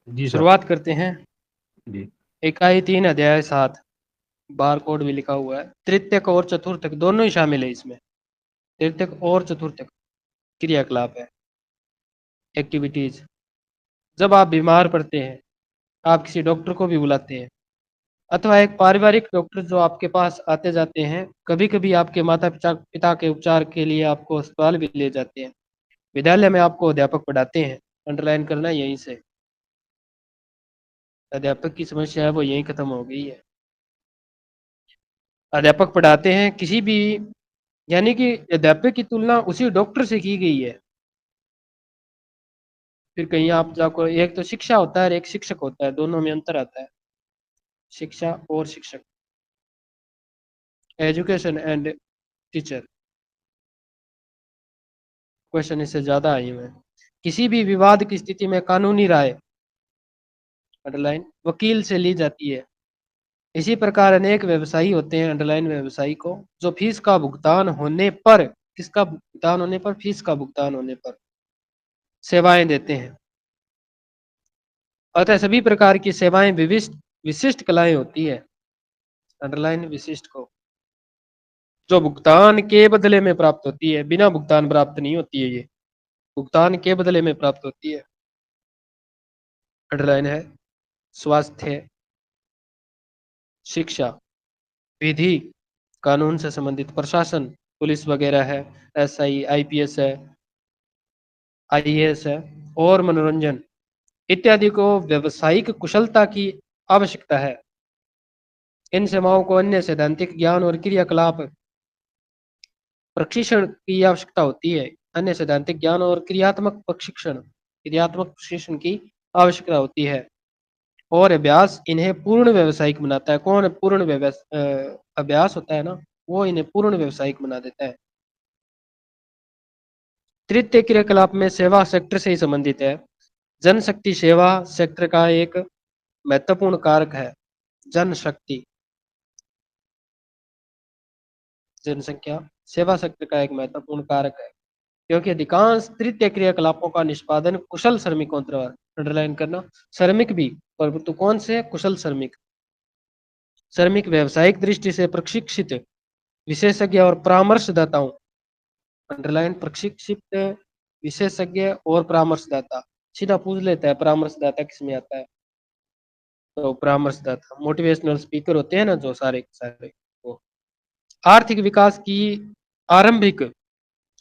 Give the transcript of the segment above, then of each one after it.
जी साहब। शुरुआत करते हैं। जी। इकाई 3 अध्याय 7 बार कोड भी लिखा हुआ है। तृतीयक और चतुर्थक दोनों ही शामिल है इसमें। तृतीयक और चतुर्थक क्रियाकलाप है, एक्टिविटीज। जब आप बीमार पड़ते हैं, आप किसी डॉक्टर को भी बुलाते हैं, अथवा एक पारिवारिक डॉक्टर जो आपके पास आते जाते हैं। कभी कभी आपके माता पिता पिता के उपचार के लिए आपको अस्पताल भी ले जाते हैं। विद्यालय में आपको अध्यापक पढ़ाते हैं। अंडरलाइन करना यहीं से। अध्यापक की समस्या है वो यहीं खत्म हो गई है। अध्यापक पढ़ाते हैं किसी भी, यानी कि अध्यापक की तुलना उसी डॉक्टर से की गई है। फिर कहीं आप जाको, एक तो शिक्षा होता है और एक शिक्षक होता है, दोनों में अंतर आता है। शिक्षा और शिक्षक, एजुकेशन एंड टीचर। क्वेश्चन इससे ज्यादा आई हुए हैं। किसी भी विवाद की स्थिति में कानूनी राय, अंडरलाइन, वकील से ली जाती है। इसी प्रकार अनेक व्यवसायी होते हैं, अंडरलाइन व्यवसायी को, जो फीस का भुगतान होने पर, किसका भुगतान होने पर, फीस का भुगतान होने पर सेवाएं देते हैं। अतः सभी प्रकार की सेवाएं विशिष्ट विशिष्ट कलाएं होती है, अंडरलाइन विशिष्ट को, जो भुगतान के बदले में प्राप्त होती है। बिना भुगतान प्राप्त नहीं होती है, ये भुगतान के बदले में प्राप्त होती है। अंडरलाइन है स्वास्थ्य, शिक्षा, विधि, कानून से संबंधित, प्रशासन, पुलिस वगैरह है, एसआई आईपीएस है, आईएएस है, और मनोरंजन इत्यादि को व्यवसायिक कुशलता की आवश्यकता है। इन सेवाओं को अन्य सैद्धांतिक ज्ञान और क्रियाकलाप प्रशिक्षण की आवश्यकता होती है। अन्य सैद्धांतिक ज्ञान और क्रियात्मक प्रशिक्षण की आवश्यकता होती है। और अभ्यास इन्हें पूर्ण व्यवसायिक बनाता है। कौन पूर्ण अभ्यास होता है ना, वो इन्हें पूर्ण व्यवसायिक बना देता है। तृतीय क्रियाकलाप में सेवा सेक्टर से ही संबंधित है। जनशक्ति सेवा सेक्टर का एक महत्वपूर्ण कारक है। जनशक्ति, जनसंख्या सेवा सेक्टर का एक महत्वपूर्ण कारक है, क्योंकि अधिकांश तृतीय क्रियाकलापों का निष्पादन कुशल श्रमिकों द्वारा, अंडरलाइन करना, श्रमिक भी, परंतु कौन से कुशल श्रमिक, श्रमिक व्यावसायिक दृष्टि से प्रशिक्षित विशेषज्ञ और परामर्शदाताओं, अंडरलाइन प्रशिक्षित विशेषज्ञ और परामर्शदाता। सीधा पूछ लेता है परामर्शदाता किसमें आता है, तो परामर्शदाता मोटिवेशनल स्पीकर होते हैं ना जो सारे सारे वो। आर्थिक विकास की आरंभिक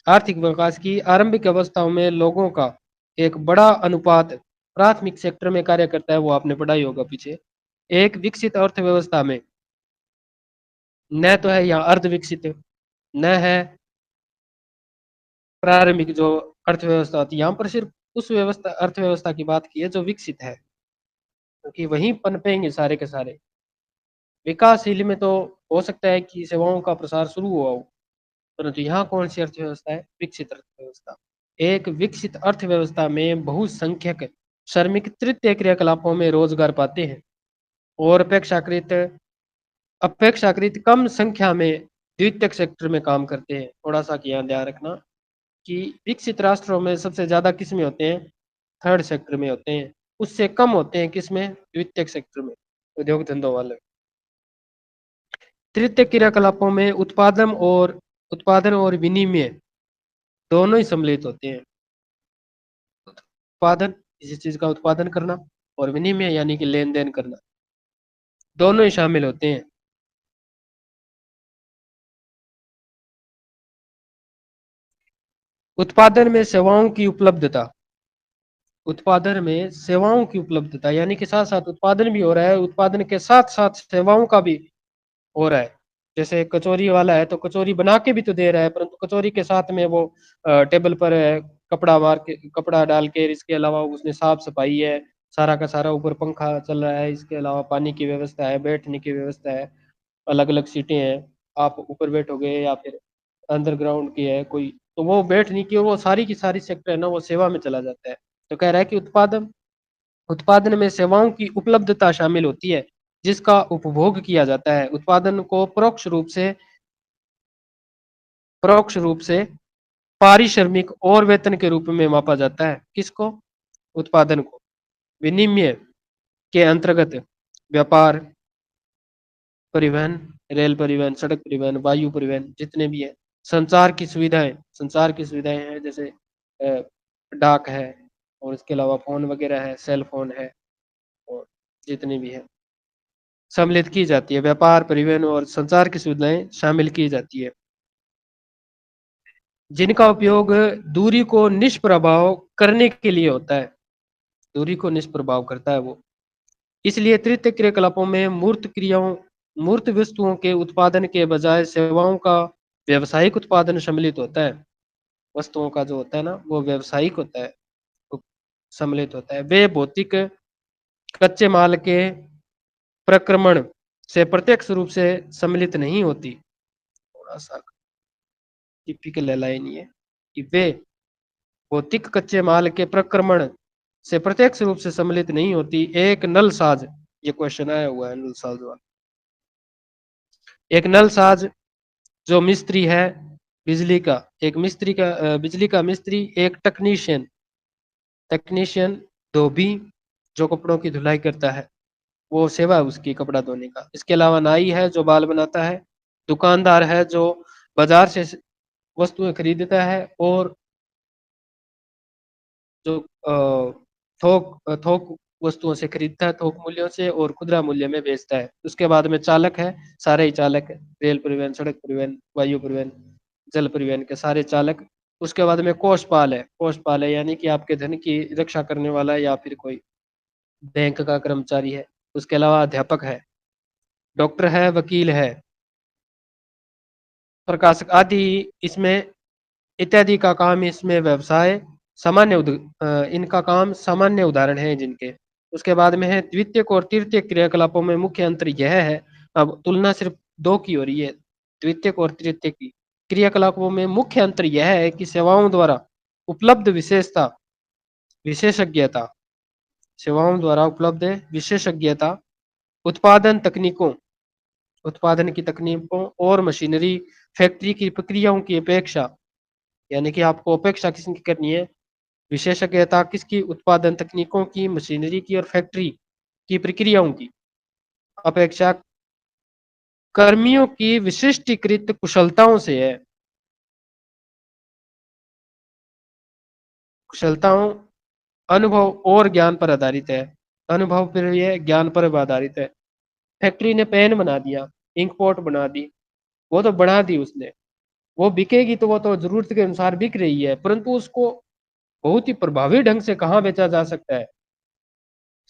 आर्थिक विकास की आरंभिक अवस्थाओं में लोगों का एक बड़ा अनुपात प्राथमिक सेक्टर में कार्य करता है, वो आपने पढ़ा ही होगा पीछे। एक विकसित अर्थव्यवस्था में न तो है यहाँ अर्ध विकसित, न है प्रारंभिक जो अर्थव्यवस्था होती है। यहाँ पर सिर्फ उस व्यवस्था अर्थव्यवस्था की बात की है जो विकसित है, क्योंकि वहीं पनपेंगे सारे के सारे। विकासशील में तो हो सकता है कि सेवाओं का प्रसार शुरू हुआ हो, परंतु यहाँ कौन सी अर्थव्यवस्था है, विकसित अर्थव्यवस्था। एक विकसित अर्थव्यवस्था में बहुसंख्यक श्रमिक तृतीय क्रियाकलापों में रोजगार पाते हैं और अपेक्षाकृत कम संख्या में द्वितीयक सेक्टर में काम करते हैं। थोड़ा सा यहाँ ध्यान रखना कि विकसित राष्ट्रों में सबसे ज्यादा किस में होते हैं, थर्ड सेक्टर में होते हैं। उससे कम होते हैं किस में, द्वितीयक सेक्टर में, उद्योग धंधों वाले। तृतीय क्रियाकलापों में उत्पादन और विनिमय दोनों ही सम्मिलित होते हैं। उत्पादन, किसी चीज का उत्पादन करना, और विनिमय यानी कि लेन देन करना, दोनों ही शामिल होते हैं। उत्पादन में सेवाओं की उपलब्धता, उत्पादन में सेवाओं की उपलब्धता यानी कि साथ साथ उत्पादन भी हो रहा है, उत्पादन के साथ साथ सेवाओं का भी हो रहा है। जैसे कचौरी वाला है तो कचौरी बना के भी तो दे रहा है, परंतु कचौरी के साथ में वो टेबल पर कपड़ा मार के, कपड़ा डाल के, इसके अलावा उसने साफ सफाई है, सारा का सारा, ऊपर पंखा चल रहा है, इसके अलावा पानी की व्यवस्था है, बैठने की व्यवस्था है, अलग अलग सीटें हैं, आप ऊपर बैठोगे या फिर अंडरग्राउंड की है कोई, तो वो बैठने की, और वो सारी की सारी सेक्टर है ना, वो सेवा में चला जाता है। तो कह रहा है कि उत्पादन में सेवाओं की उपलब्धता शामिल होती है जिसका उपभोग किया जाता है। उत्पादन को परोक्ष रूप से पारिश्रमिक और वेतन के रूप में मापा जाता है। किसको, उत्पादन को। विनिमय के अंतर्गत व्यापार, परिवहन, रेल परिवहन, सड़क परिवहन, वायु परिवहन जितने भी है, संचार की सुविधाएं, संचार की सुविधाएं हैं जैसे डाक है और इसके अलावा फोन वगैरह है, सेल फोन है और जितनी भी है सम्मिलित की जाती है। व्यापार, परिवहन और संचार की सुविधाएं शामिल की जाती है जिनका उपयोग दूरी को निष्प्रभाव करने के लिए होता है। दूरी को निष्प्रभाव करता है वो। इसलिए तृतीय क्रियाकलापों में मूर्त क्रियाओं, मूर्त वस्तुओं के उत्पादन के बजाय सेवाओं का व्यवसायिक उत्पादन सम्मिलित होता है। वस्तुओं का जो होता है ना वो व्यवसायिक होता है, वो सम्मिलित होता है। वे भौतिक कच्चे माल के प्रक्रमण से प्रत्यक्ष रूप से सम्मिलित नहीं होती। थोड़ा सा टिपिकल लाइन ये कि वे भौतिक कच्चे माल के प्रक्रमण से प्रत्यक्ष रूप से सम्मिलित नहीं होती। एक नल साज, ये क्वेश्चन आया हुआ है नल साज वाला। एक नल साज जो मिस्त्री है बिजली का, एक मिस्त्री का बिजली का मिस्त्री, एक टेक्नीशियन, टेक्नीशियन धोबी जो कपड़ों की धुलाई करता है, वो सेवा है उसकी कपड़ा धोने का। इसके अलावा नाई है जो बाल बनाता है, दुकानदार है जो बाजार से वस्तुएं खरीदता है और जो थोक वस्तुओं से खरीदता है, थोक मूल्यों से और खुदरा मूल्य में बेचता है। उसके बाद में चालक है, सारे ही चालक, रेल परिवहन, सड़क परिवहन, वायु परिवहन, जल परिवहन के सारे चालक। उसके बाद में कोषपाल है, कोषपाल है यानी कि आपके धन की रक्षा करने वाला या फिर कोई बैंक का कर्मचारी है। उसके अलावा अध्यापक है, डॉक्टर है, वकील है, प्रकाशक आदि इसमें इत्यादि का काम इसमें व्यवसाय इनका काम सामान्य उदाहरण है जिनके। उसके बाद में है द्वितीयक और तृतीयक क्रियाकलापों में मुख्य अंतर यह है, अब तुलना सिर्फ दो की हो रही है, द्वितीयक और तृतीयक की। क्रियाकलापों में मुख्य अंतर यह है कि सेवाओं द्वारा उपलब्ध विशेषता, विशेषज्ञता, सेवाओं द्वारा उपलब्ध विशेषज्ञता, उत्पादन तकनीकों, उत्पादन की तकनीकों और मशीनरी, फैक्ट्री की प्रक्रियाओं की अपेक्षा, यानी कि आपको अपेक्षा किसकी करनी है, विशेषज्ञता किसकी, उत्पादन तकनीकों की, मशीनरी की और फैक्ट्री की प्रक्रियाओं की अपेक्षा कर्मियों की विशिष्टीकृत कुशलताओं से है। कुशलताओं अनुभव और ज्ञान पर आधारित है। अनुभव पर यह ज्ञान पर आधारित है। फैक्ट्री ने पेन बना दिया, इंक पॉट बना दी, वो तो बना दी उसने, वो बिकेगी तो वो तो जरूरत के अनुसार बिक रही है, परंतु उसको बहुत ही प्रभावी ढंग से कहाँ बेचा जा सकता है,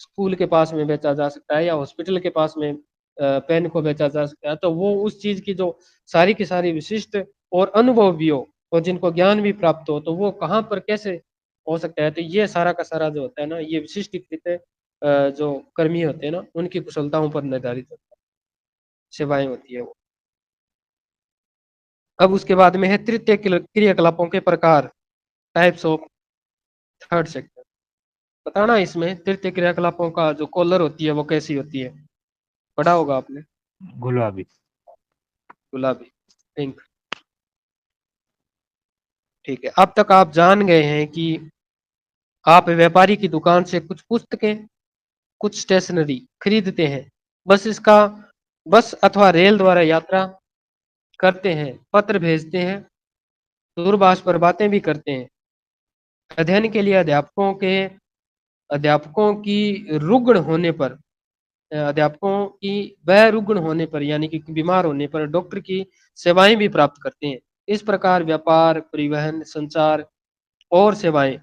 स्कूल के पास में बेचा जा सकता है या हॉस्पिटल के पास में पेन को बेचा जा सकता है। तो वो उस चीज की जो सारी की सारी विशिष्ट और अनुभव भी हो और जिनको ज्ञान भी प्राप्त हो, तो वो कहाँ पर कैसे हो सकता है। तो ये सारा का सारा जो होता है ना, ये विशिष्टीकृत जो कर्मी होते हैं ना, उनकी कुशलताओं पर निर्धारित होता है, सेवाएं होती है वो। अब उसके बाद में है तृतीय क्रियाकलापों के प्रकार, टाइप्स ऑफ थर्ड सेक्टर। बताना इसमें तृतीय क्रियाकलापों का जो कॉलर होती है वो कैसी होती है, पढ़ा होगा आपने। गुलाबी। गुलाबी, पिंक। ठीक है, अब तक आप जान गए हैं कि आप व्यापारी की दुकान से कुछ पुस्तकें, कुछ स्टेशनरी खरीदते हैं, बस इसका बस अथवा रेल द्वारा यात्रा करते हैं, पत्र भेजते हैं, दूरभाष पर बातें भी करते हैं। अध्ययन के लिए अध्यापकों की रुग्ण होने पर, अध्यापकों की रुग्ण होने पर यानी कि बीमार होने पर डॉक्टर की सेवाएं भी प्राप्त करते हैं। इस प्रकार व्यापार, परिवहन, संचार और सेवाएं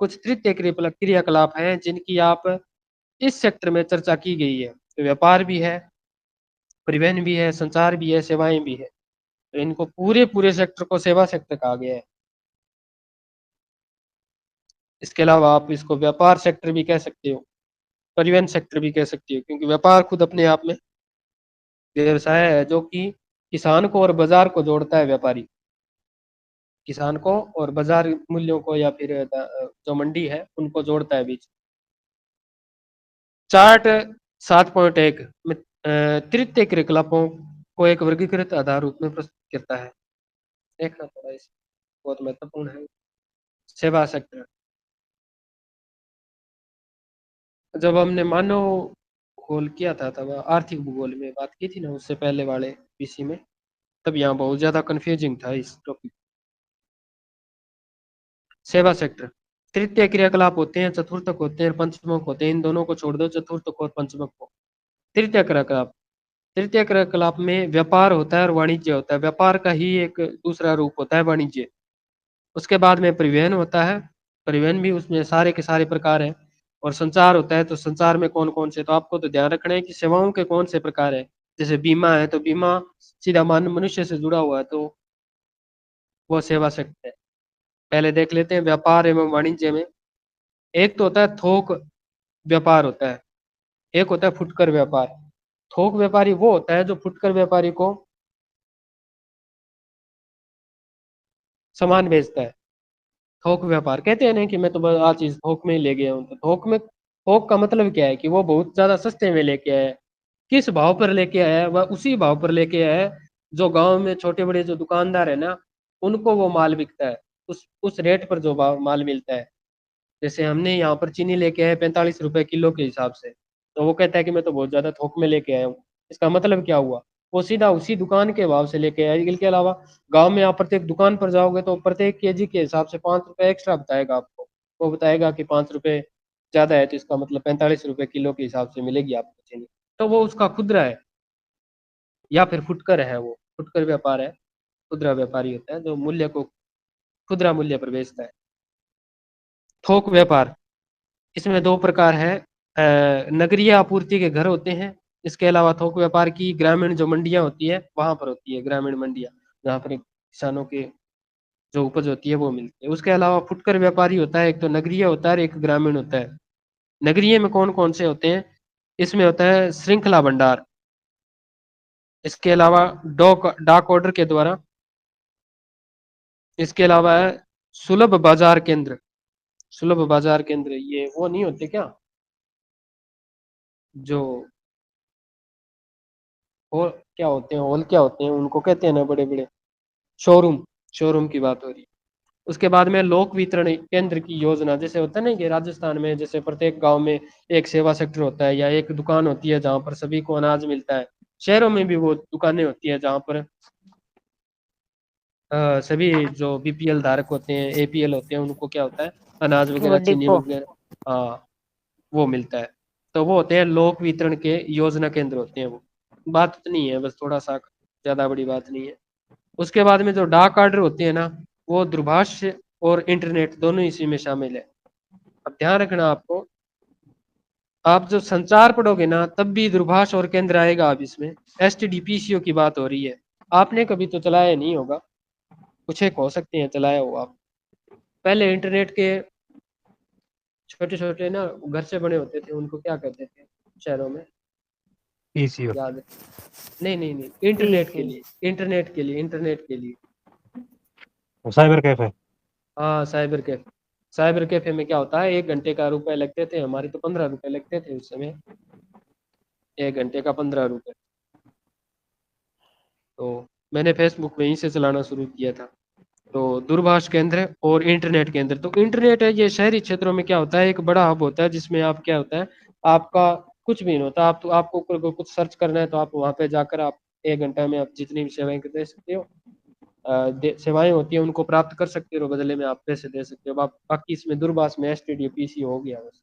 कुछ तृतीय क्रियाकलाप हैं जिनकी आप इस सेक्टर में चर्चा की गई है। तो व्यापार भी है, परिवहन भी है, संचार भी है, सेवाएं भी है। तो इनको पूरे पूरे सेक्टर को सेवा सेक्टर कहा गया है। इसके अलावा आप इसको व्यापार सेक्टर भी कह सकते हो, परिवहन सेक्टर भी कह सकते हो, क्योंकि व्यापार खुद अपने आप में व्यवसाय है जो कि किसान को और बाजार को जोड़ता है। व्यापारी किसान को और बाजार मूल्यों को या फिर जो मंडी है उनको जोड़ता है बीच। चार्ट 7.1 में तृतीय क्रियाकलापों को एक वर्गीकृत आधार रूप में प्रस्तुत करता है। देखना थोड़ा इस, बहुत महत्वपूर्ण है। सेवा सेक्टर, जब हमने मानव भूगोल किया था तब आर्थिक भूगोल में बात की थी ना, उससे पहले वाले पीसी में, तब यहाँ बहुत ज्यादा कंफ्यूजिंग था इस टॉपिक। सेवा सेक्टर तृतीय क्रियाकलाप होते हैं, चतुर्थक होते हैं, पंचमक होते हैं, इन दोनों को छोड़ दो, चतुर्थक और पंचमक को। तृतीय क्रियाकलाप, तृतीय क्रियाकलाप में व्यापार होता है और वाणिज्य होता है। व्यापार का ही एक दूसरा रूप होता है वाणिज्य। उसके बाद में परिवहन होता है, परिवहन भी उसमें सारे के सारे प्रकार हैं। और संचार होता है, तो संचार में कौन कौन से, तो आपको तो ध्यान रखना है कि सेवाओं के कौन से प्रकार है। जैसे बीमा है, तो बीमा सीधा मान मनुष्य से जुड़ा हुआ है, तो वो सेवा सेक्टर है। पहले देख लेते हैं व्यापार एवं वाणिज्य में। एक तो होता है थोक व्यापार होता है, एक होता है फुटकर व्यापार। थोक व्यापारी वो होता है जो फुटकर व्यापारी को सामान बेचता है। थोक व्यापार कहते हैं ना कि मैं तो बस आ चीज थोक में ही ले गया हूँ, तो थोक में, थोक का मतलब क्या है कि वो बहुत ज्यादा सस्ते में लेके आया है। किस भाव पर लेके आया है, वह उसी भाव पर लेके आया है जो गांव में छोटे बड़े जो दुकानदार है ना, उनको वो माल बिकता है, उस रेट पर जो भाव माल मिलता है। जैसे हमने यहाँ पर चीनी लेके आए 45 रुपए किलो के हिसाब से, तो वो कहता है कि मैं तो बहुत ज्यादा थोक में लेके आया हूँ। इसका मतलब क्या हुआ, वो सीधा उसी दुकान के भाव से लेके आया। इसके अलावा गांव में आप प्रत्येक दुकान पर जाओगे तो प्रत्येक केजी के हिसाब से 5 रुपए एक्स्ट्रा बताएगा आपको। वो बताएगा कि 5 रुपए ज्यादा है, तो इसका मतलब 45 रुपए किलो के हिसाब से मिलेगी आपको चीनी। तो वो उसका खुदरा है, या फिर फुटकर है, वो फुटकर व्यापार है। खुदरा व्यापारी होता है जो मूल्य को खुदरा मूल्य पर बेचता है। थोक व्यापार, इसमें दो प्रकार है। नगरीय आपूर्ति के घर होते हैं। इसके अलावा थोक व्यापार की ग्रामीण जो मंडियां होती है वहां पर होती है, ग्रामीण मंडियां, जहाँ पर किसानों के जो उपज होती है वो मिलती है। उसके अलावा फुटकर व्यापारी होता है, एक तो नगरीय होता है और एक ग्रामीण होता है। नगरीय में कौन कौन से होते हैं, इसमें होता है श्रृंखला भंडार। इसके अलावा डॉक डाक ऑर्डर के द्वारा। इसके अलावा है सुलभ बाजार केंद्र। सुलभ बाजार केंद्र ये वो नहीं होते क्या, जो हॉल क्या होते हैं, हॉल क्या होते हैं उनको कहते हैं ना, बड़े बड़े शोरूम। शोरूम की बात हो रही है। उसके बाद में लोक वितरण केंद्र की योजना, जैसे होता है ना कि राजस्थान में जैसे प्रत्येक गांव में एक सेवा सेक्टर होता है या एक दुकान होती है जहाँ पर सभी को अनाज मिलता है। शहरों में भी वो दुकानें होती है जहाँ पर सभी जो बीपीएल धारक होते हैं, एपीएल होते हैं, उनको क्या होता है, अनाज वो वगैरह, चीनी डिपो। वगैरह, हाँ, वो मिलता है। तो वो होते हैं लोक वितरण के योजना केंद्र होते हैं वो। बात इतनी है बस, थोड़ा सा, ज्यादा बड़ी बात नहीं है। उसके बाद में जो डाक ऑर्डर होते हैं ना, वो दूरभाष और इंटरनेट दोनों इसी में शामिल है। अब ध्यान रखना आपको, आप जो संचार पढ़ोगे ना तब भी दूरभाष और केंद्र आएगा। अब इसमें एसटीडीपीसीओ की बात हो रही है। आपने कभी तो चलाया नहीं होगा, कुछ एक हो सकते हैं चलाया हो आप। पहले इंटरनेट के छोटे छोटे ना घर से बने होते थे, उनको क्या कहते थे शहरों में, पीसीओ। याद है? नहीं नहीं नहीं, इंटरनेट के पीसी। लिए, इंटरनेट के लिए, इंटरनेट के लिए। Cyber cafe. हाँ, साइबर कैफे। साइबर कैफे में क्या होता है, 1 घंटे का रुपए लगते थे, हमारे तो 15 रुपए लगते थे उस समय। 1 घंटे का 15 रुपए। तो मैंने फेसबुक वहीं से चलाना शुरू किया था। तो दूरभाष केंद्र और इंटरनेट केंद्र, तो इंटरनेट है ये शहरी क्षेत्रों में क्या होता है, एक बड़ा हब होता है जिसमें आप क्या होता है, आपका कुछ भी नहीं होता, आप तो आपको कुछ सर्च करना है तो आप वहां पे जाकर आप 1 घंटा में आप जितनी भी सेवाएं दे सकते हो, सेवाएं होती है उनको प्राप्त कर सकते हो, बदले में आप पैसे दे सकते हो आप। बाकी इसमें दूरभाष में एसटीडी पीसी हो गया बस।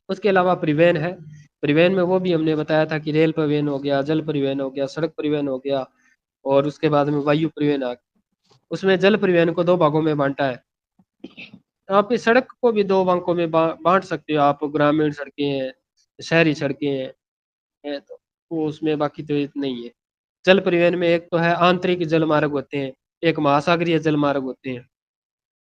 उसके अलावा परिवहन है। परिवहन में वो भी हमने बताया था कि रेल परिवहन हो गया, जल परिवहन हो गया, सड़क परिवहन हो गया, और उसके बाद में वायु परिवहन आ गया। उसमें जल परिवहन को 2 भागों में बांटा है। आप इस सड़क को भी 2 भागों में बांट सकते हो आप, ग्रामीण सड़कें हैं, शहरी सड़कें हैं, तो वो उसमें बाकी तो इतना ही है। जल परिवहन में एक तो है आंतरिक जल मार्ग होते हैं, एक महासागरीय जल मार्ग होते हैं।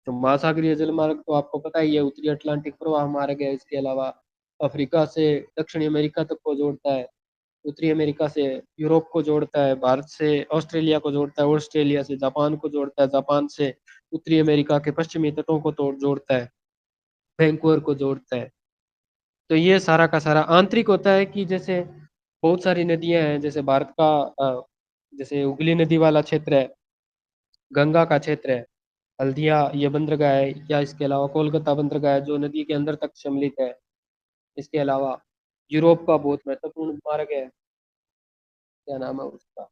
तो महासागरीय जल मार्ग तो आपको पता ही है, उत्तरी अटलांटिक प्रवाह मार्ग है। इसके अलावा अफ्रीका से दक्षिणी अमेरिका तक को जोड़ता है, उत्तरी अमेरिका से यूरोप को जोड़ता है, भारत से ऑस्ट्रेलिया को जोड़ता है, ऑस्ट्रेलिया से जापान को जोड़ता है, जापान से उत्तरी अमेरिका के पश्चिमी तटों को तोड़ जोड़ता है, वैंकूवर को जोड़ता है। तो ये सारा का सारा आंतरिक होता है कि जैसे बहुत सारी नदियां हैं, जैसे भारत का जैसे हुगली नदी वाला क्षेत्र है, गंगा का क्षेत्र है, हल्दिया ये बंदरगाह है, या इसके अलावा कोलकाता बंदरगाह है जो नदी के अंदर तक सम्मिलित है। इसके अलावा यूरोप का बहुत महत्वपूर्ण मार्ग है, क्या नाम है उसका,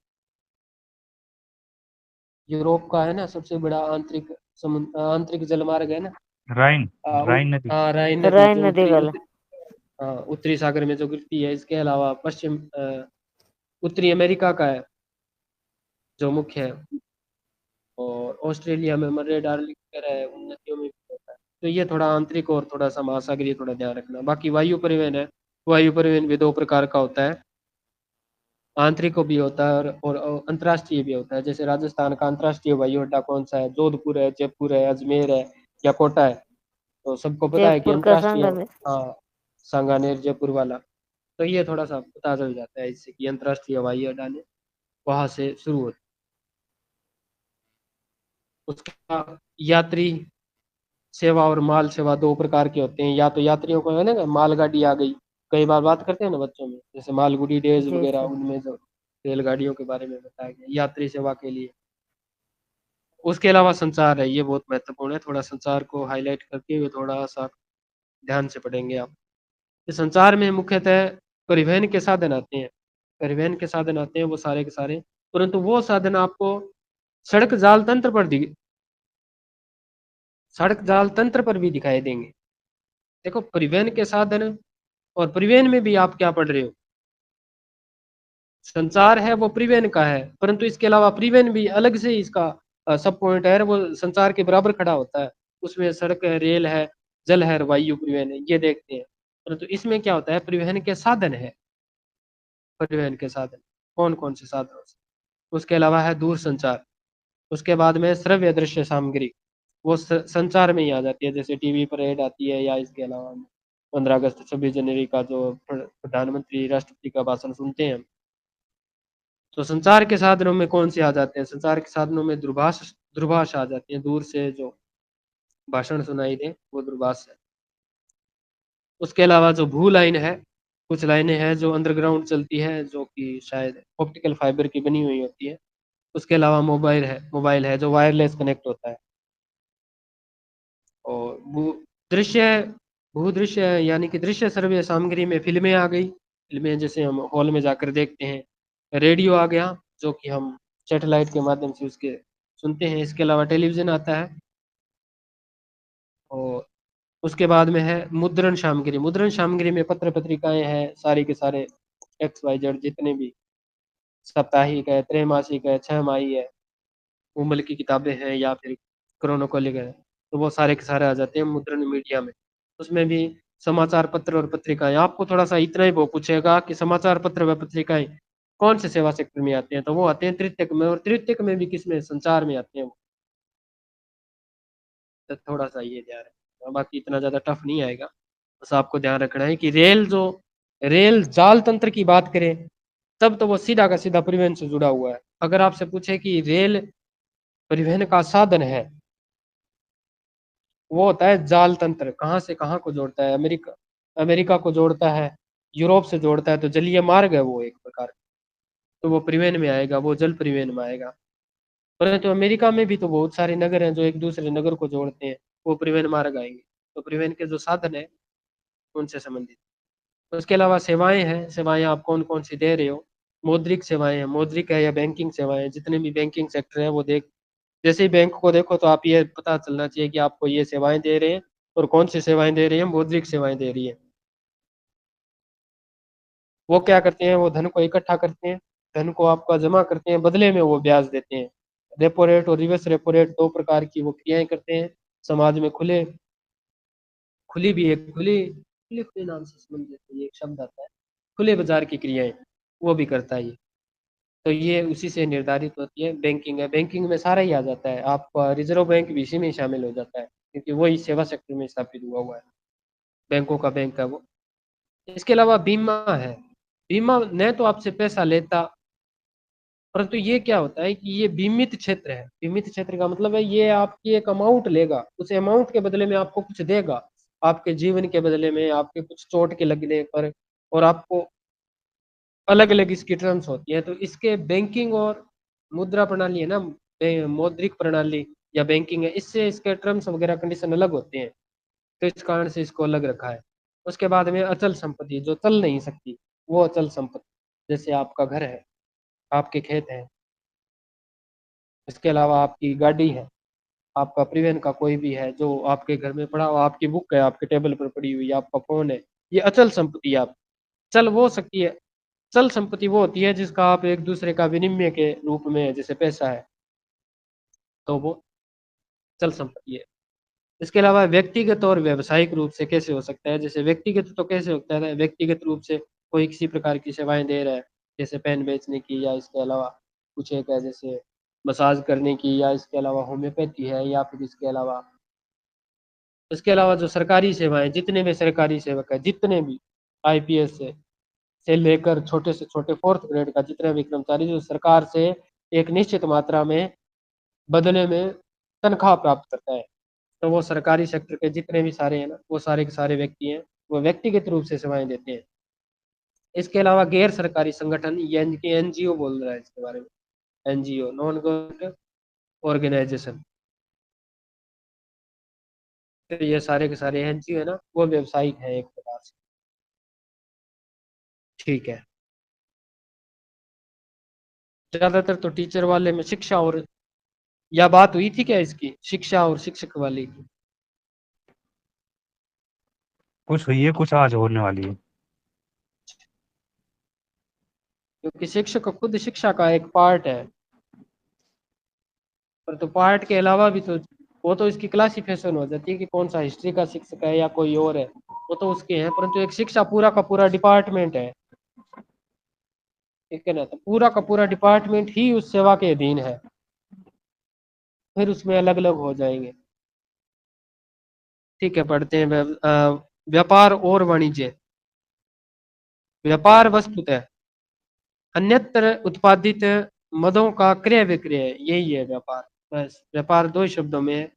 यूरोप का है ना सबसे बड़ा आंतरिक समुद्र, आंतरिक जलमार्ग है ना। राइन, राइन नदी। राइन नदी राइन जो नदी वाला। उत्तरी सागर में जो गिरती है। इसके अलावा पश्चिम उत्तरी अमेरिका का है जो मुख्य है, और ऑस्ट्रेलिया में मर्रे डार्लिंग वगैरह है, उन नदियों में भी होता है। तो ये थोड़ा आंतरिक और थोड़ा सा महासागरीय थोड़ा ध्यान रखना। बाकी वायु परिवहन है, वायु परिवहन भी दो प्रकार का होता है, आंतरिक भी होता है और अंतर्राष्ट्रीय भी होता है। जैसे राजस्थान का अंतर्राष्ट्रीय वायु अड्डा कौन सा है, जोधपुर है, जयपुर है, अजमेर है या कोटा है। तो सबको पता है कि जयपुर का अंतर्राष्ट्रीय, सांगानेर। हाँ, सांगानेर जयपुर वाला। तो ये थोड़ा सा पता चल जाता है इससे कि अंतर्राष्ट्रीय हवाई अड्डा ने वहां से शुरू होता है। उसका यात्री सेवा और माल सेवा दो प्रकार के होते हैं। या तो यात्रियों को है ना मालगाड़ी आ गई, कई बार बात करते हैं ना बच्चों में, जैसे मालगुडी डेज जी वगैरह, सर। उनमें जो रेलगाड़ियों के बारे में बताया गया यात्री सेवा के लिए। उसके अलावा संचार है, ये बहुत महत्वपूर्ण है, थोड़ा संचार को हाईलाइट करके हुए थोड़ा सा ध्यान से पढ़ेंगे आप। इस संचार में मुख्यतः परिवहन के साधन आते हैं, परिवहन के साधन आते हैं वो सारे के सारे, परंतु वो साधन आपको सड़क जाल तंत्र पर सड़क जाल तंत्र पर भी दिखाई देंगे। देखो परिवहन के साधन और परिवहन में भी आप क्या पढ़ रहे हो, संचार है वो परिवहन का है, परंतु इसके अलावा परिवहन भी अलग से इसका सब पॉइंट है, वो संचार के बराबर खड़ा होता है। उसमें सड़क है, रेल है, जल है, वायु परिवहन है, ये देखते हैं। परंतु इसमें क्या होता है, परिवहन के साधन है, परिवहन के साधन कौन कौन से साधन। उसके अलावा है दूर संचार। उसके बाद में श्रव्य दृश्य सामग्री, वो संचार में ही आ जाती है, जैसे टीवी पर ऐड आती है, या इसके अलावा 15 अगस्त 26 जनवरी का जो प्रधानमंत्री राष्ट्रपति का भाषण सुनते हैं। तो संचार के साधनों में कौन से आ जाते हैं, संचार के साधनों में दूरभाष, दूरभाष आ जाती है, दूर से जो भाषण सुनाई दे वो दूरभाष है। उसके अलावा जो भू लाइन है, कुछ लाइनें हैं जो अंडरग्राउंड चलती है, जो कि शायद ऑप्टिकल फाइबर की बनी हुई होती है। उसके अलावा मोबाइल है जो वायरलेस कनेक्ट होता है। और भू दृश्य, भू दृश्य यानी कि दृश्य श्रव्य सामग्री में फिल्में आ गई, फिल्में जैसे हम हॉल में जाकर देखते हैं। रेडियो आ गया जो कि हम सैटेलाइट के माध्यम से उसके सुनते हैं। इसके अलावा टेलीविजन आता है। और उसके बाद में है मुद्रण सामग्री, मुद्रण सामग्री में पत्र पत्रिकाएं हैं सारी के सारे, XYZ जितने भी, साप्ताहिक है, त्रैमासिक है, 6 माही है, उमल की किताबें हैं या फिर क्रोनोकॉलिक है। तो वो सारे के सारे आ जाते हैं मुद्रण मीडिया में। उसमें भी समाचार पत्र और पत्रिकाएं, आपको थोड़ा सा इतना ही वो पूछेगा कि समाचार पत्र व पत्रिकाएं कौन से सेवा सेक्टर में आते हैं, तो वो आते हैं तृतीयक में, और तृतीयक में भी किसमें, संचार में आते हैं वो। तो थोड़ा सा ये ध्यान रखना, बाकी इतना ज्यादा टफ नहीं आएगा। बस आपको ध्यान रखना है कि रेल जाल तंत्र की बात करें, तब तो वो सीधा का सीधा परिवहन से जुड़ा हुआ है। अगर आपसे पूछे कि रेल परिवहन का साधन है, वो होता है जाल तंत्र, कहाँ से कहाँ को जोड़ता है, अमेरिका अमेरिका को जोड़ता है, यूरोप से जोड़ता है, तो जलीय मार्ग है वो एक प्रकार का। तो वो परिवहन में आएगा, वो जल परिवहन में आएगा। परंतु अमेरिका में भी तो बहुत सारे नगर हैं जो एक दूसरे नगर को जोड़ते हैं, वो परिवहन मार्ग आएंगे। तो परिवहन के जो साधन है उनसे संबंधित। तो उसके अलावा सेवाएं हैं, सेवाएं आप कौन कौन सी दे रहे हो, मौद्रिक सेवाएं हैं, मौद्रिक है या बैंकिंग सेवाएं, जितने भी बैंकिंग सेक्टर है वो देख, जैसे ही बैंक को देखो तो आप ये पता चलना चाहिए कि आपको ये सेवाएं दे रहे हैं, और कौन सी सेवाएं दे रही है, मौद्रिक सेवाएं दे रही है। वो क्या करते हैं, वो धन को इकट्ठा करते हैं, धन को आपका जमा करते हैं, बदले में वो ब्याज देते हैं। रेपो रेट और रिवर्स रेपो रेट दो प्रकार की वो क्रियाएं करते हैं समाज में। खुली भी एक खुली खुली खुली नाम से संबंधित ये एक शब्द आता है, खुले बाजार की क्रियाएं, वो भी करता है ये। तो ये उसी से निर्धारित होती है। बैंकिंग है, बैंकिंग में सारा ही आ जाता है, आपका रिजर्व बैंक भी इसी में शामिल हो जाता है, क्योंकि वही सेवा सेक्टर में स्थापित हुआ हुआ है, बैंकों का बैंक है वो। इसके अलावा बीमा है, बीमा न तो आपसे पैसा लेता, परंतु ये क्या होता है कि ये बीमित क्षेत्र है। बीमित क्षेत्र का मतलब है ये आपकी एक अमाउंट लेगा, उस अमाउंट के बदले में आपको कुछ देगा, आपके जीवन के बदले में, आपके कुछ चोट के लगने पर, और आपको अलग अलग इसकी टर्म्स होती है। तो इसके बैंकिंग और मुद्रा प्रणाली है ना, मौद्रिक प्रणाली या बैंकिंग है, इससे इसके टर्म्स वगैरह कंडीशन अलग होते हैं। तो इस कारण से इसको अलग रखा है। उसके बाद में अचल संपत्ति जो चल नहीं सकती, वो अचल संपत्ति, जैसे आपका घर है, आपके खेत हैं, इसके अलावा आपकी गाड़ी है, आपका परिवहन का कोई भी है जो आपके घर में पड़ा हो, आपकी बुक है आपके टेबल पर पड़ी हुई, आपका फोन है, ये अचल संपत्ति है। आप चल वो सकती है, चल संपत्ति वो होती है जिसका आप एक दूसरे का विनिमय के रूप में, जैसे पैसा है, तो वो चल संपत्ति है। इसके अलावा व्यक्तिगत और व्यावसायिक रूप से कैसे हो सकता है, जैसे व्यक्तिगत तो कैसे होता है, व्यक्तिगत रूप से कोई किसी प्रकार की सेवाएं दे रहा है, जैसे पेन बेचने की, या इसके अलावा कुछ एक है जैसे मसाज करने की, या इसके अलावा होम्योपैथी है, या फिर इसके अलावा जो सरकारी सेवाएं, जितने भी सरकारी सेवक है, जितने भी आईपीएस से लेकर छोटे से छोटे फोर्थ ग्रेड का जितना भी कर्मचारी जो सरकार से एक निश्चित मात्रा में बदले में तनख्वाह प्राप्त करता है, तो वो सरकारी सेक्टर के जितने भी सारे हैं ना, वो सारे के सारे व्यक्ति हैं, वो व्यक्तिगत रूप से सेवाएं देते हैं। इसके अलावा गैर सरकारी संगठन, यानी कि एनजीओ बोल रहा है इसके बारे में, एनजीओ, नॉन गवर्नमेंट ऑर्गेनाइजेशन, तो ये सारे के सारे एनजीओ है ना, वो व्यवसायिक है एक प्रकार से। ठीक है, ज्यादातर तो टीचर वाले में शिक्षा और, या बात हुई थी क्या इसकी, शिक्षा और शिक्षक वाली की? कुछ हुई है, कुछ आज होने वाली है। क्योंकि शिक्षक खुद शिक्षा का एक पार्ट है, पर तो पार्ट के अलावा भी तो वो तो इसकी क्लासिफिकेशन हो जाती है कि कौन सा हिस्ट्री का शिक्षक है या कोई और है, वो तो उसके हैं, परंतु एक शिक्षा पूरा का पूरा डिपार्टमेंट है, ठीक है ना, तो पूरा का पूरा डिपार्टमेंट ही उस सेवा के अधीन है, फिर उसमें अलग अलग हो जाएंगे। ठीक है, पढ़ते हैं व्यापार और वाणिज्य। व्यापार वस्तुतः अन्यत्र उत्पादित मदों का क्रय विक्रय, यही है व्यापार। बस व्यापार दो ही शब्दों में है,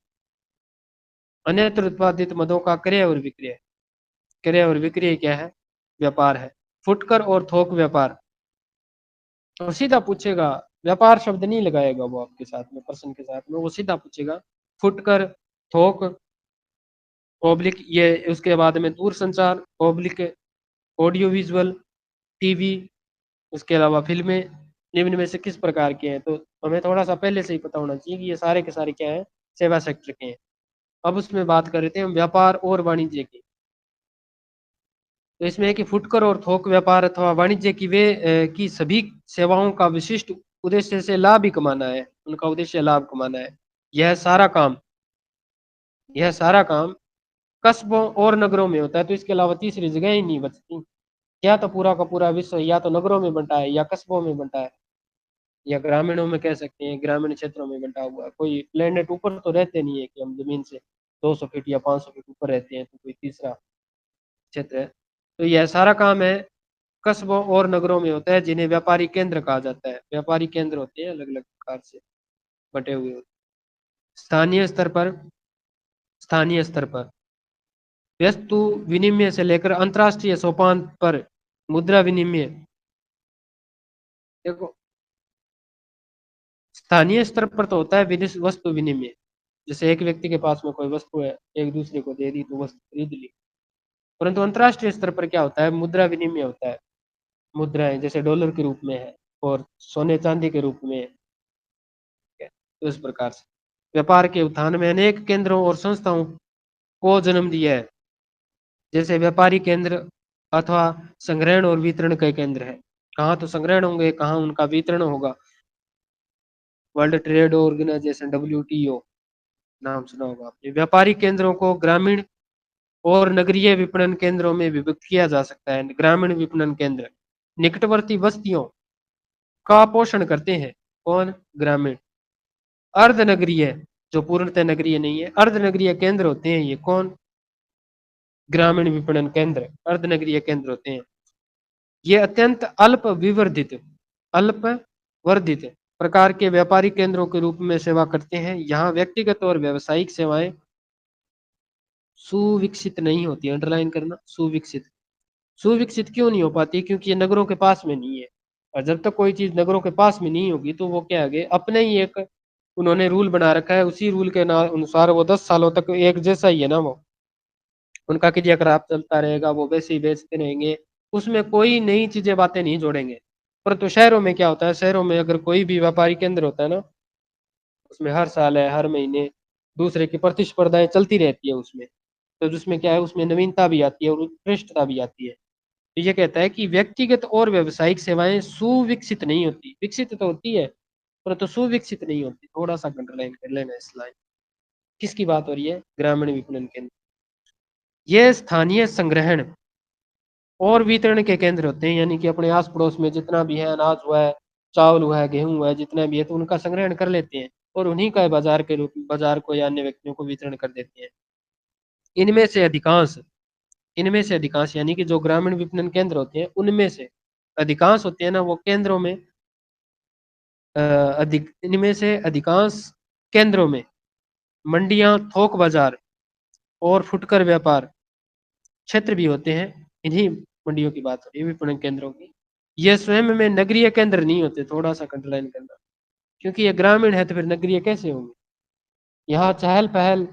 अन्यत्र उत्पादित मदों का क्रय और विक्रय। क्रय और विक्रय क्या है, व्यापार है। फुटकर और थोक व्यापार, तो सीधा पूछेगा, व्यापार शब्द नहीं लगाएगा वो आपके साथ में, प्रश्न के साथ में वो सीधा पूछेगा फुटकर, थोक, पब्लिक, ये उसके बाद में दूर संचार, पब्लिक, ऑडियो विजुअल, टीवी, उसके अलावा फिल्में, निम्न में से किस प्रकार के हैं, तो हमें थोड़ा सा पहले से ही पता होना चाहिए कि ये सारे के सारे क्या है, सेवा सेक्टर के हैं। अब उसमें बात कर रहे थे हम व्यापार और वाणिज्य की, तो इसमें है कि फुटकर और थोक व्यापार अथवा वाणिज्य की वे की सभी सेवाओं का विशिष्ट उद्देश्य से लाभ ही कमाना है, उनका उद्देश्य लाभ कमाना है। यह सारा काम, यह सारा काम कस्बों और नगरों में होता है, तो इसके अलावा तीसरी जगह ही नहीं बचती। या तो पूरा का पूरा विश्व या तो नगरों में बंटा है, या कस्बों में बंटा है, या ग्रामीणों में कह सकते हैं, ग्रामीण क्षेत्रों में बंटा हुआ है। कोई प्लेनेट ऊपर तो रहते नहीं है कि हम जमीन से 200 फीट या 500 फीट ऊपर रहते हैं, तो कोई तीसरा क्षेत्र है। तो यह सारा काम है कस्बों और नगरों में होता है, जिन्हें व्यापारी केंद्र कहा जाता है। व्यापारी केंद्र होते हैं अलग अलग प्रकार से बटे हुए होते हैं। स्थानीय स्तर पर वस्तु विनिमय से लेकर अंतरराष्ट्रीय सोपान पर मुद्रा विनिमय, देखो स्थानीय स्तर पर तो होता है वस्तु विनिमय, जैसे एक व्यक्ति के पास में कोई वस्तु है, एक दूसरे को दे दी तो वस्तु खरीद ली। परंतु अंतरराष्ट्रीय स्तर पर क्या होता है, मुद्रा विनिमय होता है। मुद्राएं जैसे डॉलर के रूप में है और सोने चांदी के रूप में है, तो इस प्रकार से व्यापार के उत्थान में अनेक केंद्रों और संस्थाओं को जन्म दिया है, जैसे व्यापारी केंद्र अथवा संग्रहण और वितरण के केंद्र है। कहाँ तो संग्रहण होंगे, कहाँ उनका वितरण होगा। वर्ल्ड ट्रेड ऑर्गेनाइजेशन, WTO नाम सुना होगा आपने। व्यापारी केंद्रों को ग्रामीण और नगरीय विपणन केंद्रों में विभक्त किया जा सकता है। ग्रामीण विपणन केंद्र निकटवर्ती बस्तियों का पोषण करते हैं, कौन, ग्रामीण। अर्ध नगरीय, जो पूर्णतः नगरीय नहीं है, अर्ध नगरीय केंद्र होते हैं, ये कौन, ग्रामीण विपणन केंद्र अर्ध नगरीय केंद्र होते हैं। ये अत्यंत अल्प वर्धित प्रकार के व्यापारिक केंद्रों के रूप में सेवा करते हैं। यहाँ व्यक्तिगत और व्यावसायिक सेवाएं सुविकसित नहीं होती, अंडरलाइन करना, सुविकसित। सुविकसित क्यों नहीं हो पाती, क्योंकि ये नगरों के पास में नहीं है, और जब तक कोई चीज नगरों के पास में नहीं होगी तो वो क्या आगे अपने ही एक उन्होंने रूल बना रखा है, उसी रूल के अनुसार वो 10 सालों तक एक जैसा ही है ना वो, उनका क्रियाकलाप चलता रहेगा, वो वैसे ही बेचते रहेंगे, उसमें कोई नई चीजें बातें नहीं जोड़ेंगे। परंतु शहरों में क्या होता है, शहरों में अगर कोई भी व्यापारी केंद्र होता है ना, उसमें हर साल है, हर महीने दूसरे की प्रतिस्पर्धाएं चलती रहती है उसमें। तो जिसमें क्या है, उसमें नवीनता भी आती है और उत्कृष्टता भी आती है। तो ये कहता है कि व्यक्तिगत और व्यावसायिक सेवाएं सुविकसित नहीं होती, विकसित तो होती है परंतु सुविकसित नहीं होती। थोड़ा सा अंडरलाइन कर लेना इस लाइन। किसकी बात हो रही है, ग्रामीण विपणन केंद्र। ये स्थानीय संग्रहण और वितरण के केंद्र होते हैं, यानी कि अपने आस पड़ोस में जितना भी है, अनाज हुआ है, चावल हुआ है, गेहूं हुआ है, जितना भी है, तो उनका संग्रहण कर लेते हैं और उन्हीं का बाजार के रूप बाजार को या अन्य व्यक्तियों को वितरण कर देते हैं। इनमें से अधिकांश इनमें से अधिकांश यानी कि जो ग्रामीण विपणन केंद्र होते हैं उनमें से अधिकांश होते हैं ना, वो केंद्रों में अधिक इनमें से अधिकांश केंद्रों में मंडियां, थोक बाजार और फुटकर व्यापार क्षेत्र भी होते हैं। इन्हीं मंडियों की बात हो रही है, विपणन केंद्रों की। ये स्वयं में नगरीय केंद्र नहीं होते, थोड़ा सा अंडरलाइन करना, क्योंकि ये ग्रामीण है तो फिर नगरीय कैसे होंगे। यहाँ चहल पहल,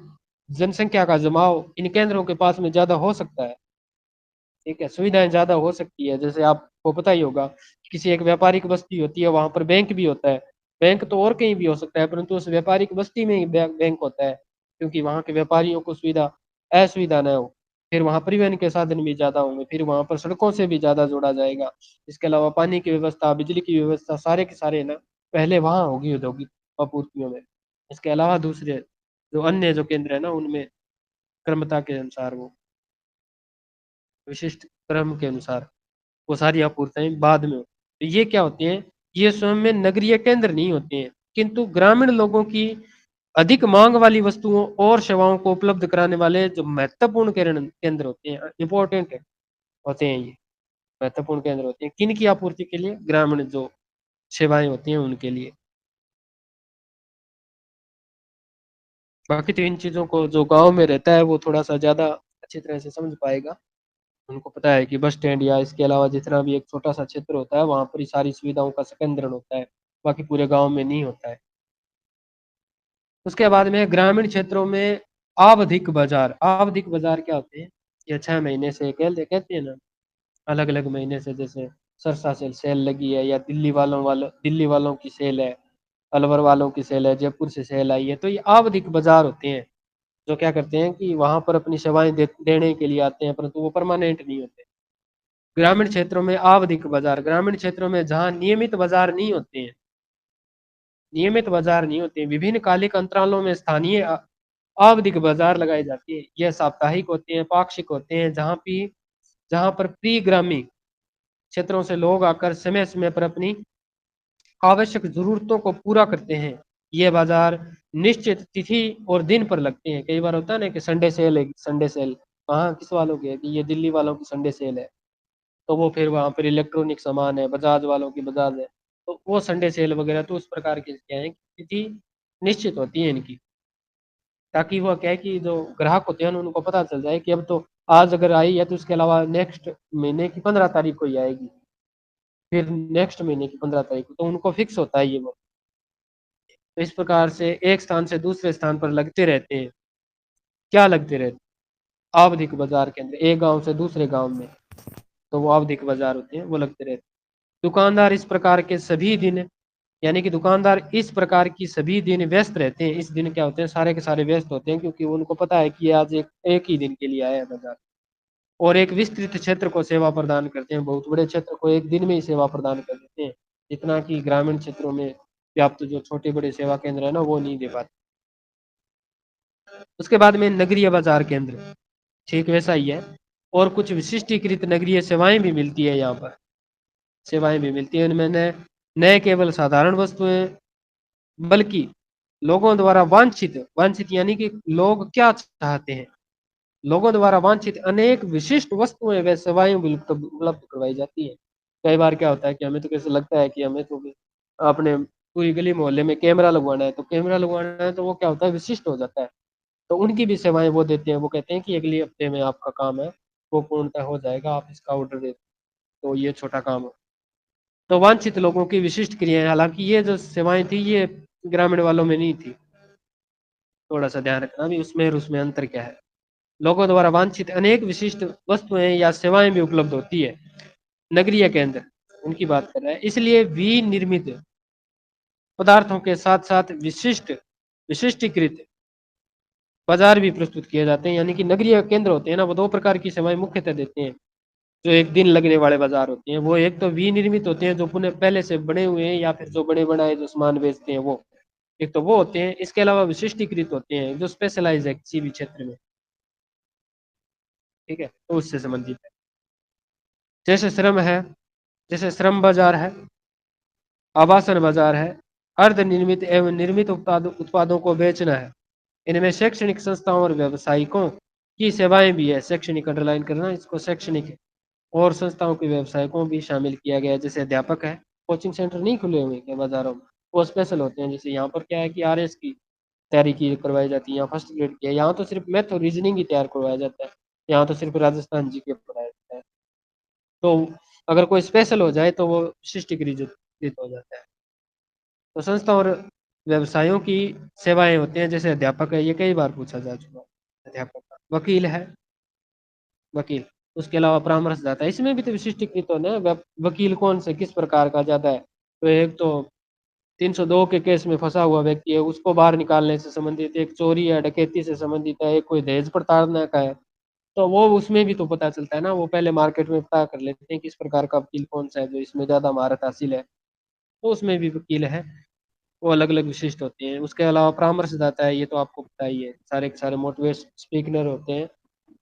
जनसंख्या का जमाव इन केंद्रों के पास में ज्यादा हो सकता है। ठीक है, सुविधाएं ज्यादा हो सकती है। जैसे आपको पता ही होगा कि किसी एक व्यापारिक बस्ती होती है, वहां पर बैंक भी होता है। बैंक तो और कहीं भी हो सकता है, परंतु उस व्यापारिक बस्ती में ही बैंक होता है, क्योंकि वहां के व्यापारियों को सुविधा असुविधा न हो। फिर वहां परिवहन के साधन भी ज्यादा होंगे, फिर वहां पर सड़कों से भी ज्यादा जोड़ा जाएगा। इसके अलावा पानी की व्यवस्था, बिजली की व्यवस्था, सारे के सारे ना पहले वहां होगी औद्योगिक आपूर्तियों में। इसके अलावा दूसरे जो अन्य जो केंद्र है ना, उनमें क्रमता के अनुसार, वो विशिष्ट क्रम के अनुसार वो सारी आपूर्तियां बाद में होती हैं। तो ये क्या होते हैं, ये स्वयं में नगरीय केंद्र नहीं होते हैं, किंतु ग्रामीण लोगों की अधिक मांग वाली वस्तुओं और सेवाओं को उपलब्ध कराने वाले जो महत्वपूर्ण केंद्र होते हैं, इंपॉर्टेंट होते हैं। ये महत्वपूर्ण केंद्र होते हैं किन की आपूर्ति के लिए, ग्रामीण जो सेवाएं होती हैं उनके लिए। बाकी तो इन चीजों को जो गांव में रहता है वो थोड़ा सा ज्यादा अच्छी तरह से समझ पाएगा। उनको पता है कि बस स्टैंड या इसके अलावा जितना भी एक छोटा सा क्षेत्र होता है, वहां पर ही सारी सुविधाओं का संकेंद्रण होता है, बाकी पूरे गांव में नहीं होता है। उसके बाद में ग्रामीण क्षेत्रों में आवधिक बाजार। आवधिक बाजार क्या होते हैं, ये 6 महीने से कहते हैं ना, अलग अलग महीने से, जैसे सरसा सेल सेल लगी है, या दिल्ली वालों की सेल है, अलवर वालों की सेल है, जयपुर से सेल आई है, तो ये आवधिक बाजार होते हैं। जो क्या करते हैं कि वहां पर अपनी सेवाएं देने के लिए आते हैं, परंतु वो परमानेंट नहीं होते। ग्रामीण क्षेत्रों में आवधिक बाजार, ग्रामीण क्षेत्रों में जहां नियमित बाजार नहीं होते हैं, विभिन्न कालिक अंतरालों में स्थानीय आवधिक बाजार लगाए जाते हैं। यह साप्ताहिक होते हैं, पाक्षिक होते हैं, जहां पर प्री ग्रामीण क्षेत्रों से लोग आकर समय समय पर अपनी आवश्यक जरूरतों को पूरा करते हैं। ये बाजार निश्चित तिथि और दिन पर लगते हैं। कई बार होता है ना कि संडे सेल है, संडे सेल कहाँ किस वालों की है, कि ये दिल्ली वालों की संडे सेल है, तो वो फिर वहां पर इलेक्ट्रॉनिक सामान है, बजाज वालों की बजाज है, तो वो संडे सेल वगैरह, तो उस प्रकार के क्या है, तिथि निश्चित होती है इनकी, ताकि वो क्या है कि जो ग्राहक होते हैं उनको पता चल जाए कि अब तो आज अगर आई है तो उसके अलावा नेक्स्ट महीने की 15 तारीख को ही आएगी, फिर नेक्स्ट महीने की 15 तारीख को, तो उनको फिक्स होता है ये वो। तो इस प्रकार से एक स्थान से दूसरे स्थान पर लगते रहते हैं। क्या लगते रहते हैं, आवधिक बाजार के अंदर, एक गांव से दूसरे गांव में, तो वो आवधिक बाजार होते हैं, वो लगते रहते हैं। दुकानदार इस प्रकार के सभी दिन, यानी कि दुकानदार इस प्रकार की सभी दिन व्यस्त रहते हैं। इस दिन क्या होते हैं, सारे के सारे व्यस्त होते हैं, क्योंकि उनको पता है कि ये आज एक ही दिन के लिए आया है बाजार। और एक विस्तृत क्षेत्र को सेवा प्रदान करते हैं, बहुत बड़े क्षेत्र को एक दिन में ही सेवा प्रदान कर देते हैं, जितना कि ग्रामीण क्षेत्रों में व्याप्त जो छोटे बड़े सेवा केंद्र है ना, वो नहीं दे पाते। उसके बाद में नगरीय बाजार केंद्र, ठीक वैसा ही है, और कुछ विशिष्टीकृत नगरीय सेवाएं भी मिलती है यहाँ पर। सेवाएं भी मिलती है इनमें, न केवल साधारण वस्तुएं, बल्कि लोगों द्वारा वांछित वांछित यानी कि लोग क्या चाहते हैं, लोगों द्वारा वांछित अनेक विशिष्ट वस्तुएं व सेवाएं भी उपलब्ध करवाई जाती है। कई बार क्या होता है कि हमें तो कैसे लगता है कि हमें तो अपने पूरी गली मोहल्ले में कैमरा लगवाना है, तो कैमरा लगवाना है, तो वो क्या होता है, विशिष्ट हो जाता है। तो उनकी भी सेवाएं वो देते हैं, वो कहते हैं कि अगले हफ्ते में आपका काम है वो पूर्णतः हो जाएगा, आप इसका ऑर्डर दे, तो ये छोटा काम है। तो वांछित लोगों की विशिष्ट क्रियाएं, हालांकि ये जो सेवाएं थी ये ग्रामीण वालों में नहीं थी। थोड़ा सा ध्यान रखना भी उसमें और उसमें अंतर क्या है। लोगों द्वारा वांछित अनेक विशिष्ट वस्तुएं या सेवाएं भी उपलब्ध होती है नगरीय के अंदर, उनकी बात कर रहे हैं। इसलिए विनिर्मित पदार्थों के साथ साथ विशिष्टीकृत बाजार भी प्रस्तुत किए जाते हैं। यानी कि नगरीय केंद्र होते हैं ना, वो दो प्रकार की सेवाएं मुख्यतः देते हैं। जो एक दिन लगने वाले बाजार होते हैं, वो एक तो विनिर्मित होते हैं, जो पुनः पहले से बने हुए हैं या फिर जो बने बनाए जो सामान बेचते हैं वो, एक तो वो होते हैं। इसके अलावा विशिष्टीकृत होते हैं, जो स्पेशलाइज है किसी भी क्षेत्र में, ठीक है, तो उससे संबंधित है। जैसे श्रम है, जैसे श्रम बाजार है, आवासन बाजार है, अर्ध निर्मित एवं निर्मित उत्पादों को बेचना है। इनमें शैक्षणिक संस्थाओं और व्यवसायिकों की सेवाएं भी है। शैक्षणिक अंडरलाइन करना इसको, शैक्षणिक और संस्थाओं के व्यवसाय को भी शामिल किया गया है। जैसे अध्यापक है, कोचिंग सेंटर नहीं खुले हुए क्या बाजारों में, वो स्पेशल होते हैं। जैसे यहाँ पर क्या है कि आरएस की तैयारी की करवाई जाती है, यहाँ फर्स्ट ग्रेड की है, यहाँ तो सिर्फ मैथ और रीजनिंग ही तैयार करवाया जाता है, यहाँ तो सिर्फ राजस्थान जी के पढ़ाया जाता है। तो अगर कोई स्पेशल हो जाए तो वो विशिष्टीकृत हो जाता है। तो संस्था और व्यवसायों की सेवाएं होती हैं। जैसे अध्यापक है, ये कई बार पूछा जा चुका है, अध्यापक का। वकील है, वकील, उसके अलावा परामर्शदाता, इसमें भी तो विशिष्टीकृत होना है। वकील कौन से किस प्रकार का ज्यादा है, तो एक तो 302 के केस में फंसा हुआ व्यक्ति है, उसको बाहर निकालने से संबंधित, एक चोरी या डकैती से संबंधित है, एक कोई दहेज प्रताड़ना का है, तो वो उसमें भी तो पता चलता है ना। वो पहले मार्केट में पता कर लेते हैं किस प्रकार का वकील कौन सा है जो इसमें ज्यादा महारत हासिल है, तो उसमें भी वकील है। वो अलग अलग विशिष्ट होते हैं। उसके अलावा परामर्शदाता है, ये तो आपको पता ही है, सारे के सारे मोटिवेशन स्पीकर होते हैं।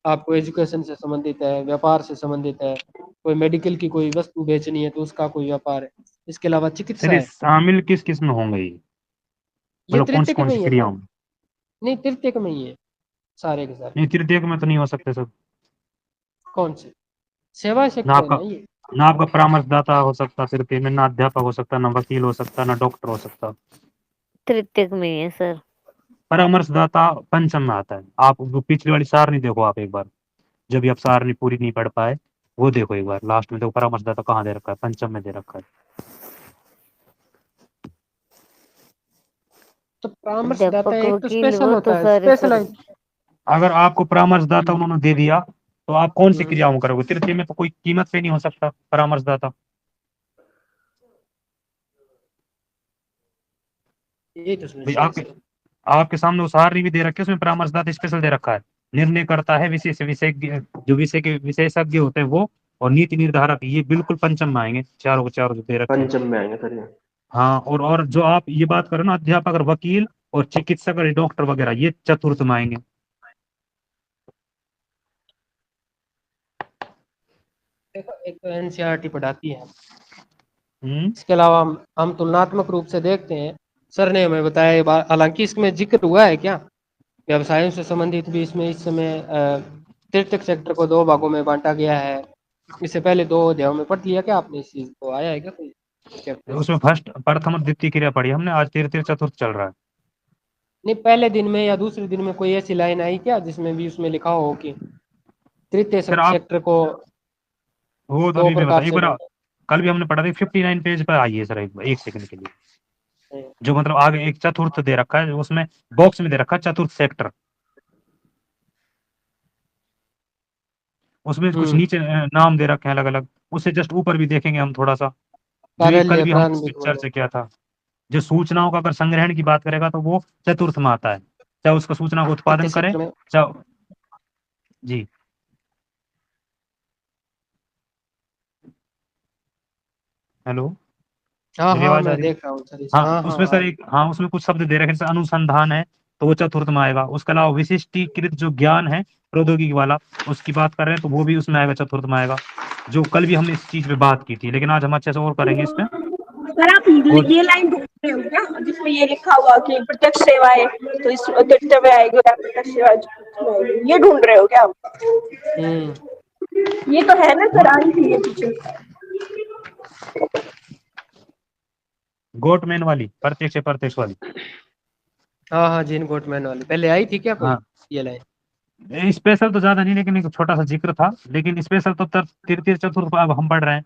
आपको एजुकेशन से संबंधित है, व्यापार से संबंधित है, कोई मेडिकल की कोई वस्तु बेचनी है तो उसका कोई व्यापार है। इसके अलावा सर चिकित्सा ये है। शामिल किस किस में होंगे ये, ये मतलब तृतीयक कौन में सी ही है क्रियाओं सर। में? नहीं, तृतीयक में ही है सारे के सारे। नहीं, तृतीयक में तो नहीं हो सकते सर। कौन से? सेवा ना सेक्टर है आपका ना ये। ना आपका परामर्शदाता हो सकता तृतीय में, ना अध्यापक हो सकता, ना वकील हो सकता, ना डॉक्टर हो सकता। तृतीयक में ही है सर। परामर्शदाता पंचम में आता है। आप वो पिछली वाली सारणी देखो, आप एक बार, जब भी आप सारणी पूरी नहीं पढ़ पाए, वो देखो एक बार लास्ट में, देखो परामर्शदाता कहाँ दे रखा है, पंचम में दे रखा है। तो परामर्शदाता अध्यापक एक तो वकील स्पेशल वो तो होता है, सारे सर। स्पेशलाइज। अगर आपको परामर्शदाता उन्होंने दे दिया, तो आप कौन सी हम्म, क्रियाओं करोगे? तृतीय में तो कोई कीमत पे नहीं हो सकता परामर्शदाता। यही तो भाई समस्या है आपके सर। आपके सामने वो सारणी भी दे रखी है, उसमें परामर्शदाता स्पेशल दे रखा है। निर्णय करता है विशेष विशेषज्ञ, जो विषय के विशेषज्ञ होते हैं वो, और नीति निर्धारक, ये बिल्कुल पंचम में आएंगे, चारों के चारों जो दे रखे हैं। पंचम में आएंगे सर ये। हाँ, और जो आप ये बात करो ना, अध्यापक और वकील और चिकित्सक और डॉक्टर वगैरह, ये चतुर्थ में आएंगे। देखो, एक तो एनसीईआरटी पढ़ाती है। हम्म। इसके अलावा हम तुलनात्मक रूप से देखते हैं। सर ने हमें बताया ये बात, हालांकि इसमें जिक्र हुआ है क्या, व्यवसायों से संबंधित भी इसमें इस समय तृतीयक सेक्टर को दो भागों में बांटा गया है। इससे पहले दो अध्यायों में पढ़ लिया क्या आपने, इस चीज को आया है क्या कोई चैप्टर उसमें इसमें? फर्स्ट प्रथम और द्वितीय क्रिया पढ़ी हमने, आज तृतीय चतुर्थ चल रहा है। नहीं, पहले दिन में या दूसरे दिन में कोई ऐसी लाइन आई क्या जिसमें भी उसमें लिखा हो कि तृतीय सर आप, सेक्टर को वो तो दो अभी नहीं बता, प्रकार एक से बार बांटा कल भी हमने पढ़ा था, 59 पेज पर आई है सर, एक सेकंड के लिए। है। जो मतलब आगे एक चतुर्थ दे रखा है, उसमें बॉक्स में दे रखा है चतुर्थ सेक्टर, उसमें कुछ हम्म, नीचे नाम दे रखे हैं अलग अलग। उससे जस्ट ऊपर भी देखेंगे हम थोड़ा सा, जो ये कल कार्यालय भी हमने इस पे प्रारंभिक चर्चा किया था। जो सूचनाओं का अगर संग्रहण की बात करेगा तो वो चतुर्थ में आता है, चाहे उसका सूचना का तृतीय उत्पादन करे, सेक्टर में। चाहे। जी। हेलो, हाँ मेरी हाँ, आवाज आ मैं रही है? देख रहा हूँ सर इस, हाँ हाँ हाँ उसमें आ सर रही। एक, हाँ उसमें कुछ शब्द दे रखे हैं, जैसे अनुसंधान है, तो वो चतुर्थ में आएगा। उसके अलावा विशिष्टीकृत जो ज्ञान है प्रौद्योगिकी वाला, उसकी बात कर रहे हैं, तो वो भी उसमें आएगा, चतुर्थ में आएगा। जो कल भी हमने इस चीज पे बात की थी, लेकिन आज हम अच्छे से और करेंगे इस पे। सर आप और ये लाइन ढूंढ रहे हो क्या जिसमें ये लिखा हुआ कि प्रत्यक्ष सेवाएं, तो इस तृतीय में आएगी या प्रत्यक्ष सेवा में आएगी, ये ढूंढ रहे हो क्या आप? हम्म, ये तो है ना वो सर, आई थी ये पीछे। गोटमैन वाली, प्रत्यक्ष प्रत्यक्ष वाली। हाँ हाँ, जीन गोटमैन वाली पहले आई थी क्या कोई हाँ, ये लाइन? स्पेशल तो ज्यादा नहीं, लेकिन एक छोटा सा जिक्र था। लेकिन स्पेशल तो तृतीय चतुर्थ अब हम पढ़ रहे हैं।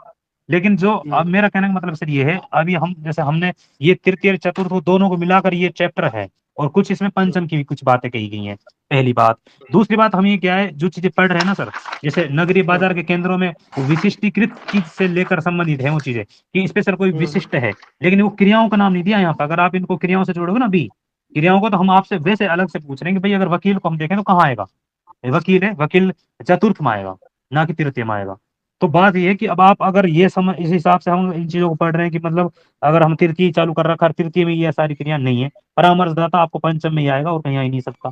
लेकिन जो अब मेरा कहने का मतलब सर ये है, अभी हम जैसे हमने ये तृतीय चतुर्थ दोनों को मिलाकर ये चैप्टर है, और कुछ इसमें पंचम की भी कुछ बातें कही गई हैं, पहली बात। दूसरी बात, हम ये क्या है जो चीजें पढ़ रहे हैं ना सर, जैसे नगरीय बाजार के केंद्रों में वो विशिष्टीकृत चीज से लेकर संबंधित है वो चीजें, कि स्पेशल कोई विशिष्ट है, लेकिन वो क्रियाओं का नाम नहीं दिया यहाँ पर। अगर आप इनको क्रियाओं से जोड़ोगे ना भी, क्रियाओं को, तो हम आपसे वैसे अलग से पूछ रहे हैं कि भाई अगर वकील को हम देखें तो कहाँ आएगा, वकील है, वकील चतुर्थ में आएगा, ना कि तृतीय में आएगा। तो बात ये है कि अब आप अगर ये समझ, इस हिसाब से हम इन चीजों को पढ़ रहे हैं कि मतलब अगर हम तृतीय चालू कर रखा है, तृतीय में ये सारी क्रिया नहीं है, परामर्शदाता आपको पंचम में ही आएगा और कहीं आ ही नहीं सकता।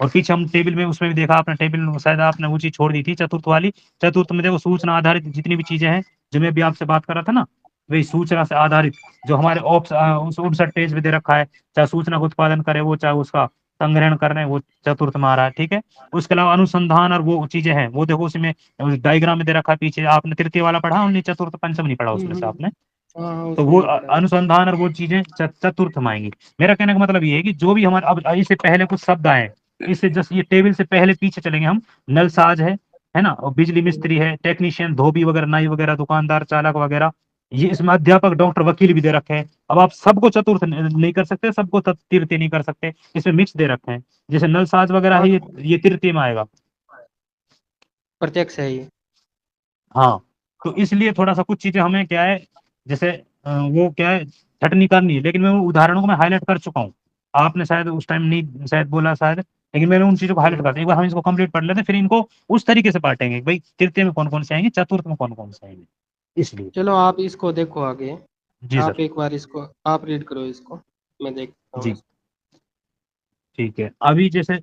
और पीछे हम टेबल में उसमें भी देखा आपने, टेबल में शायद आपने वो चीज छोड़ दी थी चतुर्थ वाली। चतुर्थ में देखो सूचना आधारित जितनी भी चीजें हैं, जो मैं भी आपसे बात कर रहा था ना, वही सूचना से आधारित जो हमारे उस 59 पेज में दे रखा है, चाहे सूचना का उत्पादन करे वो, चाहे उसका संग्रहण कर रहे हैं वो, चतुर्थ में आ रहा है, ठीक है। उसके अलावा अनुसंधान और वो चीजें हैं, वो देखो उसमें डायग्राम में दे रखा है पीछे। आपने तृतीय वाला पढ़ा, उन्हें चतुर्थ पंचम नहीं पढ़ा उसमें से आपने, हाँ, तो उसमें वो नहीं पढ़ा। अनुसंधान और वो चीजें चतुर्थ में आएंगी। मेरा कहने का मतलब ये है कि जो भी हमारे, अब इससे पहले कुछ शब्द आए, इससे जस्ट ये टेबल से पहले पीछे चलेंगे हम, नलसाज है ना, और बिजली मिस्त्री है, टेक्नीशियन, धोबी वगैरह, नाई वगैरह, दुकानदार, चालक वगैरह, ये इसमें अध्यापक, डॉक्टर, वकील भी दे रखे हैं। अब आप सबको चतुर्थ नहीं कर सकते, सबको तृतीय नहीं कर सकते, इसमें मिक्स दे रखे हैं। जैसे नलसाज वगैरह है, ये तृतीय में आएगा, प्रत्यक्ष है ये। हाँ। तो इसलिए थोड़ा सा कुछ चीजें हमें क्या है, जैसे वो क्या है, छटनी करनी है, लेकिन मैं वो उदाहरणों को मैं हाईलाइट कर चुका हूँ। आपने शायद उस टाइम नहीं शायद बोला शायद, लेकिन मैंने उन चीजों को हाईलाइट कर दिया। एक बार हम इसको कंप्लीट पढ़ लेते हैं, फिर इनको उस तरीके से बांटेंगे कि भाई तृतीय में कौन कौन से आएंगे, चतुर्थ में कौन कौन से आएंगे, इसलिए। चलो आप इसको देखो आगे, जी आप सर। एक बार इसको आप रीड करो इसको, मैं देखता हूँ जी इसको। ठीक है। अभी जैसे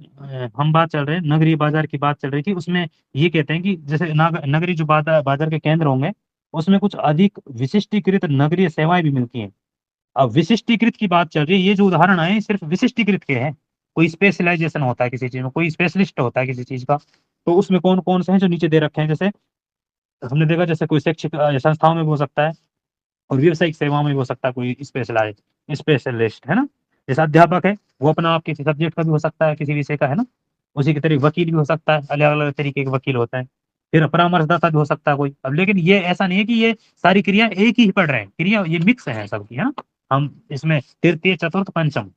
हम बात चल रहे हैं नगरीय बाजार की बात चल रही थी, उसमें ये कहते हैं कि जैसे नगरीय जो बाजार बाजार के केंद्र होंगे, उसमें कुछ अधिक विशिष्टीकृत नगरीय सेवाएं भी मिलती हैं। अब विशिष्टीकृत की बात चल रही है, ये जो उदाहरण आए सिर्फ विशिष्टीकृत के हैं। कोई स्पेशलाइजेशन होता है किसी चीज में, कोई स्पेशलिस्ट होता है किसी चीज का, तो उसमें कौन कौन से हैं जो नीचे दे रखे हैं। जैसे हमने देखा, जैसे कोई शैक्षिक संस्थाओं में भी हो सकता है, और व्यावसायिक सेवाओं में भी हो सकता है कोई स्पेशलिस्ट, है ना। जैसे अध्यापक है, वो अपना आप किसी सब्जेक्ट का भी हो सकता है, किसी विषय का, है ना। उसी की तरह वकील भी हो सकता है, अलग अलग तरीके के वकील होते हैं। फिर परामर्शदाता भी हो सकता है कोई। अब लेकिन ये ऐसा नहीं है कि ये सारी क्रिया एक ही पढ़ रहे हैं, क्रिया ये मिक्स है सबकी, है ना। हम इसमें तृतीय, चतुर्थ, पंचम,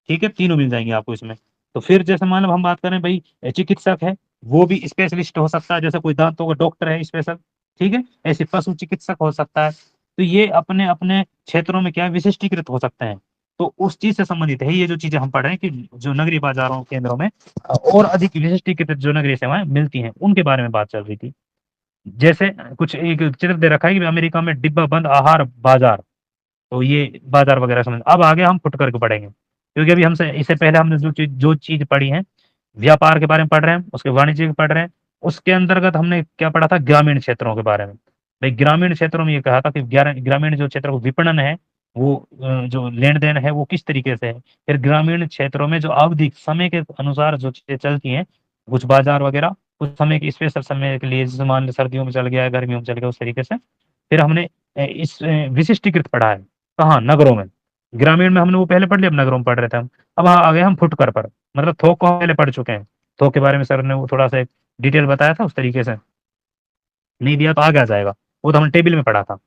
ठीक है, तीनों मिल जाएंगे आपको इसमें। तो फिर जैसे मान लो हम बात करें भाई, चिकित्सक है, वो भी स्पेशलिस्ट हो सकता है, जैसे कोई दांतों का डॉक्टर है स्पेशल, ठीक है। ऐसे पशु चिकित्सक हो सकता है। तो ये अपने अपने क्षेत्रों में क्या है, विशिष्टीकृत हो सकते हैं। तो उस चीज से संबंधित है ये जो चीजें हम पढ़ रहे हैं, कि जो नगरीय बाजारों केंद्रों में और अधिक विशिष्टीकृत जो नगरीय सेवाएं मिलती हैं, उनके बारे में बात चल रही थी। जैसे कुछ एक चित्र दे रखा है कि अमेरिका में डिब्बा बंद आहार बाजार, तो ये बाजार वगैरह समझ। अब आगे हम फुटकर के पढ़ेंगे, क्योंकि अभी हमसे इससे पहले हमने जो चीज पढ़ी है, व्यापार के बारे में पढ़ रहे हैं, उसके वाणिज्य के पढ़ रहे हैं, उसके अंतर्गत हमने क्या पढ़ा था, ग्रामीण क्षेत्रों के बारे में। भाई ग्रामीण क्षेत्रों में ये कहा था कि ग्रामीण जो क्षेत्र को विपणन है, वो जो लेन देन है वो किस तरीके से है। फिर ग्रामीण क्षेत्रों में जो आवधिक समय के अनुसार जो चीजें चलती हैं, कुछ बाजार वगैरह, कुछ समय के स्पेशल समय के लिए, जैसे मान लो सर्दियों में चल गया, गर्मियों में चल गया, उस तरीके से। फिर हमने इस विशिष्टीकृत पढ़ा है, कहाँ, नगरों में। ग्रामीण में हमने वो पहले पढ़ लिया, अब नगरों में पढ़ रहे थे हम। अब आ गए हम फुटकर पर, मतलब थोक को पहले पढ़ चुके हैं। थोक के बारे में सर ने वो थोड़ा सा डिटेल बताया था, उस तरीके से नहीं दिया तो आगे आ जाएगा, वो तो हमने टेबल में पढ़ा था।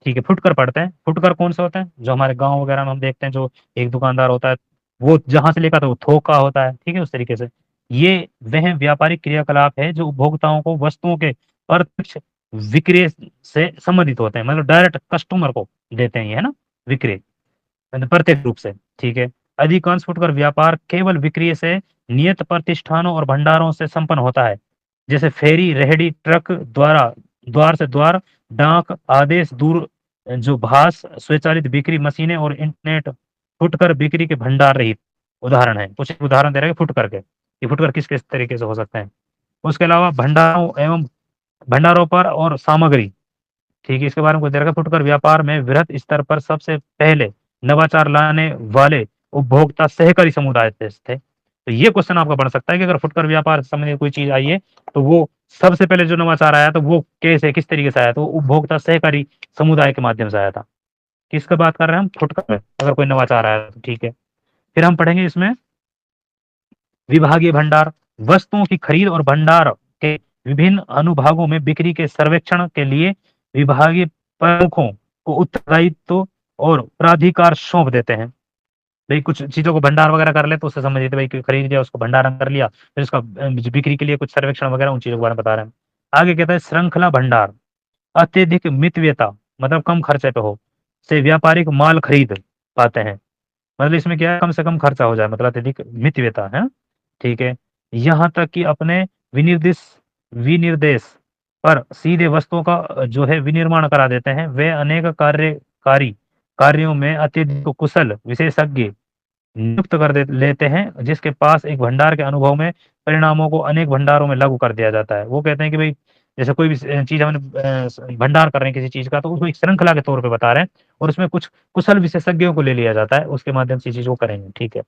ठीक है, फुटकर पढ़ते हैं। फुटकर कौन से होते हैं, जो हमारे गांव वगैरह में हम देखते हैं, जो एक दुकानदार होता है, वो जहां से लेकर तो वो थोक का होता है, ठीक है, उस तरीके से। ये वह व्यापारिक क्रियाकलाप है जो उपभोक्ताओं को वस्तुओं के प्रत्यक्ष विक्रय से संबंधित होते हैं, मतलब डायरेक्ट कस्टमर को देते हैं ये, है ना, विक्रय, मतलब प्रत्यक्ष रूप से, ठीक है। अधिकांश फुटकर व्यापार केवल विक्रय से नियत प्रतिष्ठानों और भंडारों से संपन्न होता है, जैसे फेरी, रेहड़ी, ट्रक द्वारा, द्वार से द्वार, डाक, आदेश, दूर जो भाष, स्वचालित बिक्री मशीनें और इंटरनेट फुटकर बिक्री के भंडार रहित उदाहरण है। कुछ उदाहरण दे रहे हैं फुटकर के, ये फुटकर किस किस तरीके से हो सकते हैं। उसके अलावा भंडारों एवं भंडारों पर और सामग्री, ठीक है, इसके बारे में कुछ दे रखा है। फुटकर व्यापार में वृहद स्तर पर सबसे पहले नवाचार लाने वाले उपभोक्ता सहकारी समुदाय थे। तो ये क्वेश्चन आपका बन सकता है कि अगर फुटकर व्यापार से संबंधित कोई चीज आई है, तो वो सबसे पहले जो नवाचार आया, तो वो कैसे, किस तरीके से आया, तो उपभोक्ता सहकारी समुदाय के माध्यम से आया था। किसका बात कर रहे हैं हम, फुटकर में अगर कोई नवाचार आया तो, ठीक है। फिर हम पढ़ेंगे इसमें विभागीय भंडार, वस्तुओं की खरीद और भंडार के विभिन्न अनुभागों में बिक्री के सर्वेक्षण के लिए विभागीय प्रमुखों को उत्तरदायित्व और प्राधिकार सौंप देते हैं। भाई कुछ चीजों को भंडार वगैरह कर ले तो उससे समझ लेते भाई कि खरीद लिया, उसको भंडारण कर लिया, फिर उसका बिक्री के लिए कुछ सर्वेक्षण वगैरह उन चीजों के बारे में बता रहे हैं। आगे कहता है श्रृंखला भंडार, अत्यधिक मितव्ययता मतलब कम खर्चे पे हो से व्यापारिक माल खरीद पाते हैं। मतलब इसमें क्या है, कम से कम खर्चा हो जाए, मतलब अत्यधिक मितव्ययता है। ठीक है, यहाँ तक कि अपने विनिर्देश विनिर्देश पर सीधे वस्तुओं का जो है विनिर्माण करा देते हैं। वे अनेक कार्यकारी कार्यों में अत्यधिक कुशल विशेषज्ञ नियुक्त कर दे लेते हैं, जिसके पास एक भंडार के अनुभव में परिणामों को अनेक भंडारों में लागू कर दिया जाता है। वो कहते हैं कि भाई जैसे कोई भी चीज हमने भंडार कर रहे हैं किसी चीज का, तो उसको एक श्रृंखला के तौर पे बता रहे हैं और उसमें कुछ कुशल विशेषज्ञों को ले लिया जाता है, उसके माध्यम से चीज को करेंगे। ठीक है,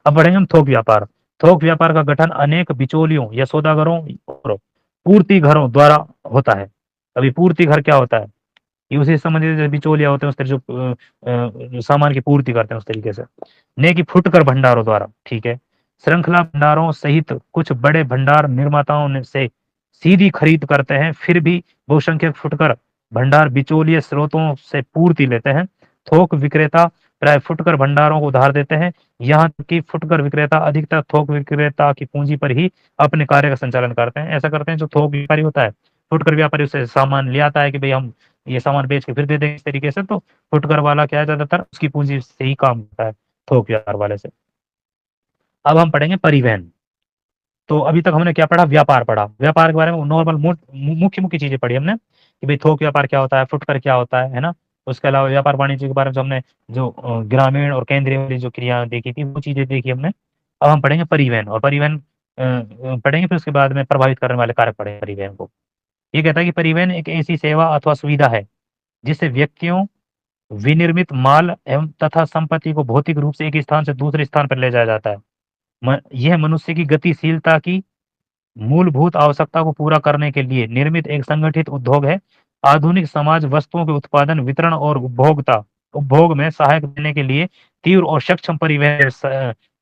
अब बढ़ेंगे हम थोक व्यापार। थोक व्यापार का गठन अनेक बिचौलियों या सौदागरों और पूर्ति घरों द्वारा होता है। अभी पूर्ति घर क्या होता है, ये उसी संबंधित जो बिचौलिया होते हैं उस तरह जो सामान की पूर्ति करते हैं उस तरीके से, ने की फुटकर भंडारों द्वारा। ठीक है, श्रृंखला भंडारों सहित कुछ बड़े भंडार निर्माताओं ने से सीधी खरीद करते हैं, फिर भी बहुसंख्यक फुटकर भंडार बिचौलिए स्रोतों से पूर्ति लेते हैं। थोक विक्रेता प्राय फुटकर भंडारों को उधार देते हैं, यहाँ तक कि फुटकर विक्रेता अधिकतर थोक विक्रेता की पूंजी पर ही अपने कार्य का संचालन करते हैं। ऐसा करते हैं जो थोक व्यापारी होता है, फुटकर व्यापारी उससे सामान ले आता है कि भाई हम ये सामान बेच के फिर दे देंगे इस तरीके से, तो फुटकर वाला क्या है ज्यादातर उसकी पूंजी से ही काम होता है, थोक व्यापार वाले से। अब हम पढ़ेंगे परिवहन। तो अभी तक हमने क्या पढ़ा, व्यापार पढ़ा, व्यापार के बारे में नॉर्मल मुख्य मुख्य चीजें पढ़ी हमने कि भाई थोक व्यापार क्या होता है, फुटकर क्या होता है ना। उसके अलावा व्यापार वाणिज्य के बारे में जो हमने जो ग्रामीण और केंद्रीय वाली जो क्रिया देखी थी वो चीजें देखी हमने। अब हम पढ़ेंगे परिवहन, और परिवहन पढ़ेंगे, फिर उसके बाद में प्रभावित करने वाले कारक पढ़ेंगे परिवहन को। ये कहता है कि परिवहन एक ऐसी सेवा अथवा सुविधा है जिससे व्यक्तियों, विनिर्मित माल एवं तथा संपत्ति को भौतिक रूप से एक स्थान से दूसरे स्थान पर ले जाया जाता है। यह मनुष्य की गतिशीलता की मूलभूत आवश्यकता को पूरा करने के लिए निर्मित एक संगठित उद्योग है। आधुनिक समाज वस्तुओं के उत्पादन, वितरण और उपभोग में सहायक देने के लिए तीव्र और सक्षम परिवहन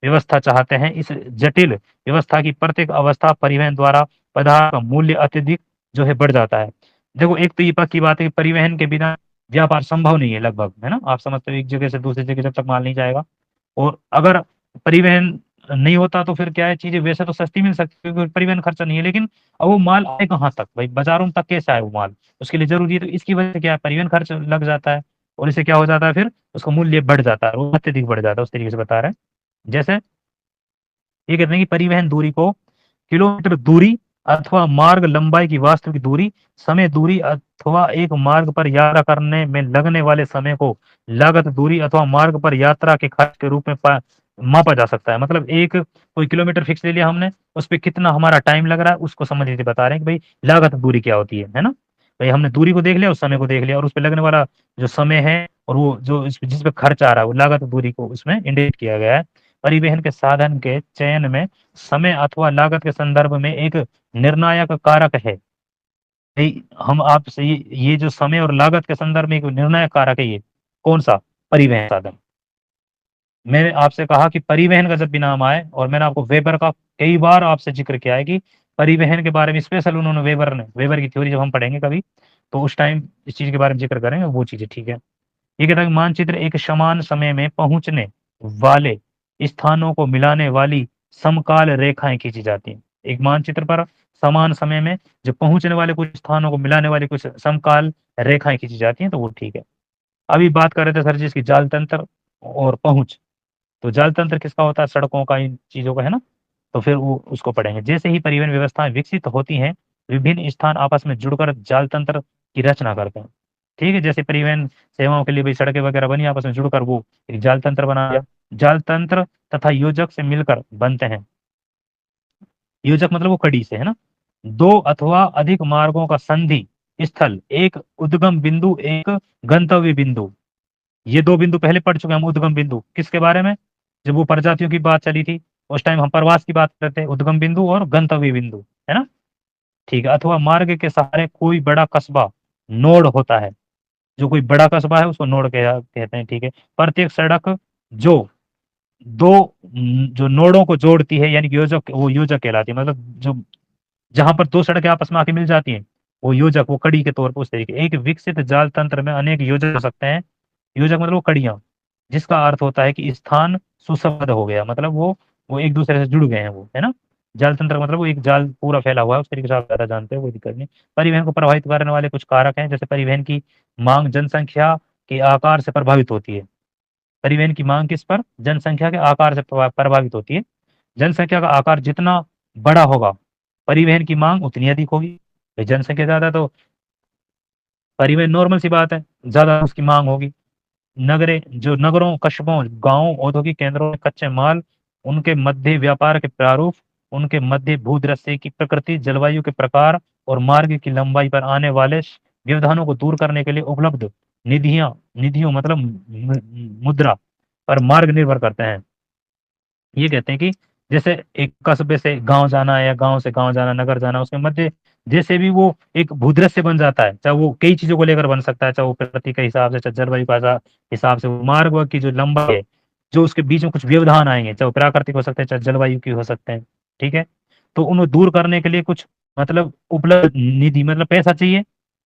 व्यवस्था चाहते हैं। इस जटिल व्यवस्था की प्रत्येक अवस्था परिवहन द्वारा पदार्थ का मूल्य अत्यधिक जो है बढ़ जाता है। देखो एक तो ये पक्की बात है कि परिवहन के बिना व्यापार संभव नहीं है लगभग, है ना। आप समझते हो एक जगह से दूसरी जगह जब तक माल नहीं जाएगा, और अगर परिवहन नहीं होता तो फिर क्या है, चीजें वैसे तो सस्ती मिल सकती है क्योंकि परिवहन खर्चा नहीं है, लेकिन अब वो माल आए कहाँ तक, भाई बाजारों तक कैसे आए वो माल, उसके लिए जरूरी है। तो इसकी वजह से क्या है, परिवहन खर्च लग जाता है, और इससे क्या हो जाता है, फिर उसका मूल्य बढ़ जाता है, वो अत्यधिक बढ़ जाता है। उस तरीके से बता रहे हैं। जैसे ये कहते हैं कि परिवहन दूरी को किलोमीटर दूरी अथवा मार्ग लंबाई की वास्तविक दूरी, समय दूरी अथवा एक मार्ग पर यात्रा करने में लगने वाले समय को लागत दूरी अथवा मार्ग पर यात्रा के खर्च के रूप में मापा जा सकता है। मतलब एक कोई किलोमीटर फिक्स ले लिया हमने, उस पर कितना हमारा टाइम लग रहा है उसको समझ लीजिए, बता रहे हैं कि भाई लागत दूरी क्या होती है ना। भाई हमने दूरी को देख लिया, उस समय को देख लिया, और उस पर लगने वाला जो समय है और वो जो जिस पे खर्च आ रहा है वो लागत दूरी को उसमें इंडिकेट किया गया है। परिवहन के साधन के चयन में समय अथवा लागत के संदर्भ में एक निर्णायक कारक है। भाई हम आपसे ये जो समय और लागत के संदर्भ में एक निर्णायक कारक है, ये कौन सा, परिवहन साधन। मैंने आपसे कहा कि परिवहन का जब भी नाम आए, और मैंने आपको वेबर का कई बार आपसे जिक्र किया है कि परिवहन के बारे में स्पेशल उन्होंने वेबर की थ्योरी जब हम पढ़ेंगे कभी, तो उस टाइम इस चीज के बारे में जिक्र करेंगे वो चीजें। ठीक है, ये कहता है कि मानचित्र एक समान समय में पहुंचने वाले स्थानों को मिलाने वाली समकाल रेखाएं खींची जाती हैं। एक मानचित्र पर समान समय में जो पहुंचने वाले कुछ स्थानों को मिलाने वाली कुछ समकाल रेखाएं खींची जाती हैं, तो वो ठीक है। अभी बात कर रहे थे सर जी इसकी जाल तंत्र और पहुंच, तो जाल तंत्र किसका होता है, सड़कों का, इन चीजों का, है ना। तो फिर वो उसको पढ़ेंगे। जैसे ही परिवहन व्यवस्थाएं विकसित होती हैं, विभिन्न स्थान आपस में जुड़कर जाल तंत्र की रचना करते हैं। ठीक है, जैसे परिवहन सेवाओं के लिए भाई सड़कें वगैरह बनी, आपस में जुड़कर वो एक जाल तंत्र बना दिया। जाल तंत्र तथा योजक से मिलकर बनते हैं। योजक मतलब वो कड़ी से, है ना। दो अथवा अधिक मार्गों का संधि स्थल, एक उद्गम बिंदु, एक गंतव्य बिंदु। ये दो बिंदु पहले पढ़ चुके हैं हम। उद्गम बिंदु किसके बारे में, जब वो प्रजातियों की बात चली थी उस टाइम हम प्रवास की बात करते हैं, उद्गम बिंदु और गंतव्य बिंदु, है ना। ठीक है, अथवा मार्ग के सहारे कोई बड़ा कस्बा, नोड होता है, जो कोई बड़ा कस्बा है उसको नोड कहते हैं। ठीक है, प्रत्येक सड़क जो दो जो नोडों को जोड़ती है, यानी कि योजक, वो योजक कहलाती है। मतलब जो जहां पर दो सड़कें आपस में आके मिल जाती हैं, वो योजक, वो कड़ी के तौर पर उस तरीके। एक विकसित जाल तंत्र में अनेक योजक हो सकते हैं। योजक मतलब वो कड़ियां, जिसका अर्थ होता है कि स्थान सुसंबद्ध हो गया, मतलब वो एक दूसरे से जुड़ गए हैं, वो है ना। जाल तंत्र मतलब वो एक जाल पूरा फैला हुआ है, उस तरीके से आप ज्यादा जानते हो, कोई दिक्कत नहीं। परिवहन को प्रभावित करने वाले कुछ कारक हैं, जैसे परिवहन की मांग जनसंख्या के आकार से प्रभावित होती है। परिवहन की मांग किस पर? जनसंख्या के आकार से प्रभावित होती है। जनसंख्या का आकार जितना बड़ा होगा परिवहन की मांग उतनी अधिक होगी। भाई जनसंख्या ज्यादा तो परिवहन नॉर्मल सी बात है, ज्यादा उसकी मांग होगी। नगरे जो नगरों, कस्बों, गांवों, औद्योगिक केंद्रों में कच्चे माल, उनके मध्य व्यापार के प्रारूप, उनके मध्य भूदृश्य की प्रकृति, जलवायु के प्रकार और मार्ग की लंबाई पर आने वाले व्यवधानों को दूर करने के लिए उपलब्ध निधियों मतलब मुद्रा पर मार्ग निर्भर करते हैं। ये कहते हैं कि जैसे एक कस्बे से गांव जाना है या गांव से गांव जाना, नगर जाना, उसके मध्य जैसे भी वो एक भूदृश्य बन जाता है, चाहे वो कई चीजों को लेकर बन सकता है, चाहे वो प्रकृति के हिसाब से, चाहे जलवायु का हिसाब से, वो मार्ग व की जो लंबाई है, जो उसके बीच में कुछ व्यवधान आएंगे, चाहे वो प्राकृतिक हो सकते हैं, चाहे जलवायु की हो सकते हैं, ठीक है। तो उन्हें दूर करने के लिए कुछ मतलब उपलब्ध निधि मतलब पैसा चाहिए।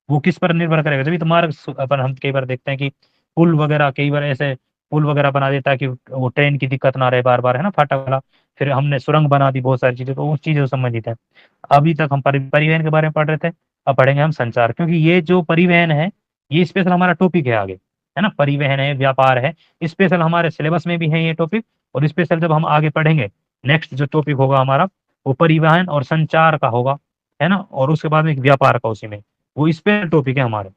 वो किस पर निर्भर करेगा? जब तो मार्ग अपन हम कई बार देखते हैं कि पुल वगैरह, कई बार ऐसे पुल वगैरह बना देता है कि वो ट्रेन की दिक्कत ना रहे बार बार, है ना, फाटक वाला। फिर हमने सुरंग बना दी, बहुत सारी चीजें, तो उस चीजों से संबंधित है। अभी तक हम परिवहन के बारे में पढ़ रहे थे, अब पढ़ेंगे हम संचार, क्योंकि ये जो परिवहन है ये स्पेशल हमारा टॉपिक है आगे, है ना। परिवहन है, व्यापार है, स्पेशल हमारे सिलेबस में भी है ये टॉपिक। और स्पेशल जब हम आगे पढ़ेंगे, नेक्स्ट जो टॉपिक होगा हमारा वो परिवहन और संचार का होगा, है ना। और उसके बाद में एक व्यापार का, उसी में वो स्पेशल टॉपिक है हमारे,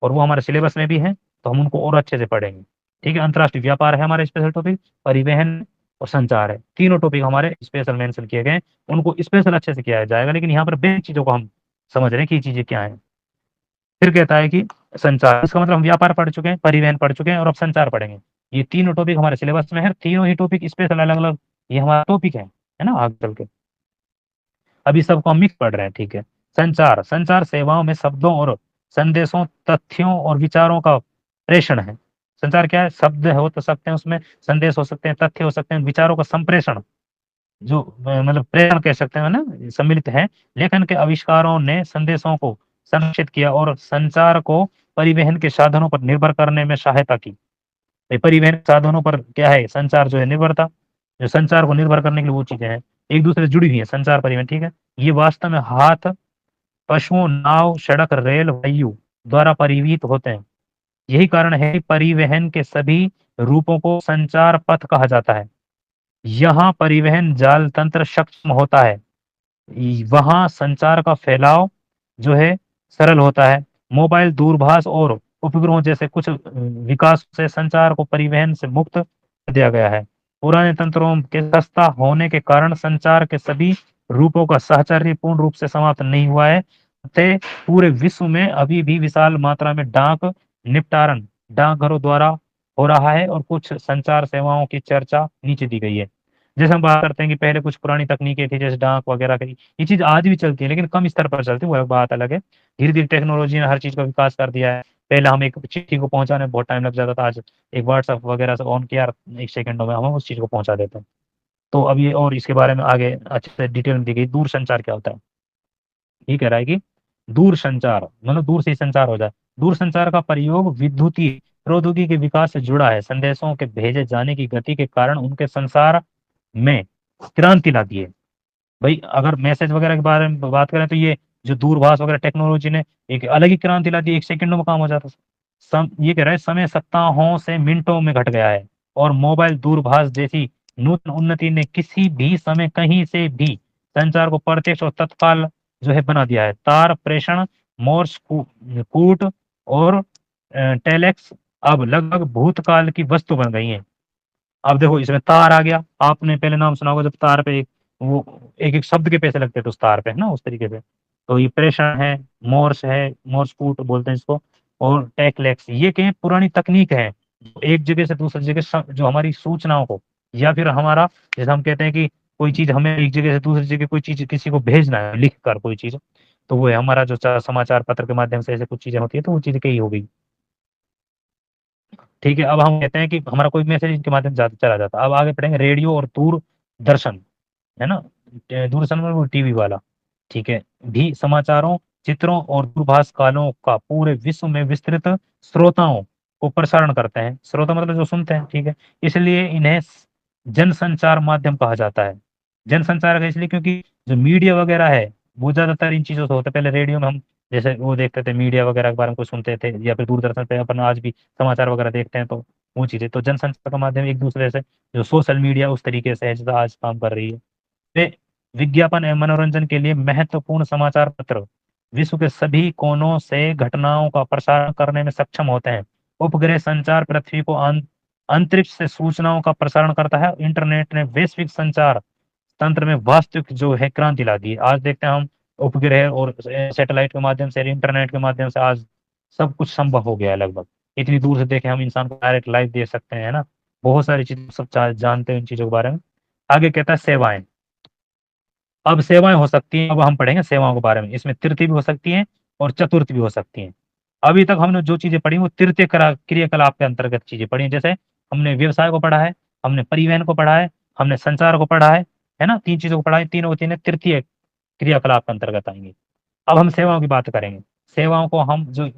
और वो हमारे सिलेबस में भी है, तो हम उनको और अच्छे से पढ़ेंगे, ठीक है। अंतर्राष्ट्रीय व्यापार है हमारा स्पेशल टॉपिक, परिवहन और संचार है, तीनों टॉपिक हमारे स्पेशल मेंशन किए गए हैं, उनको स्पेशल अच्छे से किया जाएगा। लेकिन यहाँ पर बेसिक चीजों को हम समझ रहे हैं कि ये चीजें क्या हैं। फिर कहता है कि संचार, इसका मतलब हम व्यापार पढ़ चुके हैं, परिवहन पढ़ चुके हैं, और अब संचार पढ़ेंगे। ये तीनों टॉपिक हमारे सिलेबस में है, तीनों ही टॉपिक स्पेशल अलग अलग ये हमारा टॉपिक है ना आगे चल के। अभी सबको हम मिक्स पढ़ रहे हैं, ठीक है। संचार, संचार सेवाओं में शब्दों और संदेशों, तथ्यों और विचारों का प्रेषण है। संचार क्या है? शब्द हो तो सकते हैं, उसमें संदेश हो सकते हैं, तथ्य हो सकते हैं, विचारों का संप्रेषण, जो मतलब प्रेरण कह सकते हैं ना, सम्मिलित है। लेखन के आविष्कारों ने संदेशों को संरक्षित किया और संचार को परिवहन के साधनों पर निर्भर करने में सहायता की। परिवहन के साधनों पर क्या है? संचार जो है निर्भरता, जो संचार को निर्भर करने के लिए वो चीजें हैं, एक दूसरे से जुड़ी हुई है, संचार परिवहन, ठीक है। ये वास्तव में हाथ, पशुओं, नाव, सड़क, रेल, वायु द्वारा परिवहित होते हैं। यही कारण है कि परिवहन के सभी रूपों को संचार पथ कहा जाता है। यहाँ परिवहन जाल तंत्र सक्षम होता है, वहां संचार का फैलाव जो है सरल होता है। मोबाइल, दूरभाष और उपग्रहों जैसे कुछ विकास से संचार को परिवहन से मुक्त कर दिया गया है। पुराने तंत्रों के सस्ता होने के कारण संचार के सभी रूपों का साहचर्य पूर्ण रूप से समाप्त नहीं हुआ है। अतः पूरे विश्व में अभी भी विशाल मात्रा में डाक निपटारण डाकघरों द्वारा हो रहा है। और कुछ संचार सेवाओं की चर्चा नीचे दी गई है। जैसे हम बात करते हैं कि पहले कुछ पुरानी तकनीकें थी, जैसे डाक वगैरह की, ये चीज आज भी चलती है, लेकिन कम स्तर पर चलती है, वो बात अलग है। धीरे धीरे टेक्नोलॉजी ने हर चीज का विकास कर दिया है। पहले हम एक चिट्ठी को पहुंचाने में बहुत टाइम लग जाता था, आज एक व्हाट्सएप वगैरह से ऑन किया, एक सेकंडों में हम उस चीज को पहुंचा देते हैं। तो अब ये और इसके बारे में आगे अच्छे से डिटेल में दी गई। दूर संचार क्या होता है? ये कह रहा है कि दूर संचार मतलब दूर से ही संचार हो जाए। दूर संचार का प्रयोग विद्युतीय प्रौद्योगिकी के विकास से जुड़ा है। संदेशों के भेजे जाने की गति के कारण उनके संसार में क्रांति लाती है। भाई अगर मैसेज वगैरह के बारे में बात करें तो ये जो दूरभाष वगैरह टेक्नोलॉजी ने एक अलग ही क्रांति ला दी, एक सेकंडों में काम हो जाता है। ये कह रहा है समय सप्ताहों से मिनटों में घट गया है। और मोबाइल, दूरभाष जैसी नूतन उन्नति ने किसी भी समय कहीं से भी संचार को प्रत्यक्ष और तत्काल जो है बना दिया है। तार प्रेषण, मोर्स कूट और टेलेक्स अब लगभग भूतकाल की वस्तु बन गई हैं। अब देखो इसमें तार आ गया, आपने पहले नाम सुना होगा, जब तार पे वो एक एक शब्द के पैसे लगते थे उस तार पे, है ना, उस तरीके से। तो ये प्रेषण है, मोर्स कूट बोलते हैं इसको, और टेकलेक्स, ये कहीं पुरानी तकनीक है, एक जगह से दूसरी जगह जो हमारी सूचनाओं को, या फिर हमारा जैसे हम कहते हैं कि कोई चीज हमें एक जगह से दूसरी जगह कोई चीज किसी को भेजना है लिख कर कोई चीज, तो वो है हमारा जो समाचार पत्र के माध्यम से ऐसे कुछ चीजें होती है, तो वो चीज कही हो गई, ठीक है। अब हम कहते हैं कि हमारा कोई मैसेज इनके माध्यम से चला जाता है। अब आगे पढ़ेंगे रेडियो और दूरदर्शन, है ना, दूरदर्शन में वो टीवी वाला, ठीक है, भी समाचारों, चित्रों और दूरभाष कालों का पूरे विश्व में विस्तृत श्रोताओं को प्रसारण करते हैं। श्रोता मतलब जो सुनते हैं, ठीक है। इसलिए इन्हें जनसंचार माध्यम कहा जाता है। जनसंचार का इसलिए क्योंकि जो मीडिया वगैरह है वो ज्यादातर इन चीजों से होता है। पहले रेडियो में हम जैसे वो देखते थे, मीडिया वगैरह के बारे में कुछ सुनते थे, या फिर दूरदर्शन पे अपन आज भी समाचार वगैरह देखते हैं, तो वो चीजें तो जनसंचार का माध्यम एक दूसरे से, जो सोशल मीडिया उस तरीके से है जैसा आज काम कर रही है। वे विज्ञापन एवं मनोरंजन के लिए महत्वपूर्ण समाचार पत्र विश्व के सभी कोनों से घटनाओं का प्रसारण करने में सक्षम होते हैं। उपग्रह संचार पृथ्वी को अंतरिक्ष से सूचनाओं का प्रसारण करता है। इंटरनेट ने वैश्विक संचार तंत्र में वास्तविक जो है क्रांति ला दी है। आज देखते हैं हम उपग्रह और सैटेलाइट के माध्यम से, इंटरनेट के माध्यम से आज सब कुछ संभव हो गया है लगभग। इतनी दूर से देखे हम इंसान को डायरेक्ट लाइव देख सकते हैं, है ना। बहुत सारी चीजें सब जानते हैं इन चीजों के बारे में। आगे कहता है सेवाएं। अब सेवाएं हो सकती हैं, अब हम पढ़ेंगे सेवाओं के बारे में। इसमें तृतीय भी हो सकती हैं और चतुर्थ भी हो सकती हैं। अभी तक हमने जो चीजें पढ़ी वो तृतीय क्रियाकलाप के अंतर्गत चीजें पढ़ी हैं। जैसे हमने व्यवसाय को पढ़ा है, हमने परिवहन को पढ़ा है, हमने संचार को पढ़ा है ना। तीन चीजों को पढ़ा है, तीनों तीन तृतीय क्रियाकलाप के अंतर्गत आएंगे। अब हम सेवाओं की बात करेंगे। सेवाओं को हम जो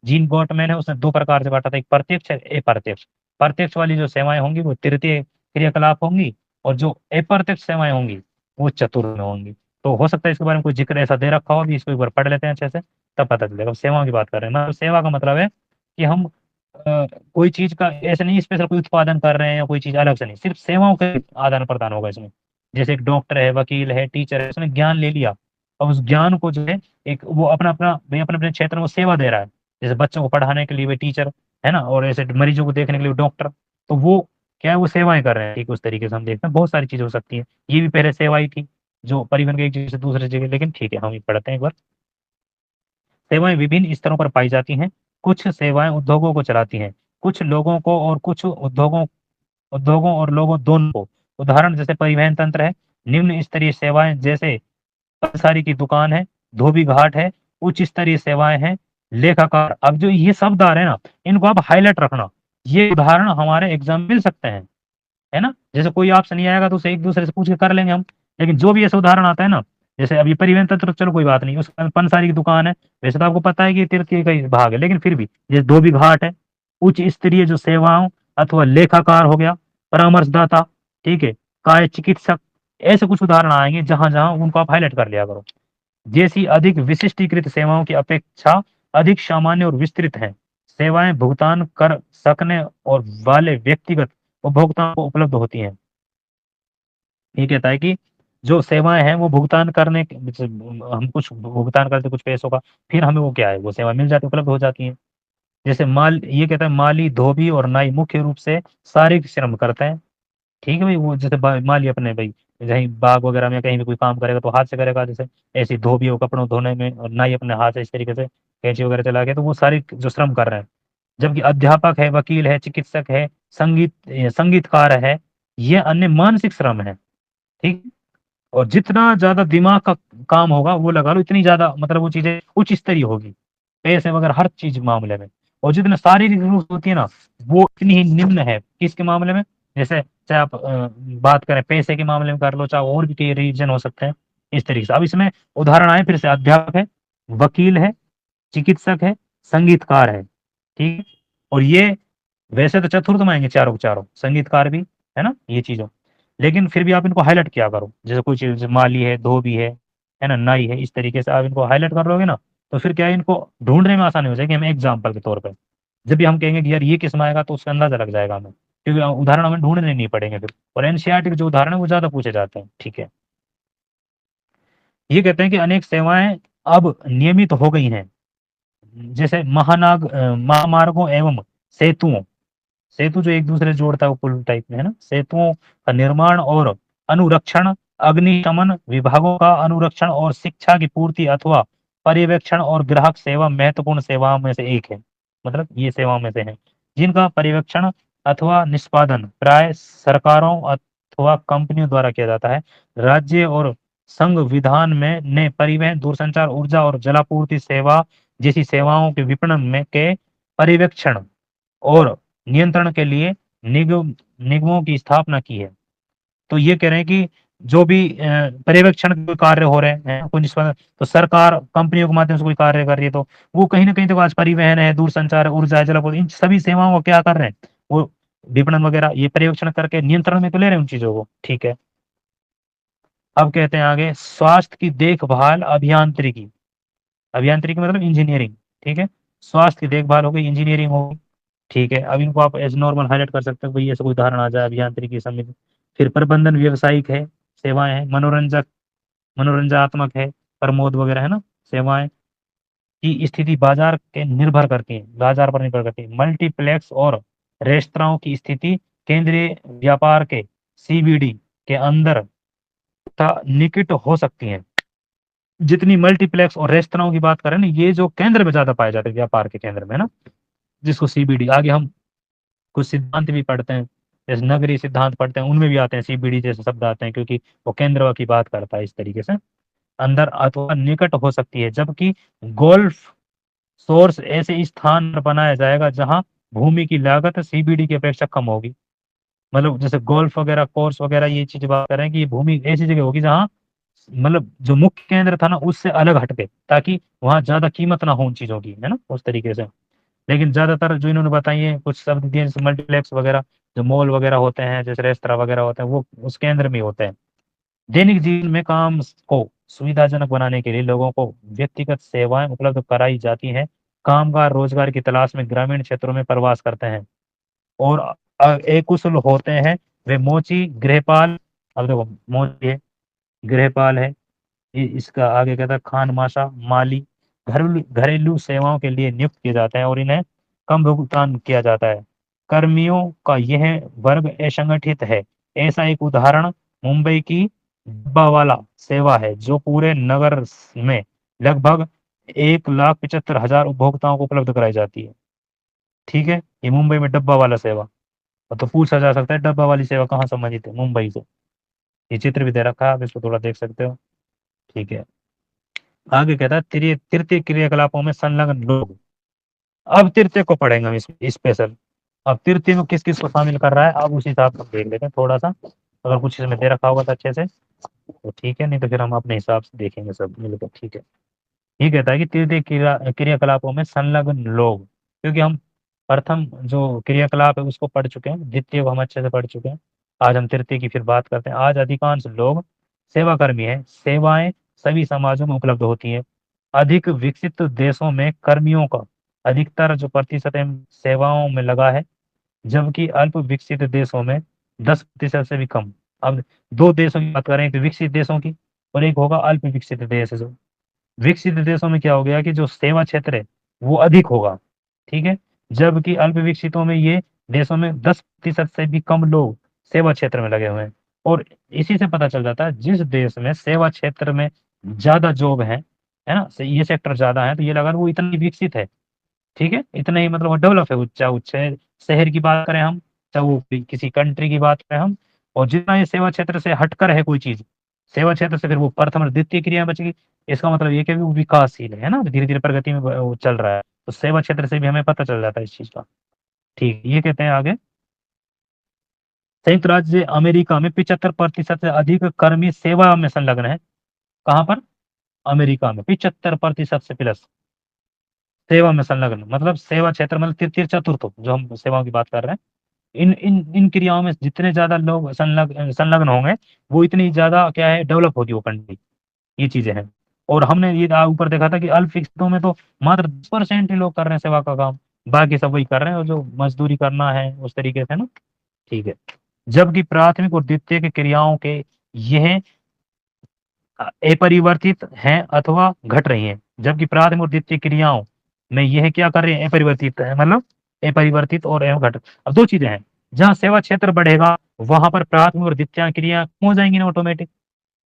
जीन गॉटमैन है उसने दो प्रकार से बांटा था, एक प्रत्यक्ष अप्रत्यक्ष। प्रत्यक्ष वाली जो सेवाएं होंगी वो तृतीय क्रियाकलाप होंगी, और जो अप्रत्यक्ष सेवाएं होंगी वो चतुर्थ में होंगी। तो हो सकता है इसके बारे में कोई जिक्र ऐसा दे रखा हो, अभी इसको एक बार पढ़ लेते हैं अच्छे से, तब पता चलेगा। अब सेवाओं की बात कर रहे हैं, मतलब सेवा का मतलब है कि हम कोई चीज का ऐसे नहीं स्पेशल कोई उत्पादन कर रहे हैं या कोई चीज अलग से नहीं, सिर्फ सेवाओं के आदान प्रदान होगा इसमें। जैसे एक डॉक्टर है, वकील है, टीचर है, उसने ज्ञान ले लिया, और उस ज्ञान को जो है एक वो अपना अपना भाई अपने अपने क्षेत्र में वो सेवा दे रहा है। जैसे बच्चों को पढ़ाने के लिए वे टीचर है ना, और ऐसे मरीजों को देखने के लिए डॉक्टर, तो वो क्या है, वो सेवाएं कर रहे हैं। ठीक उस तरीके से हम देखते हैं बहुत सारी चीजें हो सकती है। ये भी पहले सेवा ही थी, जो परिवहन के एक जगह से दूसरे जगह, लेकिन ठीक है हम ये पढ़ते हैं एक बार। सेवाएं विभिन्न स्तरों पर पाई जाती हैं। कुछ सेवाएं उद्योगों को चलाती हैं, कुछ लोगों को, और कुछ उद्योगों और लोगों दोनों को। उदाहरण जैसे परिवहन तंत्र है। निम्न स्तरीय सेवाएं जैसे पंसारी की दुकान है, धोबी घाट है। उच्च स्तरीय सेवाएं हैं लेखाकार। अब जो ये शब्द आ रहे हैं ना, इनको आप हाईलाइट रखना। ये उदाहरण हमारे एग्जाम में मिल सकते हैं, है ना। जैसे कोई आपसे नहीं आएगा तो उसे एक दूसरे से पूछ के कर लेंगे हम, लेकिन जो भी ऐसा उदाहरण आता है ना, जैसे अभी परिवहन तंत्र तो चलो कोई बात नहीं, उसका पंसारी की दुकान है, वैसे तो आपको पता है कि ये तृतीय का ही भाग है, लेकिन फिर भी जैसे धोबी घाट है, उच्च स्तरीय जो सेवाओं अथवा लेखाकार हो गया, परामर्शदाता, ठीक है, काय चिकित्सक, ऐसे कुछ उदाहरण आएंगे जहां जहां उनको आप हाईलाइट कर लिया करो। जैसी अधिक विशिष्टीकृत सेवाओं की अपेक्षा अधिक सामान्य और विस्तृत हैं। सेवाएं भुगतान कर सकने और वाले व्यक्तिगत उपभोक्ताओं को उपलब्ध होती हैं। ये कहता है कि जो सेवाएं हैं वो भुगतान करने हम कुछ भुगतान करते कुछ पैसों का, फिर हमें वो क्या है, वो सेवा मिल जाती, उपलब्ध हो जाती है। जैसे ये कहता है माली, धोबी और नाई मुख्य रूप से शारीरिक श्रम करते हैं। ठीक है भाई, वो जैसे माली अपने भाई कहीं बाग वगैरह में कहीं भी कोई काम करेगा तो हाथ से करेगा, जैसे ऐसी धोबी हो कपड़ों धोने में, और नाई अपने हाथ से इस तरीके से कैंची वगैरह चला के, तो वो सारी जो श्रम कर रहे हैं। जबकि अध्यापक है, वकील है, चिकित्सक है, संगीतकार है, ये अन्य मानसिक श्रम है। ठीक। और जितना ज्यादा दिमाग का काम होगा वो लगा लो, इतनी ज्यादा मतलब वो चीजें उच्च स्तरीय होगी, पैसे वगैरह हर चीज मामले में। और जितने शारीरिक रूप होती है ना, वो इतनी ही निम्न है किसके मामले में। जैसे चाहे आप बात करें पैसे के मामले में कर लो, चाहे और भी कई रीजन हो सकते हैं इस तरीके से। अब इसमें उदाहरण आए फिर से, अध्यापक है, वकील है, चिकित्सक है, संगीतकार है। ठीक है। और ये वैसे तो चतुर्थ में आएंगे चारों के चारों, संगीतकार भी, है ना, ये चीजों। लेकिन फिर भी आप इनको हाईलाइट किया करो, जैसे कोई चीज माली है, धोबी है ना, नाई है, इस तरीके से आप इनको हाईलाइट कर लोगे ना, तो फिर क्या है, इनको ढूंढने में आसानी हो जाएगी हमें एग्जाम्पल के तौर पर। जब भी हम कहेंगे कि यार ये किस में आएगा, तो उसका अंदाजा लग जाएगा हमें, क्योंकि उदाहरण हमें ढूंढने नहीं पड़ेंगे फिर। और एनसीईआरटी के जो उदाहरण है वो ज्यादा पूछे जाते हैं। ठीक है। ये कहते हैं कि अनेक सेवाएं अब नियमित हो गई हैं। जैसे महामार्गों एवं सेतुओं, सेतु जो एक दूसरे से जोड़ता है वो पुल टाइप में, है ना, सेतुओं का निर्माण और अनुरक्षण, अग्निशमन विभागों का अनुरक्षण और शिक्षा की पूर्ति अथवा पर्यवेक्षण और ग्राहक सेवा महत्वपूर्ण सेवाओं में से एक है। मतलब ये सेवाओं में से है जिनका पर्यवेक्षण अथवा निष्पादन प्राय सरकारों अथवा कंपनियों द्वारा किया जाता है। राज्य और संघ विधान में ने परिवहन, दूरसंचार, ऊर्जा और जलापूर्ति सेवा जैसी सेवाओं के विपणन में के पर्यवेक्षण और नियंत्रण के लिए निगमों की स्थापना की है। तो ये कह रहे हैं कि जो भी पर्यवेक्षण के कोई कार्य हो रहे हैं, कोई निष्पन्न, तो सरकार कंपनियों के माध्यम से कोई कार्य कर रही है, तो वो कहीं ना कहीं तो आज परिवहन है, दूरसंचार है, ऊर्जा है, जलापूर्ति, इन सभी सेवाओं को क्या कर रहे हैं, वो विपणन वगैरह ये पर्यवेक्षण करके नियंत्रण में तो ले रहे हैं उन चीजों को। ठीक है, अब कहते हैं आगे स्वास्थ्य की देखभाल अभियांत्रिकी। अभियांत्रिकी मतलब इंजीनियरिंग। ठीक है, स्वास्थ्य की देखभाल हो गई, इंजीनियरिंग हो गई। ठीक है, अब इनको आप एज नॉर्मल हाईलाइट कर सकते हो, भाई ऐसा कोई उदाहरण आ जाए अभियांत्रिकी समिति। फिर प्रबंधन व्यावसायिक है, सेवाएं हैं, मनोरंजक मनोरंजनात्मक है, प्रमोद वगैरह है ना, सेवाएं की स्थिति बाजार के निर्भर करती है, बाजार पर निर्भर करती है। मल्टीप्लेक्स और रेस्तराओं की स्थिति केंद्रीय व्यापार के सीबीडी के अंदर तथा निकट हो सकती है। जितनी मल्टीप्लेक्स और रेस्तराओं की बात करें ना, ये जो केंद्र में ज्यादा पाए जाते हैं, व्यापार के केंद्र में ना, जिसको सीबीडी, आगे हम कुछ सिद्धांत भी पढ़ते हैं, जैसे नगरीय सिद्धांत पढ़ते हैं, उनमें भी आते हैं सीबीडी जैसे शब्द आते हैं, क्योंकि वो केंद्र की बात करता है इस तरीके से, अंदर अथवा निकट हो सकती है। जबकि गोल्फ सोर्स ऐसे स्थान पर बनाया जाएगा जहां भूमि की लागत सीबीडी की अपेक्षा कम होगी। मतलब जैसे गोल्फ वगैरह कोर्स वगैरह ये चीज बात कर रहे हैं कि ये भूमि ऐसी जगह होगी जहाँ मतलब जो मुख्य केंद्र था ना उससे अलग हटके, ताकि वहां ज्यादा कीमत ना हो उन चीजों की, है ना, उस तरीके से। लेकिन ज्यादातर जो इन्होंने बताई है कुछ शब्द दिए, जैसे मल्टीप्लेक्स वगैरह, जो मॉल वगैरह होते हैं, जैसे रेस्तरा वगैरह होते हैं, वो उस केंद्र में होते हैं। दैनिक जीवन में काम को सुविधाजनक बनाने के लिए लोगों को व्यक्तिगत सेवाएं उपलब्ध कराई जाती हैं। कामगार रोजगार की तलाश में ग्रामीण क्षेत्रों में प्रवास करते हैं और एक कुशल होते हैं। वे मोची गृहपाल, अब देखो मोची है, गृहपाल है, इसका आगे कहता है खानमाशा, माली, घरेलू घरेलू सेवाओं के लिए नियुक्त किए जाते हैं और इन्हें कम भुगतान किया जाता है। कर्मियों का यह वर्ग असंगठित है। ऐसा एक उदाहरण मुंबई की डब्बावाला सेवा है, जो पूरे नगर में लगभग 1,75,000 उपभोक्ताओं को उपलब्ध कराई जाती है। ठीक है, ये मुंबई में डब्बा वाला सेवा। तो पूछा जा सकता है डब्बा वाली सेवा कहाँ संबंधित है, मुंबई से। ये चित्र भी दे रखा है, आप इसको थोड़ा देख सकते हो। ठीक है, आगे कहता है तृतीय क्रियाकलापों में संलग्न लोग। अब तृतीय को पढ़ेंगे हम इसमें स्पेशल। अब तृतीय में किस किस को शामिल कर रहा है, अब उस हिसाब से देख लेते हैं थोड़ा सा। अगर कुछ इसमें दे रखा होगा तो अच्छे से तो ठीक है, नहीं तो फिर हम अपने हिसाब से देखेंगे सब मिलकर। ठीक है, ये कहता है कि तृतीय क्रियाकलापों में संलग्न लोग, क्योंकि हम प्रथम जो क्रियाकलाप है उसको पढ़ चुके हैं, द्वितीय को हम अच्छे से पढ़ चुके हैं। आज हम तृतीय की फिर बात करते हैं। आज अधिकांश लोग सेवाकर्मी हैं। सेवाएं सभी समाजों में उपलब्ध होती हैं। अधिक विकसित देशों में कर्मियों का अधिकतर जो प्रतिशत है सेवाओं में लगा है, जबकि अल्प विकसित देशों में 10% से भी कम। अब दो देशों की बात करें, एक विकसित देशों की और एक होगा अल्प विकसित देश। जो विकसित देशों में क्या हो गया कि जो सेवा क्षेत्र है वो अधिक होगा। ठीक है, जबकि अल्प विकसितों में ये देशों में 10% से भी कम लोग सेवा क्षेत्र में लगे हुए हैं। और इसी से पता चल जाता है जिस देश में सेवा क्षेत्र में ज्यादा जॉब है ना, ये सेक्टर ज्यादा है, तो ये लगा वो इतना ही विकसित है। ठीक है, इतना ही मतलब डेवलप है, चाहे उच्च शहर की बात करें हम, चाहे वो किसी कंट्री की बात करें हम। और जितना ये सेवा क्षेत्र से हटकर है कोई चीज, सेवा क्षेत्र से फिर वो प्रथम और द्वितीय क्रिया बचेगी। इसका मतलब ये कि वो विकासशील है ना, धीरे धीरे प्रगति में वो चल रहा है। तो सेवा क्षेत्र से भी हमें पता चल जाता है इस चीज का। ठीक, ये कहते हैं आगे, संयुक्त राज्य अमेरिका में 75% से अधिक कर्मी सेवा में संलग्न है। कहां पर? अमेरिका में 75% से प्लस सेवा में संलग्न, मतलब सेवा क्षेत्र मतलब तृतीय चतुर्थ जो हम सेवाओं की बात कर रहे हैं, इन इन इन क्रियाओं में जितने ज्यादा लोग संलग्न होंगे, वो इतनी ज्यादा क्या है, डेवलप होगी वो कंट्री। ये चीजें हैं। और हमने ये ऊपर देखा था कि अल्प विकसितों में तो मात्र 10% ही लोग कर रहे हैं सेवा का काम, बाकी सब वही कर रहे हैं और जो मजदूरी करना है उस तरीके से ना। ठीक है, जबकि प्राथमिक और द्वितीय क्रियाओं के यह अपरिवर्तित हैं अथवा घट रही हैं। जबकि प्राथमिक और द्वितीय क्रियाओं में यह क्या कर रहे हैं, अपरिवर्तित है, मतलब अपरिवर्तित और एवं घट। अब दो चीजें हैं, जहां सेवा क्षेत्र बढ़ेगा वहां पर प्राथमिक और द्वितीय क्रिया हो जाएंगी ना ऑटोमेटिक,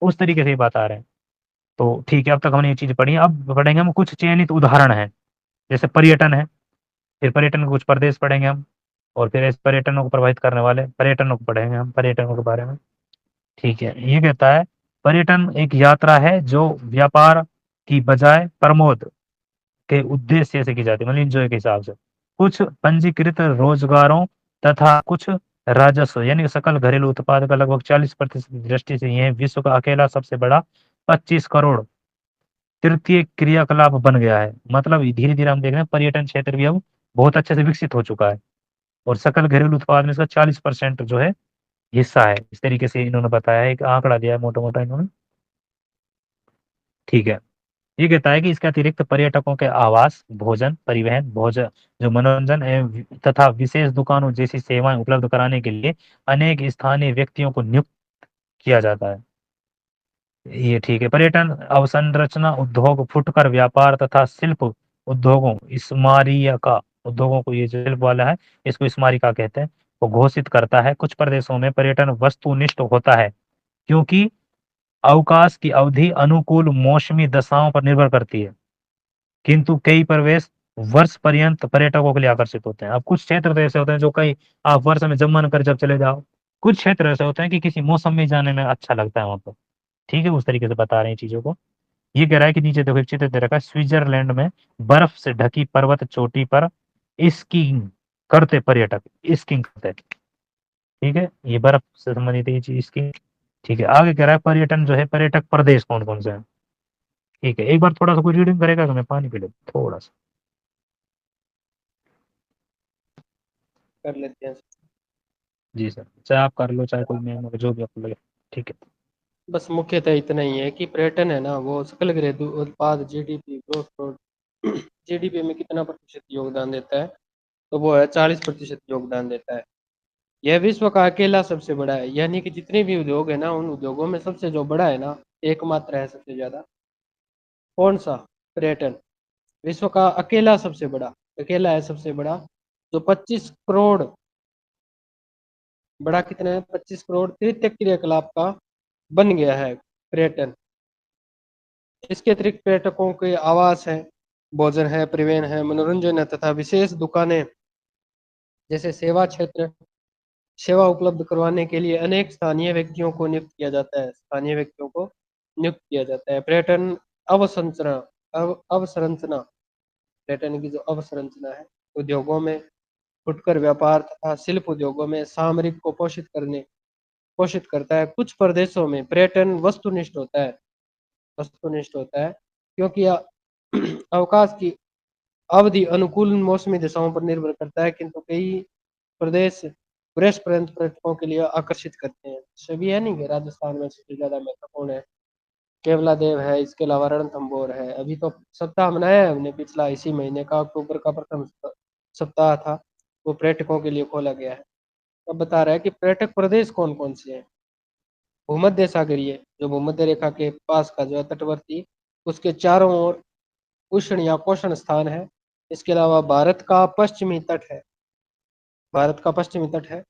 उस तरीके से बात आ रहे हैं। तो ठीक है, अब तक हमने ये चीज पढ़ी, अब पढ़ेंगे हम कुछ चयनित उदाहरण है। जैसे पर्यटन है, फिर पर्यटन के कुछ प्रदेश पढ़ेंगे हम, और फिर इस पर्यटनों को प्रभावित करने वाले पर्यटनों को पढ़ेंगे हम, पर्यटनों के बारे में। ठीक है, ये कहता है पर्यटन एक यात्रा है जो व्यापार की बजाय प्रमोद के उद्देश्य से की जाती है, मतलब एंजॉय के हिसाब से। कुछ पंजीकृत रोजगारों तथा कुछ राजस्व यानी कि सकल घरेलू उत्पाद का लगभग 40% की दृष्टि से यह विश्व का अकेला सबसे बड़ा 25 करोड़ तृतीय क्रियाकलाप बन गया है। मतलब धीरे धीरे हम देख रहे हैं पर्यटन क्षेत्र भी अब बहुत अच्छे से विकसित हो चुका है और सकल घरेलू उत्पाद में इसका 40% जो है हिस्सा है। इस तरीके से इन्होंने बताया है, एक आंकड़ा दिया है मोटा मोटा इन्होंने। ठीक है। ये कहता है कि इसके अतिरिक्त पर्यटकों के आवास, भोजन, परिवहन, भोजन जो मनोरंजन एवं तथा विशेष दुकानों जैसी सेवाएं उपलब्ध कराने के लिए अनेक स्थानीय व्यक्तियों को नियुक्त किया जाता है। ये ठीक है। पर्यटन अवसंरचना उद्योग, फुटकर व्यापार तथा शिल्प उद्योगों, स्मारिका उद्योगों को, ये जो शिल्प वाला है इसको स्मारिका कहते हैं, को घोषित करता है। कुछ प्रदेशों में पर्यटन वस्तुनिष्ठ होता है क्योंकि अवकाश की अवधि अनुकूल मौसमी दशाओं पर निर्भर करती है, किंतु कई प्रवेश वर्ष पर्यंत पर्यटकों के लिए आकर्षित होते हैं। अब कुछ क्षेत्र तो ऐसे होते हैं जो कई आप वर्ष में जब मन कर जब चले जाओ, कुछ क्षेत्र ऐसे होते हैं कि किसी मौसम में जाने में अच्छा लगता है वहां पर। ठीक है, उस तरीके से बता रहे हैं चीजों को। ये कह रहा है कि नीचे देखो एक चित्र दे रखा है, स्विट्जरलैंड में बर्फ से ढकी पर्वत चोटी पर स्कीइंग करते पर्यटक, स्कीइंग करते हैं। ठीक है, ये बर्फ से संबंधित है ये चीज स्कीइंग। ठीक है, आगे कह रहा है पर्यटन जो है, पर्यटक प्रदेश कौन कौन से हैं। ठीक है, एक बार थोड़ा सा कोई रीडिंग करेगा तो मैं पानी पी ले थोड़ा सा। कर लेते हैं। जी सर, चाहे आप कर लो चाहे कोई मैं, जो भी आपको लगे। ठीक है। बस मुख्यतः इतना ही है कि पर्यटन है ना, वो सकल घरेलू उत्पाद जीडीपी, ग्रोथ प्रोडक्ट, जीडीपी में कितना प्रतिशत योगदान देता है, तो वो है 40% योगदान देता है। यह विश्व का अकेला सबसे बड़ा है, यानी कि जितने भी उद्योग है ना, उन उद्योगों में सबसे जो बड़ा है ना, एकमात्र है सबसे ज्यादा। कौन सा? पर्यटन। विश्व का अकेला सबसे बड़ा, अकेला है सबसे बड़ा, जो 25 करोड़, बड़ा कितना है, 25 करोड़ तृतीय क्रियाकलाप का बन गया है पर्यटन। इसके अतिरिक्त पर्यटकों के आवास है, भोजन है, परिवहन है, मनोरंजन है तथा विशेष दुकानें जैसे सेवा क्षेत्र, सेवा उपलब्ध करवाने के लिए अनेक स्थानीय व्यक्तियों को नियुक्त किया जाता है, स्थानीय व्यक्तियों को नियुक्त किया जाता है। पर्यटन अवसंरचना, अवसंरचना, पर्यटन की जो अवसंरचना है, उद्योगों में, फुटकर व्यापार तथा शिल्प उद्योगों में सामरिक को पोषित करता है। कुछ प्रदेशों में पर्यटन वस्तुनिष्ठ होता है, वस्तुनिष्ठ होता है क्योंकि अवकाश की अवधि अनुकूल मौसमी दिशाओं पर निर्भर करता है, किंतु कई प्रदेश वर्ष पर्यंत पर्यटकों के लिए आकर्षित करते हैं। सभी है नहीं कि राजस्थान में सबसे ज्यादा महत्वपूर्ण है केवला देव है, इसके अलावा रणथंभौर है। अभी तो सप्ताह मनाया है हमने, पिछला इसी महीने का अक्टूबर का प्रथम सप्ताह था, वो पर्यटकों के लिए खोला गया है। अब बता रहा है कि पर्यटक प्रदेश कौन कौन से हैं। भूमध्य सागरीय, जो भूमध्य रेखा के पास का जो है तटवर्ती, उसके चारों ओर उष्ण या पोषण स्थान है। इसके अलावा भारत का पश्चिमी तट है, भारत का पश्चिमी तट है,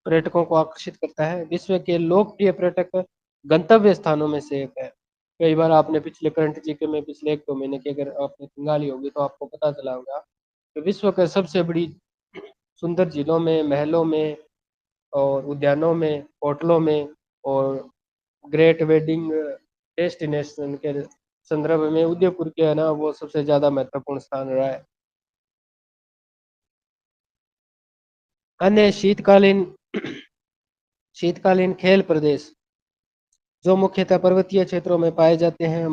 पर्यटकों को आकर्षित करता है। विश्व के लोकप्रिय पर्यटक गंतव्य स्थानों में से एक है। कई बार आपने पिछले करंट जीके में पिछले 1-2 महीने की अगर आपने खंगाली होगी तो आपको पता चला होगा कि विश्व के सबसे बड़ी सुंदर झीलों में, महलों में और उद्यानों में, होटलों में और ग्रेट वेडिंग डेस्टिनेशन के संदर्भ में उदयपुर के है ना, वो सबसे ज्यादा महत्वपूर्ण स्थान रहा है। अन्य शीतकालीन खेल प्रदेश जो मुख्यतः पर्वतीय क्षेत्रों में पाए जाते हैं,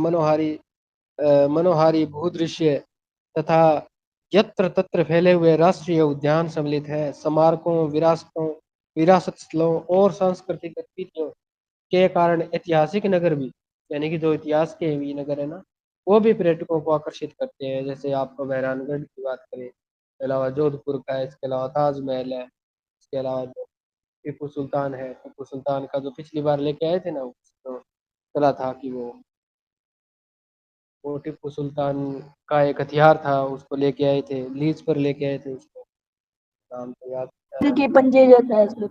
मनोहारी भूदृश्य तथा यत्र तत्र फैले हुए राष्ट्रीय उद्यान सम्मिलित है। स्मारकों, विरासत स्थलों और सांस्कृतिक गतिविधियों के कारण ऐतिहासिक नगर भी, यानी कि जो इतिहास के भी नगर है ना, वो भी पर्यटकों को आकर्षित करते हैं। जैसे आपको मेहरानगढ़ की बात करें, इसके अलावा जोधपुर का है, इसके अलावा ताजमहल है, इसके अलावा जो टीपू सुल्तान है, टीपू सुल्तान का जो पिछली बार लेके आए थे ना, तो चला था कि वो टीपू सुल्तान का एक हथियार था, उसको लेके आए थे, लीज पर लेके आए थे उसको, नाम तो याद नहीं आ रहा। के पंजे जैसा है इसमें,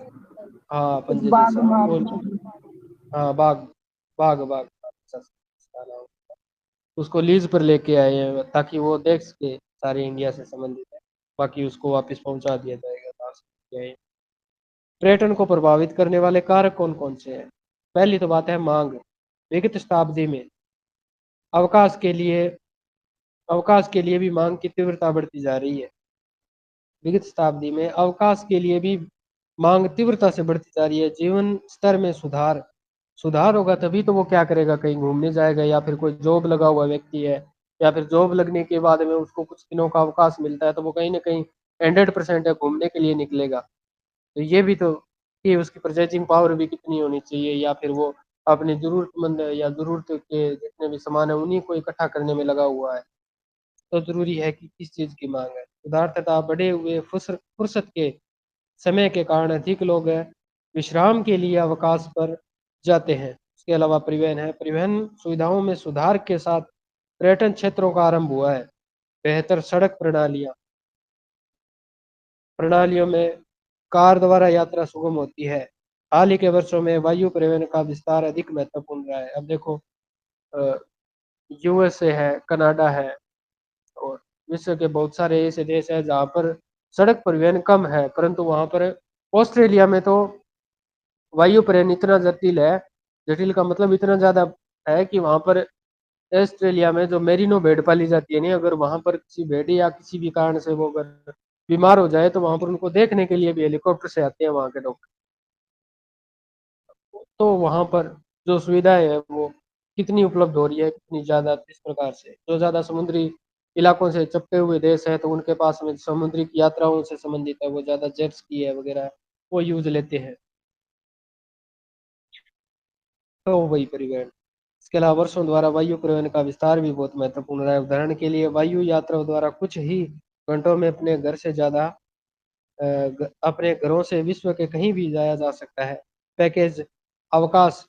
हाँ, कुछ पंजे बाघ जैसा मार। वो। हाँ, बाघ, बाघ इसका नाम। उसको लीज पर लेके आए हैं ताकि वो देख सके सारे इंडिया से संबंधित है, बाकी उसको वापस पहुंचा दिया जाएगा बाहर से। पर्यटन को प्रभावित करने वाले कारक कौन कौन से हैं? पहली तो बात है मांग। विगत शताब्दी में अवकाश के लिए अवकाश के लिए भी मांग की तीव्रता बढ़ती जा रही है। विगत शताब्दी में अवकाश के लिए भी मांग तीव्रता से बढ़ती जा रही है। जीवन स्तर में सुधार होगा तभी तो वो क्या करेगा, कहीं घूमने जाएगा, या फिर कोई जॉब लगा हुआ व्यक्ति है, या फिर जॉब लगने के बाद में उसको कुछ दिनों का अवकाश मिलता है तो वो कहीं ना कहीं 100% है घूमने के लिए निकलेगा। तो ये भी तो कि उसकी परचेजिंग पावर भी कितनी होनी चाहिए, या फिर वो अपनी जरूरतमंद या जरूरत के जितने भी सामान है उन्हीं को इकट्ठा करने में लगा हुआ है। तो जरूरी है कि किस चीज की मांग है। उधार तथा बढ़े हुए फुर्सत के समय के कारण अधिक लोग विश्राम के लिए अवकाश पर जाते हैं। इसके अलावा परिवहन है, परिवहन सुविधाओं में सुधार के साथ पर्यटन क्षेत्रों का आरंभ हुआ है। बेहतर सड़क प्रणालियों में कार द्वारा यात्रा सुगम होती है। हाल ही के वर्षों में वायु परिवहन का विस्तार अधिक महत्वपूर्ण रहा है। अब देखो, यूएसए है, कनाडा है, और विश्व के बहुत सारे ऐसे देश हैं जहाँ पर सड़क परिवहन कम है, परंतु वहाँ पर ऑस्ट्रेलिया में तो वायु परिवहन इतना जटिल है। जटिल का मतलब इतना ज्यादा है कि वहां पर ऑस्ट्रेलिया में जो मेरिनो भेड़ पाली जाती है, नहीं, अगर वहां पर किसी भेड़ या किसी भी कारण से वो अगर बीमार हो जाए तो वहां पर उनको देखने के लिए भी हेलीकॉप्टर से आते हैं वहां के डॉक्टर। तो वहां पर जो सुविधाएं है वो कितनी उपलब्ध हो रही है, कितनी ज्यादा, इस प्रकार से जो ज्यादा समुद्री इलाकों से चिपके हुए देश है तो उनके पास में समुद्री की यात्राओं से संबंधित है, वो ज्यादा जेट स्की है वगैरह वो यूज लेते हैं। तो वही परिवहन। इसके अलावा वर्षों द्वारा वायु परिवहन का विस्तार भी बहुत महत्वपूर्ण रहा है। उदाहरण के लिए वायु यात्रा द्वारा कुछ ही घंटों में अपने घर से ज्यादा अपने घरों से विश्व के कहीं भी जाया जा सकता है। पैकेज अवकाश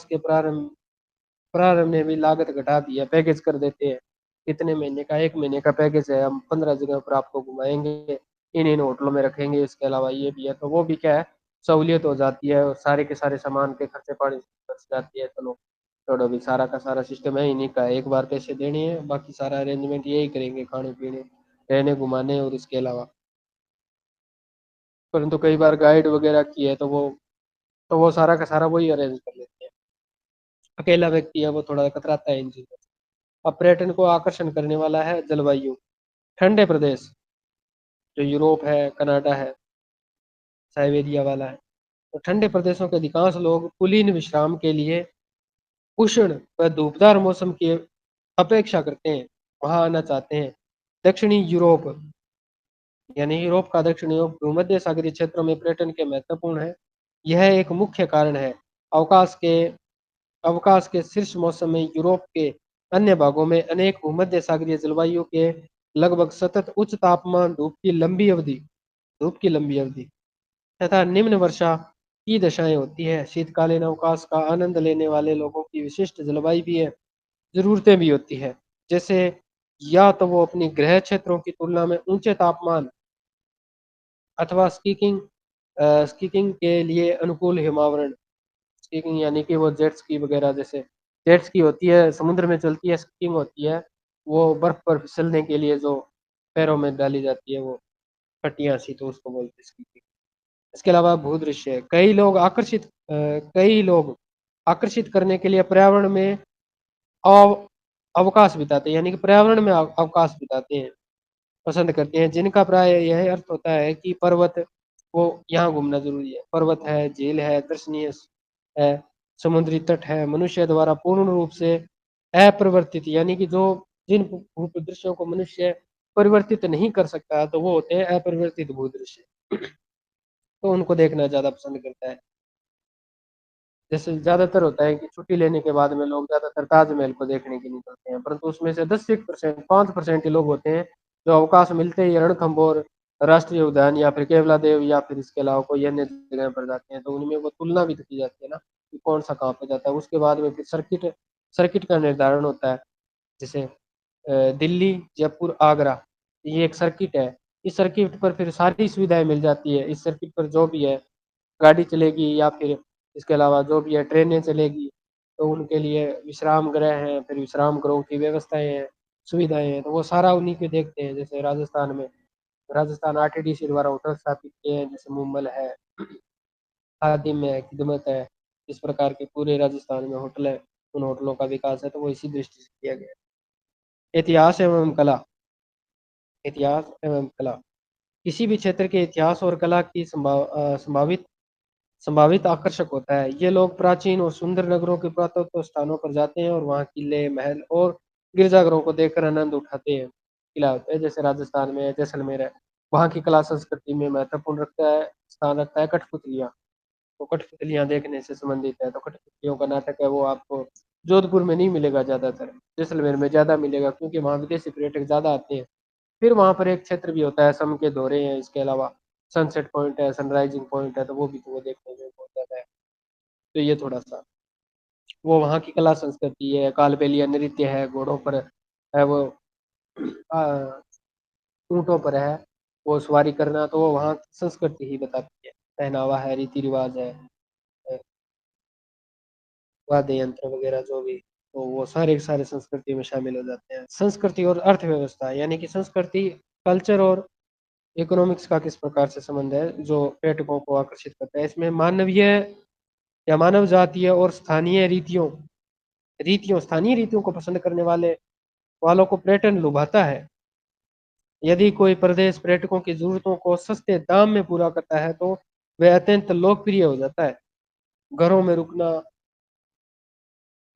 के प्रारंभ ने भी लागत घटा दी है। पैकेज कर देते हैं, कितने महीने का, 1 महीने का पैकेज है, हम 15 जगह पर आपको घुमाएंगे, इन इन होटलों में रखेंगे। इसके अलावा ये भी है, तो वो भी क्या है, सहूलियत हो जाती है और सारे के सारे सामान के खर्चे पानी बच जाती है। चलो छोड़ो, भी सारा का सारा सिस्टम है इन्हीं का, एक बार पैसे देने हैं, बाकी सारा अरेंजमेंट यही करेंगे, खाने पीने रहने घुमाने और इसके अलावा। परंतु कई बार गाइड वगैरह की है तो वो सारा का सारा वही अरेंज कर लेते हैं। अकेला व्यक्ति है वो थोड़ा कतराता है इन चीजों से। अब पर्यटन को आकर्षण करने वाला है जलवायु। ठंडे प्रदेश जो यूरोप है, कनाडा है, साइबेरिया वाला है, तो ठंडे प्रदेशों के अधिकांश लोग कुलीन विश्राम के लिए उष्ण व धूपदार मौसम की अपेक्षा करते हैं, वहां आना चाहते हैं। दक्षिणी यूरोप यानी यूरोप का दक्षिणी यूरोप भूमध्य सागरीय क्षेत्रों में पर्यटन के महत्वपूर्ण है। यह एक मुख्य कारण है। अवकाश के अवकाश के शीर्ष मौसम में यूरोप के अन्य भागों में अनेक भूमध्य सागरीय जलवायु के लगभग सतत उच्च तापमान, धूप की लंबी अवधि तथा निम्न वर्षा की दशाएं होती है। शीतकालीन अवकाश का आनंद लेने वाले लोगों की विशिष्ट जलवायु भी है, जरूरतें भी होती है। जैसे या तो वो अपनी गृह क्षेत्रों की तुलना में ऊंचे तापमान अथवा स्कीइंग के लिए अनुकूल हिमावरण। स्कीइंग यानी कि वो जेट स्की वगैरह, जैसे जेट स्की होती है समुद्र में चलती है, स्कीइंग होती है वो बर्फ पर फिसलने के लिए जो पैरों में डाली जाती है वो पट्टियां सी, तो उसको बोलते हैं स्कीइंग। इसके अलावा भूदृश्य, कई लोग आकर्षित करने के लिए पर्यावरण में अव, अवकाश बिताते हैं, यानी कि पर्यावरण में अवकाश बिताते हैं, पसंद करते हैं, जिनका प्राय यह अर्थ होता है कि पर्वत, वो यहाँ घूमना जरूरी है। पर्वत है, झील है, दर्शनीय है, समुद्री तट है, मनुष्य द्वारा पूर्ण रूप से अप्रवर्तित, यानी कि जो जिन भूदृश्यों को मनुष्य परिवर्तित नहीं कर सकता तो वो होते हैं अप्रवर्तित भूदृश्य। तो उनको देखना ज्यादा पसंद करता है। जैसे ज्यादातर होता है कि छुट्टी लेने के बाद में लोग ज्यादातर ताजमहल को देखने के लिए निकलते हैं, परंतु उसमें से 10% 5% ही लोग होते हैं जो अवकाश मिलते ही रणथंभौर राष्ट्रीय उद्यान या फिर केवला देव या फिर इसके अलावा कोई अन्य जगह पर जाते हैं। तो उनमें वो तुलना भी तो की जाती है ना कि कौन सा कहाँ पे जाता है। उसके बाद में फिर सर्किट का निर्धारण होता है। जैसे दिल्ली, जयपुर, आगरा, ये एक सर्किट है। इस सर्किट पर फिर सारी सुविधाएं मिल जाती है। इस सर्किट पर जो भी है गाड़ी चलेगी या फिर इसके अलावा जो भी है ट्रेनें चलेगी, तो उनके लिए विश्राम गृह हैं, फिर विश्राम गृहों की व्यवस्थाएं हैं, सुविधाएं हैं, तो वो सारा उन्हीं के देखते हैं। जैसे राजस्थान आरटीडीसी द्वारा होटल स्थापित किए हैं, जैसे मुंबल है, खादिम है, खिदमत है, इस प्रकार के पूरे राजस्थान में होटल है। उन होटलों का विकास है तो वो इसी दृष्टि से किया गया है। इतिहास एवं कला इतिहास एवं कला किसी भी क्षेत्र के इतिहास और कला की संभावित आकर्षक होता है। ये लोग प्राचीन और सुंदर नगरों के पुरातत्व स्थानों पर जाते हैं और वहाँ किले, महल और गिरजाघरों को देखकर आनंद उठाते हैं। किला होता है जैसे राजस्थान में जैसलमेर है, वहाँ की कला संस्कृति में महत्वपूर्ण स्थान रखता है कठपुतलियाँ। तो कठपुतलियाँ देखने से संबंधित है, तो कठपुतलियों का नाटक है वो आपको जोधपुर में नहीं मिलेगा, ज्यादातर जैसलमेर में ज्यादा मिलेगा क्योंकि वहाँ विदेशी पर्यटक ज्यादा आते हैं। फिर वहाँ पर एक क्षेत्र भी होता है, सम के दौरे हैं, इसके अलावा सनसेट पॉइंट है, सनराइजिंग पॉइंट है, तो वो भी तो वो देखने में बहुत ज्यादा है। तो ये थोड़ा सा वो वहाँ की कला संस्कृति है, कालबेलिया नृत्य है, घोड़ों पर है वो, आ, ऊँटों पर है वो सवारी करना, तो वो वहाँ की संस्कृति ही बताती है। पहनावा है, रीति रिवाज है, वाद्य यंत्र वगैरह जो भी, तो वो सारे के सारे संस्कृति में शामिल हो जाते हैं। संस्कृति और अर्थव्यवस्था, यानी कि संस्कृति कल्चर और इकोनॉमिक्स का किस प्रकार से संबंध है जो पर्यटकों को आकर्षित करता है। इसमें मानवीय या मानव जातीय और स्थानीय रीतियों रीतियों स्थानीय रीतियों को पसंद करने वालों को पर्यटन लुभाता है। यदि कोई प्रदेश पर्यटकों की जरूरतों को सस्ते दाम में पूरा करता है तो वह अत्यंत लोकप्रिय हो जाता है। घरों में रुकना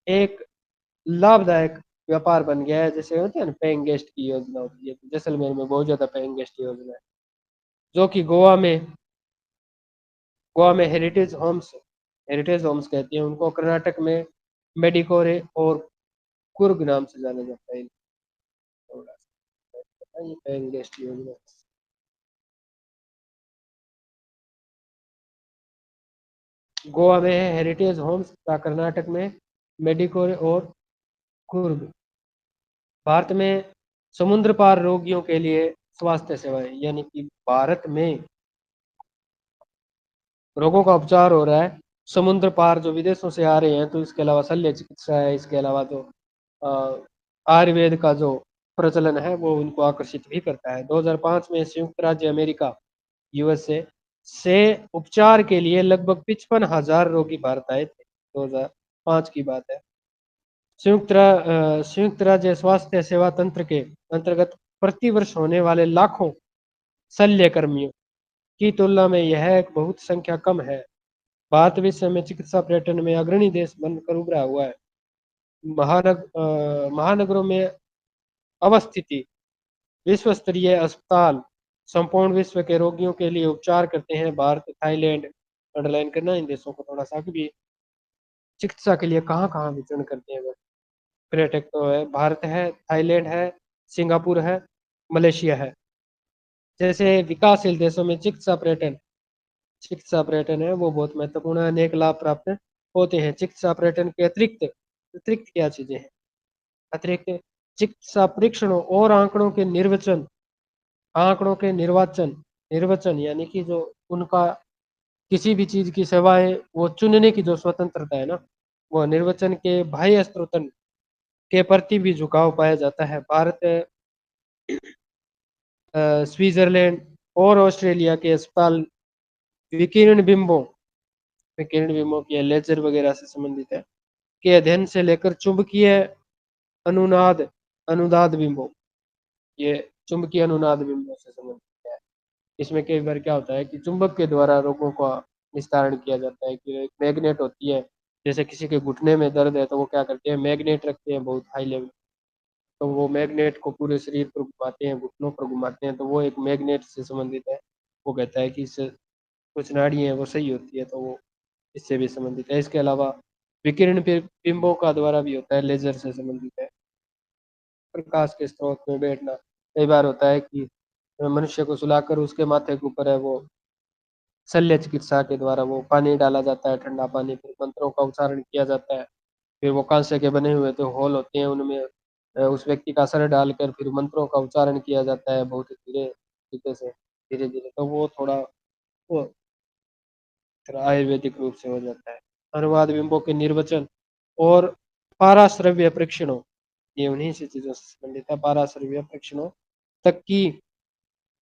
एक लाभदायक व्यापार बन गया है, जैसे होती है ना पेइंग गेस्ट की योजना होती है, तो जैसलमेर में बहुत ज्यादा पेइंग गेस्ट योजना है, जो कि गोवा में हेरिटेज होम्स कहते हैं उनको, कर्नाटक में मेडिकोरे और कुर्ग नाम से जाना जाता है। थोड़ा सा ये पेइंग गेस्ट योजना, गोवा में है हेरिटेज होम्स तथा कर्नाटक में मेडिकोरे और कुर्ग। भारत में समुद्र पार रोगियों के लिए स्वास्थ्य सेवाएं, यानी कि भारत में रोगों का उपचार हो रहा है समुद्र पार, जो विदेशों से आ रहे हैं, तो इसके अलावा शल्य चिकित्सा है, इसके अलावा जो आयुर्वेद का जो प्रचलन है वो उनको आकर्षित भी करता है। 2005 में संयुक्त राज्य अमेरिका यूएसए से उपचार के लिए लगभग 55,000 रोगी भारत आए थे, 2005 की बात है। संयुक्त राज्य स्वास्थ्य सेवा तंत्र के अंतर्गत प्रतिवर्ष होने वाले लाखों शल्य कर्मियों की तुलना में यह एक बहुत संख्या कम है। भारत विश्व में चिकित्सा पर्यटन में अग्रणी देश बनकर उभरा हुआ है। महानगरों में अवस्थिति विश्व स्तरीय अस्पताल संपूर्ण विश्व के रोगियों के लिए उपचार करते हैं। भारत, थाईलैंड, अंडरलाइन करना इन देशों को थोड़ा सा, भी चिकित्सा के लिए कहाँ कहाँ विचरण करते हैं पर्यटक, तो है भारत है, थाईलैंड है, सिंगापुर है, मलेशिया है। जैसे विकासशील देशों में चिकित्सा पर्यटन है वो बहुत महत्वपूर्ण है, अनेक लाभ प्राप्त होते हैं। चिकित्सा पर्यटन के अतिरिक्त अतिरिक्त क्या चीजें हैं? अतिरिक्त चिकित्सा परीक्षणों और आंकड़ों के निर्वचन, यानी कि जो उनका किसी भी चीज की सेवाएं वो चुनने की जो स्वतंत्रता है ना, वो निर्वचन के बाह्य स्त्रोतन के प्रति भी झुकाव पाया जाता है। भारत, स्विट्जरलैंड और ऑस्ट्रेलिया के अस्पताल विकिरण बिंबों की लेजर वगैरह से संबंधित है, के अध्ययन से लेकर चुंबकीय अनुनाद अनुदाद बिंबों, ये चुंबकीय अनुनाद बिंबों से संबंधित है। इसमें कई बार क्या होता है कि चुंबक के द्वारा रोगों का निस्तारण किया जाता है, कि एक मैग्नेट होती है, जैसे किसी के घुटने में दर्द है तो वो क्या करते हैं, मैग्नेट रखते हैं बहुत हाई लेवल, तो वो मैग्नेट को पूरे शरीर पर घुमाते हैं, घुटनों पर घुमाते हैं, तो वो एक मैग्नेट से संबंधित है। वो कहता है कि इससे कुछ नाड़ी है वो सही होती है, तो वो इससे भी संबंधित है। इसके अलावा विकिरण बिंबों का द्वारा भी होता है, लेजर से संबंधित है। प्रकाश के स्रोत में बैठना, कई बार होता है कि मनुष्य को सुलाकर उसके माथे के ऊपर है वो शल्य चिकित्सा के द्वारा वो पानी डाला जाता है, ठंडा पानी, फिर मंत्रों का उच्चारण किया जाता है। फिर वो कांसे के बने हुए जो होल होते हैं उनमें उस व्यक्ति का सर डालकर फिर मंत्रों का उच्चारण किया जाता है बहुत धीरे तरीके से, धीरे धीरे, तो वो थोड़ा वो आयुर्वेदिक रूप से हो जाता है। अनुवाद बिंबों के निर्वचन और पाराश्रव्य परीक्षणों, ये उन्हीं से चीजों से संबंधित है। पाराश्रव्य परीक्षणों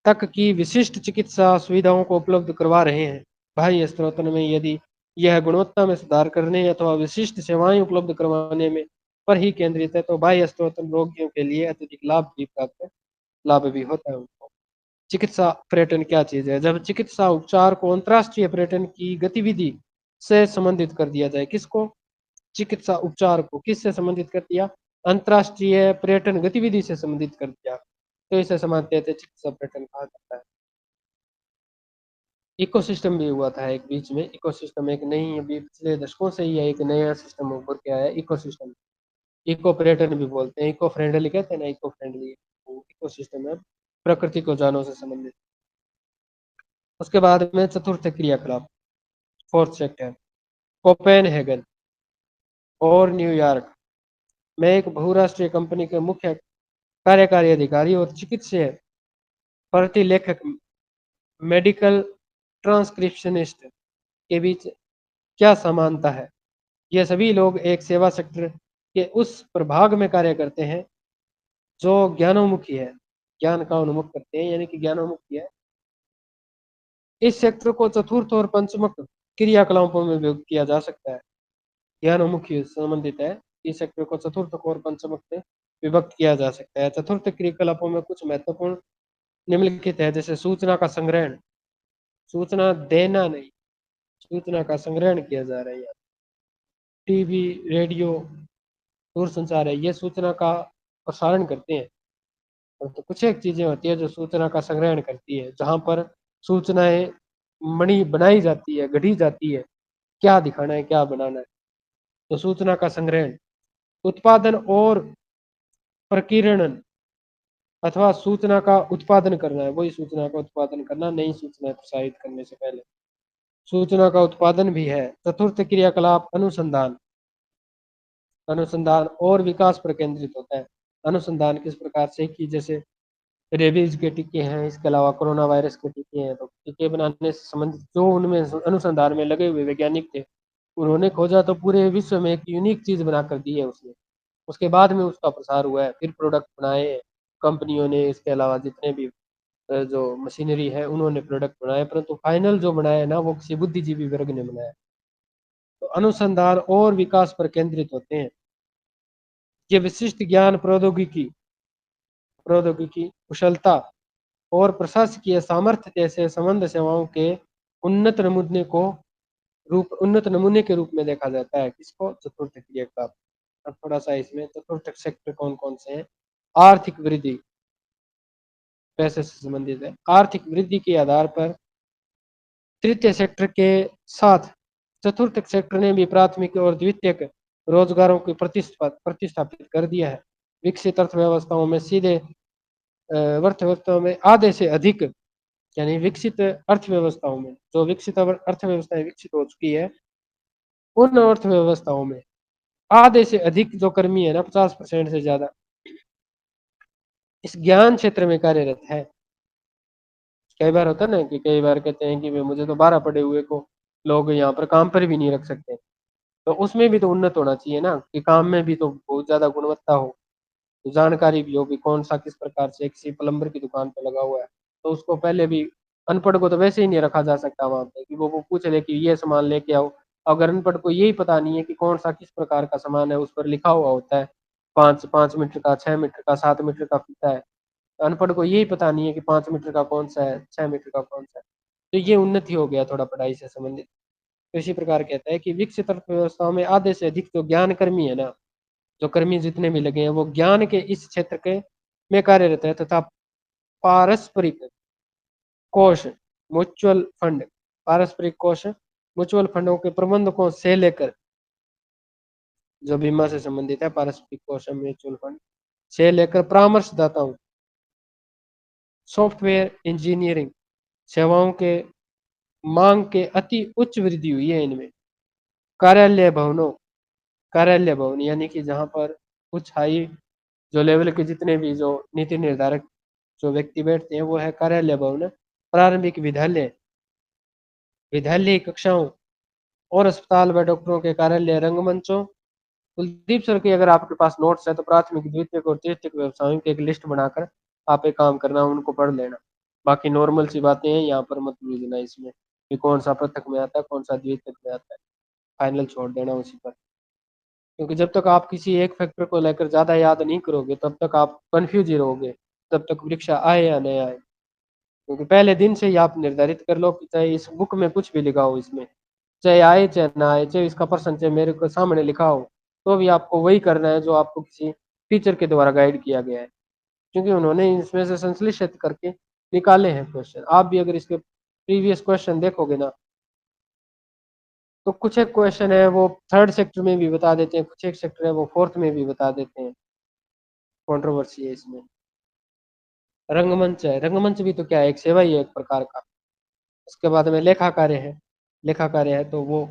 तक की विशिष्ट चिकित्सा सुविधाओं को उपलब्ध करवा रहे हैं। बाह्य स्त्रोतन में यदि यह गुणवत्ता में सुधार करने अथवा विशिष्ट सेवाएं उपलब्ध करवाने में पर ही केंद्रित है, तो बाह्य स्त्रोतन रोगियों के लिए अत्यधिक लाभ भी होता है उनको। चिकित्सा पर्यटन क्या चीज है? जब चिकित्सा उपचार को अंतर्राष्ट्रीय पर्यटन की गतिविधि से संबंधित कर दिया जाए। किसको? चिकित्सा उपचार को किससे संबंधित कर दिया? अंतर्राष्ट्रीय पर्यटन गतिविधि से संबंधित कर दिया, तो इसे समझते थे चिकित्सा पर्यटन कहा जाता है। इकोसिस्टम भी हुआ था एक बीच में। इकोसिस्टम एक नई, अभी पिछले दशकों से ही एक नया सिस्टम ऊपर के आया, इकोसिस्टम। इको पर्यटन भी बोलते हैं, इको फ्रेंडली कहते हैं ना, इको फ्रेंडली इको सिस्टम है, प्रकृति को जानों से संबंधित। उसके बाद में चतुर्थ क्रियाकलाप, फोर्थ सेक्टर, कोपेनहेगन और न्यूयॉर्क में एक बहुराष्ट्रीय कंपनी के मुख्य कार्यकारी अधिकारी और चिकित्सीय प्रतिलेखक, मेडिकल ट्रांसक्रिप्शनिस्ट के बीच क्या समानता है? ये सभी लोग एक सेवा सेक्टर के उस प्रभाग में कार्य करते हैं जो ज्ञानोन्मुखी है, ज्ञान का उन्मुख करते हैं, यानी कि ज्ञानोन्मुखी है। इस सेक्टर को चतुर्थ और पंचमक क्रियाकलापों में विभक्त किया जा सकता है। ज्ञानोन्मुखी संबंधित है, इस सेक्टर को चतुर्थ और पंचमक में विभक्त किया जा सकता है। चतुर्थ क्रियाकलापों में कुछ महत्वपूर्ण निम्नलिखित है, जैसे सूचना का संग्रहण, सूचना देना नहीं, सूचना का संग्रहण किया जा रहा है। टीवी, रेडियो, दूरसंचार है, ये सूचना का प्रसारण करते हैं। तो कुछ एक चीजें होती है जो सूचना का संग्रहण करती है, जहां पर सूचनाएं मणि बनाई जाती है, गढ़ी जाती है, क्या दिखाना है, क्या बनाना है। तो सूचना का संग्रहण, उत्पादन और प्रकीर्णन अथवा सूचना का उत्पादन करना है, वही सूचना का उत्पादन करना, नई सूचना प्रसारित करने से पहले। सूचना का उत्पादन भी है। चतुर्थ क्रियाकलाप अनुसंधान, अनुसंधान और विकास पर केंद्रित होता है। अनुसंधान किस प्रकार से कि जैसे रेबीज के टीके हैं, इसके अलावा कोरोना वायरस के टीके हैं, तो टीके बनाने से संबंधित जो उनमें अनुसंधान में लगे हुए वैज्ञानिक थे, उन्होंने खोजा तो पूरे विश्व में एक यूनिक चीज बनाकर दी है उसने। उसके बाद में उसका प्रसार हुआ है, फिर प्रोडक्ट बनाए कंपनियों ने, इसके अलावा जितने भी जो मशीनरी है उन्होंने प्रोडक्ट बनाए, परंतु फाइनल जो बनाया है ना वो किसी बुद्धिजीवी वर्ग ने बनाया। तो अनुसंधान और विकास पर केंद्रित होते हैं। ये विशिष्ट ज्ञान, प्रौद्योगिकी प्रौद्योगिकी कुशलता और प्रशासकीय सामर्थ्य जैसे संबंध सेवाओं के उन्नत नमूने को उन्नत नमूने के रूप में देखा जाता है। किसको? चतुर्थ क्रियाकलाप। अब थोड़ा सा इसमें चतुर्थ सेक्टर कौन कौन से हैं? आर्थिक वृद्धि, पैसे से संबंधित है। आर्थिक वृद्धि के आधार पर तृतीय सेक्टर के साथ चतुर्थ सेक्टर ने भी प्राथमिक और द्वितीयक रोजगारों को प्रतिस्थापित कर दिया है। विकसित अर्थव्यवस्थाओं में सीधे अर्थव्यवस्थाओं में आधे से अधिक, यानी विकसित अर्थव्यवस्थाओं में, जो विकसित अर्थव्यवस्थाएं विकसित हो चुकी है, उन अर्थव्यवस्थाओं में आधे से अधिक जो कर्मी है ना, 50% से ज्यादा इस ज्ञान क्षेत्र में कार्यरत है। कई बार होता है ना कि कई बार कहते हैं कि मुझे तो 12 पढ़े हुए को लोग यहाँ पर काम पर भी नहीं रख सकते, तो उसमें भी तो उन्नत होना चाहिए ना, कि काम में भी तो बहुत ज्यादा गुणवत्ता हो, तो जानकारी भी हो कि कौन सा किस प्रकार से। किसी प्लम्बर की दुकान पे लगा हुआ है तो उसको पहले भी, अनपढ़ को तो वैसे ही नहीं रखा जा सकता वहां पे कि वो पूछ ले कि ये सामान लेके आओ। अगर अनपढ़ को यही पता नहीं है कि कौन सा किस प्रकार का सामान है, उस पर लिखा हुआ होता है 5 मीटर का, 6 मीटर का, 7 मीटर का फीता है, अनपढ़ को यही पता नहीं है कि 5 मीटर का कौन सा है, 6 मीटर का कौन सा है। तो ये उन्नति हो गया थोड़ा पढ़ाई से संबंधित। तो इसी प्रकार कहता है कि विकसित अर्थव्यवस्थाओं में आधे से अधिक जो ज्ञान कर्मी है ना, जो कर्मी जितने भी लगे हैं वो ज्ञान के इस क्षेत्र के में कार्यरत है, तथा पारस्परिक कोष, म्यूचुअल फंड, पारस्परिक कोष, म्यूचुअल फंडों के प्रबंधकों से लेकर, जो बीमा से संबंधित है, पारस्परिक कोष, म्यूचुअल फंड से लेकर परामर्शदाताओं, सॉफ्टवेयर इंजीनियरिंग सेवाओं के मांग के अति उच्च वृद्धि हुई है इनमें। कार्यालय भवनों, कार्यालय भवन यानी कि जहां पर कुछ हाई जो लेवल के जितने भी जो नीति निर्धारक जो व्यक्ति बैठते हैं वो है कार्यालय भवन। प्रारंभिक विद्यालय, विद्यालय कक्षाओं और अस्पताल व डॉक्टरों के कार्यालय, रंगमंचों। कुलदीप सर की अगर आपके पास नोट्स है तो प्राथमिक, द्वितीयक और तृतीयक व्यवसायों की एक लिस्ट बनाकर आप एक काम करना, उनको पढ़ लेना। बाकी नॉर्मल सी बातें हैं, यहाँ पर मत भूलना इसमें कि कौन सा पृथक में आता है, कौन सा द्वितीयक में आता है, फाइनल छोड़ देना उसी पर। क्योंकि जब तक आप किसी एक फैक्टर को लेकर ज्यादा याद नहीं करोगे तब तक आप कंफ्यूज ही रहोगे, तब तक परीक्षा आए या नहीं आए। क्योंकि पहले दिन से ही आप निर्धारित कर लो कि चाहे इस बुक में कुछ भी लिखा हो, इसमें चाहे आए चाहे ना आए, चाहे इसका प्रश्न चाहे मेरे को सामने लिखा हो, तो भी आपको वही करना है जो आपको किसी टीचर के द्वारा गाइड किया गया है, क्योंकि उन्होंने इसमें से संश्लेषित करके निकाले हैं क्वेश्चन। आप भी अगर इसके प्रीवियस क्वेश्चन देखोगे ना, तो कुछ एक क्वेश्चन है वो थर्ड सेक्टर में भी बता देते हैं, कुछ एक सेक्टर है वो फोर्थ में भी बता देते हैं। कंट्रोवर्सी है इसमें। रंगमंच है, रंगमंच भी तो क्या है, एक सेवा ही है एक प्रकार का। उसके बाद में लेखा कार्य है, लेखा कार्य है तो वो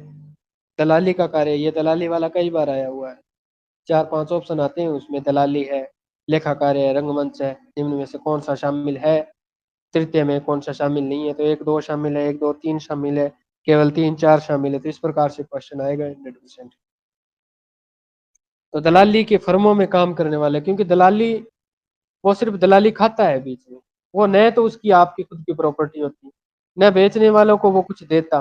दलाली का कार्य है, ये दलाली वाला कई बार आया हुआ है। 4-5 ऑप्शन आते हैं उसमें, दलाली है, लेखा कार्य है, रंगमंच है, निम्न में से कौन सा शामिल है, तृतीय में कौन सा शामिल नहीं है, तो 1-2 शामिल है, 1-2-3 शामिल है, केवल 3-4 शामिल है, तो इस प्रकार से क्वेश्चन आएगा 100%। तो दलाली के फर्मों में काम करने वाले, क्योंकि दलाली वो सिर्फ दलाली खाता है बीच में, वो न तो उसकी आपकी खुद की प्रॉपर्टी होती, न बेचने वालों को वो कुछ देता,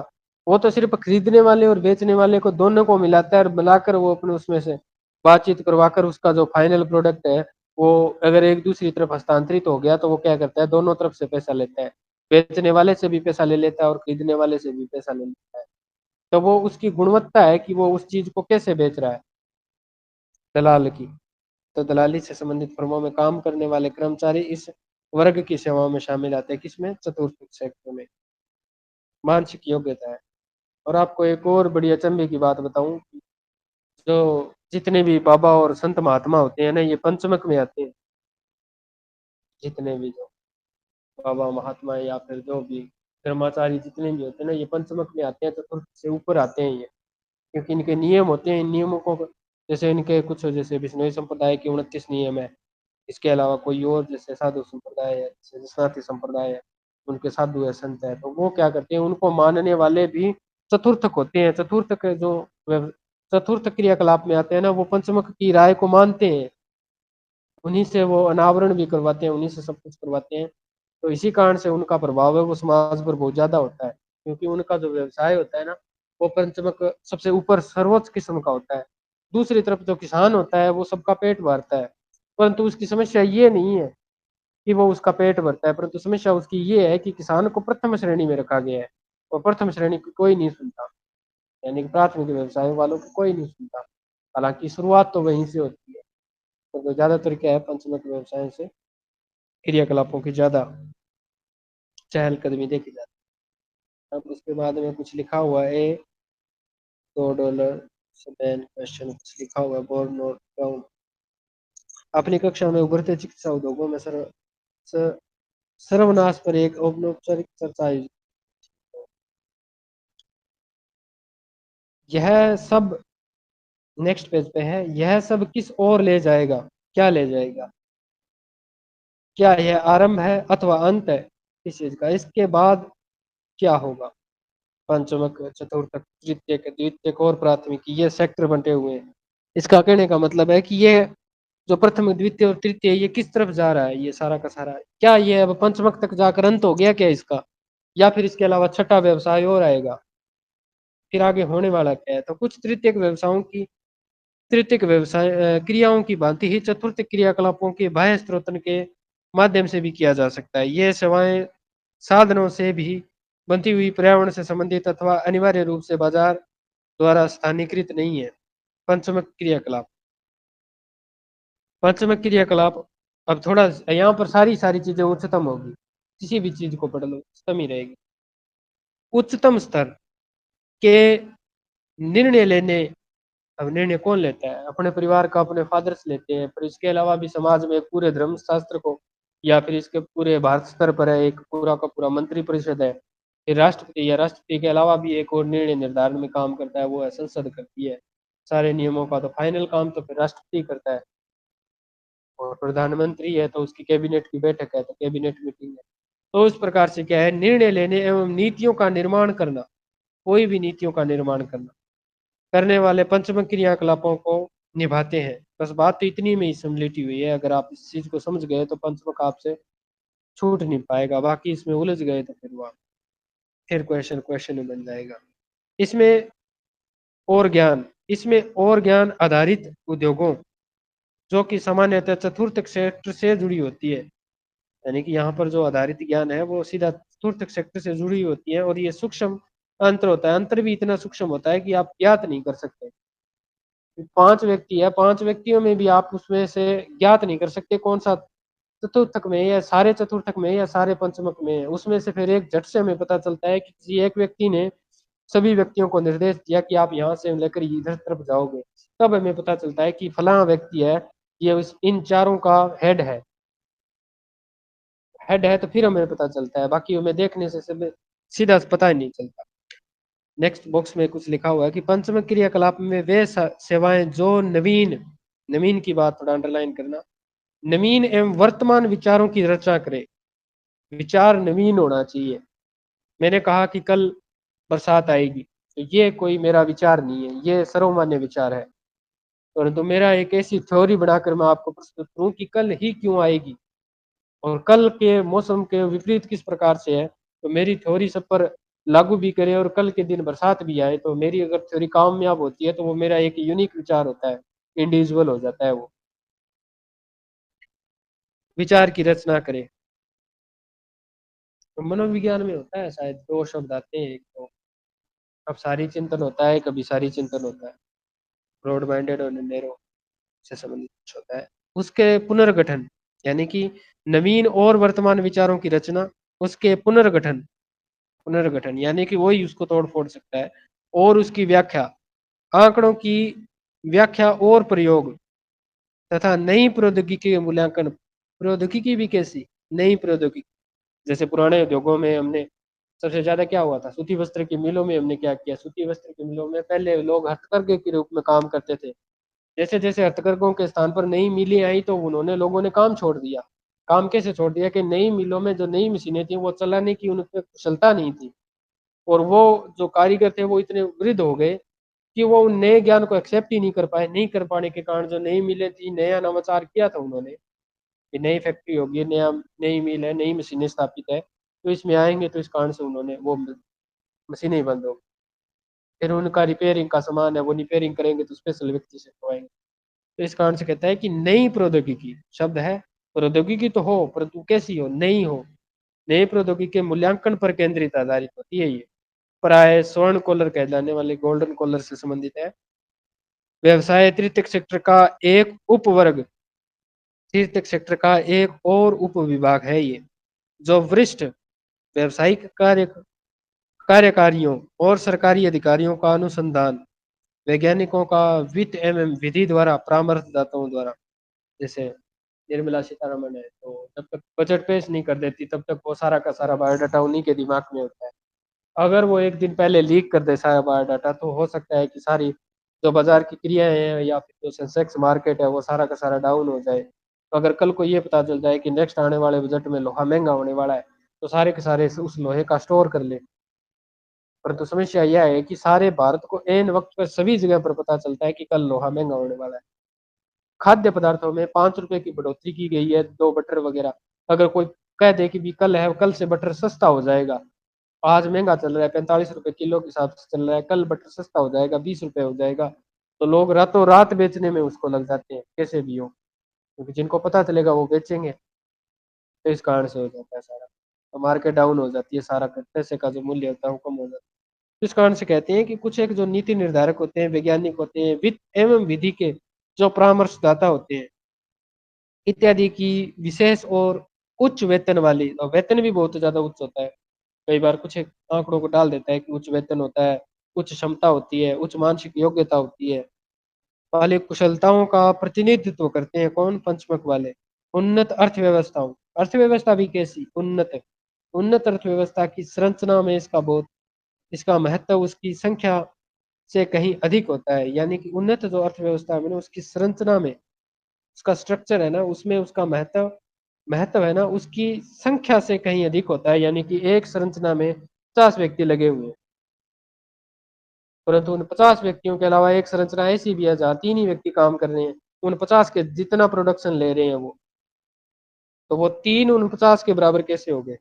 वो तो सिर्फ खरीदने वाले और बेचने वाले को दोनों को मिलाता है और मिलाकर वो अपने उसमें से बातचीत करवाकर उसका जो फाइनल प्रोडक्ट है वो अगर एक दूसरी तरफ हस्तांतरित हो गया तो वो क्या करता है, दोनों तरफ से पैसा लेता है, बेचने वाले से भी पैसा ले लेता है और खरीदने वाले से भी पैसा ले लेता है। तो वो उसकी गुणवत्ता है कि वो उस चीज को कैसे बेच रहा है, दलाल की। तो दलाली से संबंधित फर्मों में काम करने वाले कर्मचारी इस वर्ग की सेवाओं में शामिल आते हैं, किसमें, चतुर्थ सेक्टर में। मानसिक योग्यता है। और आपको एक और बड़ी अचंभे की बात बताऊं, जो जितने भी बाबा और संत महात्मा होते हैं ना, ये पंचमक में आते हैं। जितने भी जो बाबा महात्मा या फिर जो भी धर्माचार्य जितने भी होते हैं ना, ये पंचमक में आते हैं, चतुर्थ से ऊपर आते हैं ये, क्योंकि इनके नियम होते हैं। इन नियमों को जैसे इनके कुछ जैसे बिश्नोई संप्रदाय के 29 नियम है, इसके अलावा कोई और जैसे साधु संप्रदाय है, जैसे निष्णाति संप्रदाय है, उनके साधु है, संत है, तो वो क्या करते हैं, उनको मानने वाले भी चतुर्थक होते हैं। चतुर्थक जो चतुर्थ क्रियाकलाप में आते हैं ना, वो पंचमक की राय को मानते हैं, उन्हीं से वो अनावरण भी करवाते हैं, उन्हीं से सब कुछ करवाते हैं। तो इसी कारण से उनका प्रभाव है वो समाज पर बहुत ज्यादा होता है, क्योंकि उनका जो व्यवसाय होता है ना, वो पंचमक सबसे ऊपर सर्वोच्च किस्म का होता है। दूसरी तरफ जो किसान होता है वो सबका पेट भरता है, परंतु उसकी समस्या ये नहीं है कि वो उसका पेट भरता है, परंतु समस्या उसकी ये है कि किसान को प्रथम श्रेणी में रखा गया है, और प्रथम श्रेणी को कोई नहीं सुनता, यानी कि प्राथमिक व्यवसाय वालों को कोई नहीं सुनता। हालांकि शुरुआत तो वहीं से होती है, तो ज्यादातर क्या है, पंचमक व्यवसाय से क्रियाकलापों की ज्यादा चहलकदमी देखी जाती है। अब उसके बाद में कुछ लिखा हुआ है, $2 क्वेश्चन कुछ लिखा हुआ है, बोर्न नोट डाउन। अपनी कक्षा में उभरते चिकित्सा उद्योगों में सर्वनाश पर एक औपचारिक चर्चा आयोजित। यह सब नेक्स्ट पेज पे है, यह सब किस ओर ले जाएगा, क्या ले जाएगा, क्या यह आरंभ है अथवा अंत है इस चीज का, इसके बाद क्या होगा। पंचमक, चतुर्थक, तृतीयक, द्वितीयक और प्राथमिक, ये सेक्टर बंटे हुए हैं। इसका कहने का मतलब है कि ये जो प्रथम, द्वितीय और तृतीय, ये किस तरफ जा रहा है, ये सारा का सारा, क्या ये अब पंचमक तक जाकर अंत हो गया क्या इसका, या फिर इसके अलावा छठा व्यवसाय और आएगा, फिर आगे होने वाला क्या है। तो कुछ तृतीयक व्यवसायों की, तृतीयक व्यवसाय क्रियाओं की भांति ही चतुर्थ क्रियाकलापों के बाह्य स्त्रोतन के माध्यम से भी किया जा सकता है। ये सेवाएं साधनों से भी बनती हुई, पर्यावरण से संबंधित अथवा अनिवार्य रूप से बाजार द्वारा स्थानीयकृत नहीं है। पंचमक क्रियाकलाप, पंचमक क्रियाकलाप, अब थोड़ा यहाँ पर सारी सारी चीजें उच्चतम होगी, किसी भी चीज को पढ़ लो उच्चतम ही रहेगी। उच्चतम स्तर के निर्णय लेने, अब निर्णय कौन लेता है, अपने परिवार का, अपने फादर्स लेते हैं, पर इसके अलावा भी समाज में पूरे धर्म शास्त्र को, या फिर इसके पूरे भारत स्तर पर है एक पूरा का पूरा मंत्री परिषद है, फिर राष्ट्रपति, या राष्ट्रपति के अलावा भी एक और निर्णय निर्धारण में काम करता है, वो है संसद करती है सारे नियमों का। तो फाइनल काम तो फिर राष्ट्रपति करता है, और प्रधानमंत्री है तो उसकी कैबिनेट की बैठक है, तो कैबिनेट मीटिंग है। तो इस प्रकार से क्या है, निर्णय लेने एवं नीतियों का निर्माण करना, कोई भी नीतियों का निर्माण करना करने वाले पंचमक क्रियाकलापों को निभाते हैं। बस बात तो इतनी में ही सम्मिलित हुई है, अगर आप इस चीज को समझ गए तो पंचमक आपसे छूट नहीं पाएगा, बाकी इसमें उलझ गए तो फिर वह फिर क्वेश्चन क्वेश्चन में बन जाएगा। इसमें और ज्ञान, इसमें और ज्ञान आधारित उद्योगों जो कि सामान्यतः चतुर्थ सेक्टर से जुड़ी होती है, यानी कि यहाँ पर जो आधारित ज्ञान है वो सीधा चतुर्थ सेक्टर से जुड़ी होती है, और ये सूक्ष्म अंतर होता है। अंतर भी इतना सूक्ष्म होता है कि आप ज्ञात नहीं कर सकते। 5 व्यक्ति है, 5 व्यक्तियों में भी आप उसमें से ज्ञात नहीं कर सकते कौन सा चतुर्थक में है, या सारे चतुर्थक में है, या सारे पंचमक में है। उसमें से फिर एक झट से हमें पता चलता है कि किसी एक व्यक्ति ने सभी व्यक्तियों को निर्देश दिया कि आप यहाँ से लेकर इधर तरफ जाओगे, तब हमें पता चलता है कि फलां व्यक्ति है, ये इन चारों का हेड है। हेड है तो फिर हमें पता चलता है, बाकी हमें देखने से सीधा पता ही नहीं चलता। नेक्स्ट बॉक्स में कुछ लिखा हुआ है कि पंचमक क्रियाकलाप में वे सेवाएं जो नवीन, नवीन की बात थोड़ा अंडरलाइन करना, नवीन एवं वर्तमान विचारों की रचना करे। विचार नवीन होना चाहिए। मैंने कहा कि कल बरसात आएगी, तो ये कोई मेरा विचार नहीं है, ये सर्वमान्य विचार है, परंतु तो मेरा एक ऐसी थ्योरी बनाकर मैं आपको प्रस्तुत करूं कि कल ही क्यों आएगी और कल के मौसम के विपरीत किस प्रकार से है, तो मेरी थ्योरी सब पर लागू भी करे और कल के दिन बरसात भी आए, तो मेरी अगर थ्योरी कामयाब होती है तो वो मेरा एक यूनिक विचार होता है, इंडिविजुअल हो जाता है। वो विचार की रचना करे। तो मनोविज्ञान में होता है शायद 2 शब्द आते हैं, एक तो अब सारी चिंतन होता है, कभी सारी चिंतन होता है, ब्रॉड माइंडेड और नैरो से संबंधित कुछ होता है। उसके पुनर्गठन, यानी कि नवीन और वर्तमान विचारों की रचना, उसके पुनर्गठन, पुनर्गठन यानी कि वही उसको तोड़ फोड़ सकता है, और उसकी व्याख्या, आंकड़ों की व्याख्या और प्रयोग, तथा नई प्रौद्योगिकी के मूल्यांकन। प्रौद्योगिकी भी कैसी नई प्रौद्योगिकी, जैसे पुराने उद्योगों में हमने सबसे ज्यादा क्या हुआ था, सूती वस्त्र की मिलों में हमने क्या किया, सूती वस्त्र की मिलों में पहले लोग हथकरघे के रूप में काम करते थे। जैसे जैसे हथकरघों के स्थान पर नई मिलें आई तो उन्होंने लोगों ने काम छोड़ दिया। काम कैसे छोड़ दिया कि नई मिलों में जो नई मशीनें थी वो चलाने की उनमें कुशलता नहीं थी, और वो जो कारीगर थे वो इतने वृद्ध हो गए कि वो उन नए ज्ञान को एक्सेप्ट ही नहीं कर पाए। नहीं कर पाने के कारण जो नई मिलें थी, नया नवाचार किया था उन्होंने कि नई फैक्ट्री होगी, नया नई मिल है, नई मशीनें स्थापित है, तो इसमें आएंगे, तो इस कारण से उन्होंने वो मशीनें ही बंद हो, फिर उनका रिपेयरिंग का सामान है वो रिपेयरिंग करेंगे तो स्पेशल व्यक्ति से करवाएंगे। तो इस कारण से कहता है कि नई प्रौद्योगिकी शब्द है, प्रौद्योगिकी तो हो परंतु कैसी हो, नई हो। नई प्रौद्योगिकी के मूल्यांकन पर केंद्रित आधारित होती है ये। प्राय स्वर्ण कॉलर कहलाने वाले गोल्डन कॉलर से संबंधित है। व्यवसाय तृतीयक सेक्टर का एक उपवर्ग, तृतीयक सेक्टर का एक और उप विभाग है ये, जो वरिष्ठ व्यवसायिक कार्यकारियों और सरकारी अधिकारियों का अनुसंधान, वैज्ञानिकों का वित्त एवं विधि द्वारा, परामर्शदाताओं द्वारा, जैसे निर्मला सीतारमण है, तो जब तक बजट पेश नहीं कर देती तब तक वो सारा का सारा बायोडाटा उन्हीं के दिमाग में होता है। अगर वो एक दिन पहले लीक कर दे सारा बायोडाटा तो हो सकता है कि सारी जो बाजार की क्रियाएं हैं या फिर जो सेंसेक्स मार्केट है वो सारा का सारा डाउन हो जाए। तो अगर कल को ये पता चल जाए कि नेक्स्ट आने वाले बजट में लोहा महंगा होने वाला है, तो सारे के सारे उस लोहे का स्टोर कर ले। परंतु समस्या यह है कि सारे भारत को एन वक्त पर सभी जगह पर पता चलता है कि कल लोहा महंगा होने वाला है। खाद्य पदार्थों में 5 रुपए की बढ़ोतरी की गई है, 2 बटर वगैरह। अगर कोई कह दे कि भी कल है, कल से बटर सस्ता हो जाएगा, आज महंगा चल रहा है 45 रुपए किलो के हिसाब से चल रहा है, कल बटर सस्ता हो जाएगा 20 रुपए हो जाएगा, तो लोग रातों रात बेचने में उसको लग जाते हैं, कैसे भी हो, क्योंकि जिनको पता चलेगा वो बेचेंगे। तो इस कारण से हो जाता है सारा, तो मार्केट डाउन हो जाती है, सारा पैसे का जो मूल्य होता है वो कम हो जाता है। इस कारण से कहते हैं कि कुछ एक जो नीति निर्धारक होते हैं, वैज्ञानिक होते हैं, वित्त एवं विधि के जो परामर्शदाता होते हैं इत्यादि की विशेष और उच्च वेतन वाली, और वेतन भी बहुत ज्यादा उच्च होता है, कई बार कुछ एक आंकड़ों को डाल देता है कि उच्च वेतन होता है, उच्च क्षमता होती है, उच्च मानसिक योग्यता होती है वाले कुशलताओं का प्रतिनिधित्व करते हैं। कौन? पंचमक वाले। उन्नत अर्थव्यवस्थाओं, अर्थव्यवस्था भी कैसी? उन्नत। उन्नत अर्थव्यवस्था की संरचना में इसका महत्व उसकी संख्या से कहीं अधिक होता है, यानी कि उन्नत जो अर्थव्यवस्था है ना उसकी संरचना में, उसका स्ट्रक्चर है ना उसमें उसका महत्व महत्व है ना उसकी संख्या से कहीं अधिक होता है, यानी कि एक संरचना में 50 व्यक्ति लगे हुए हैं, परंतु उन 50 व्यक्तियों के अलावा एक संरचना ऐसी भी है जहाँ 3 ही व्यक्ति काम कर रहे हैं, उन 50 के जितना प्रोडक्शन ले रहे हैं वो, तो वो 3 उन 50 के बराबर कैसे हो गए?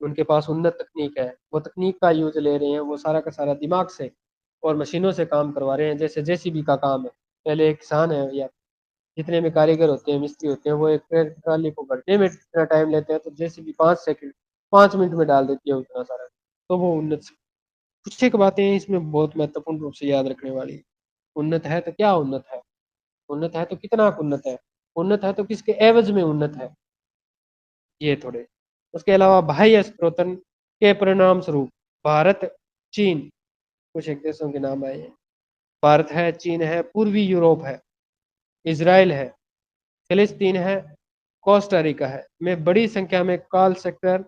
उनके पास उन्नत तकनीक है, वो तकनीक का यूज ले रहे हैं, वो सारा का सारा दिमाग से और मशीनों से काम करवा रहे हैं, जैसे जेसीबी का काम है। पहले एक किसान है या जितने भी कारीगर होते हैं, मिस्त्री होते हैं, वो एक ट्राली को भरने में इतना टाइम लेते हैं, तो जेसीबी 5 सेकंड 5 मिनट में डाल देती है उतना सारा। तो वो उन्नत। कुछ एक बातें हैं इसमें बहुत महत्वपूर्ण रूप से याद रखने वाली। उन्नत है तो क्या उन्नत है, उन्नत है तो कितना उन्नत है, उन्नत है तो किसके एवज में उन्नत है, ये थोड़े। उसके अलावा बाह्य स्त्रोतन के परिणाम स्वरूप भारत, चीन, कुछ एक देशों के नाम आए हैं। भारत है, चीन है, पूर्वी यूरोप है, इसराइल है, फिलिस्तीन है, कोस्टारिका है, में बड़ी संख्या में कॉल सेक्टर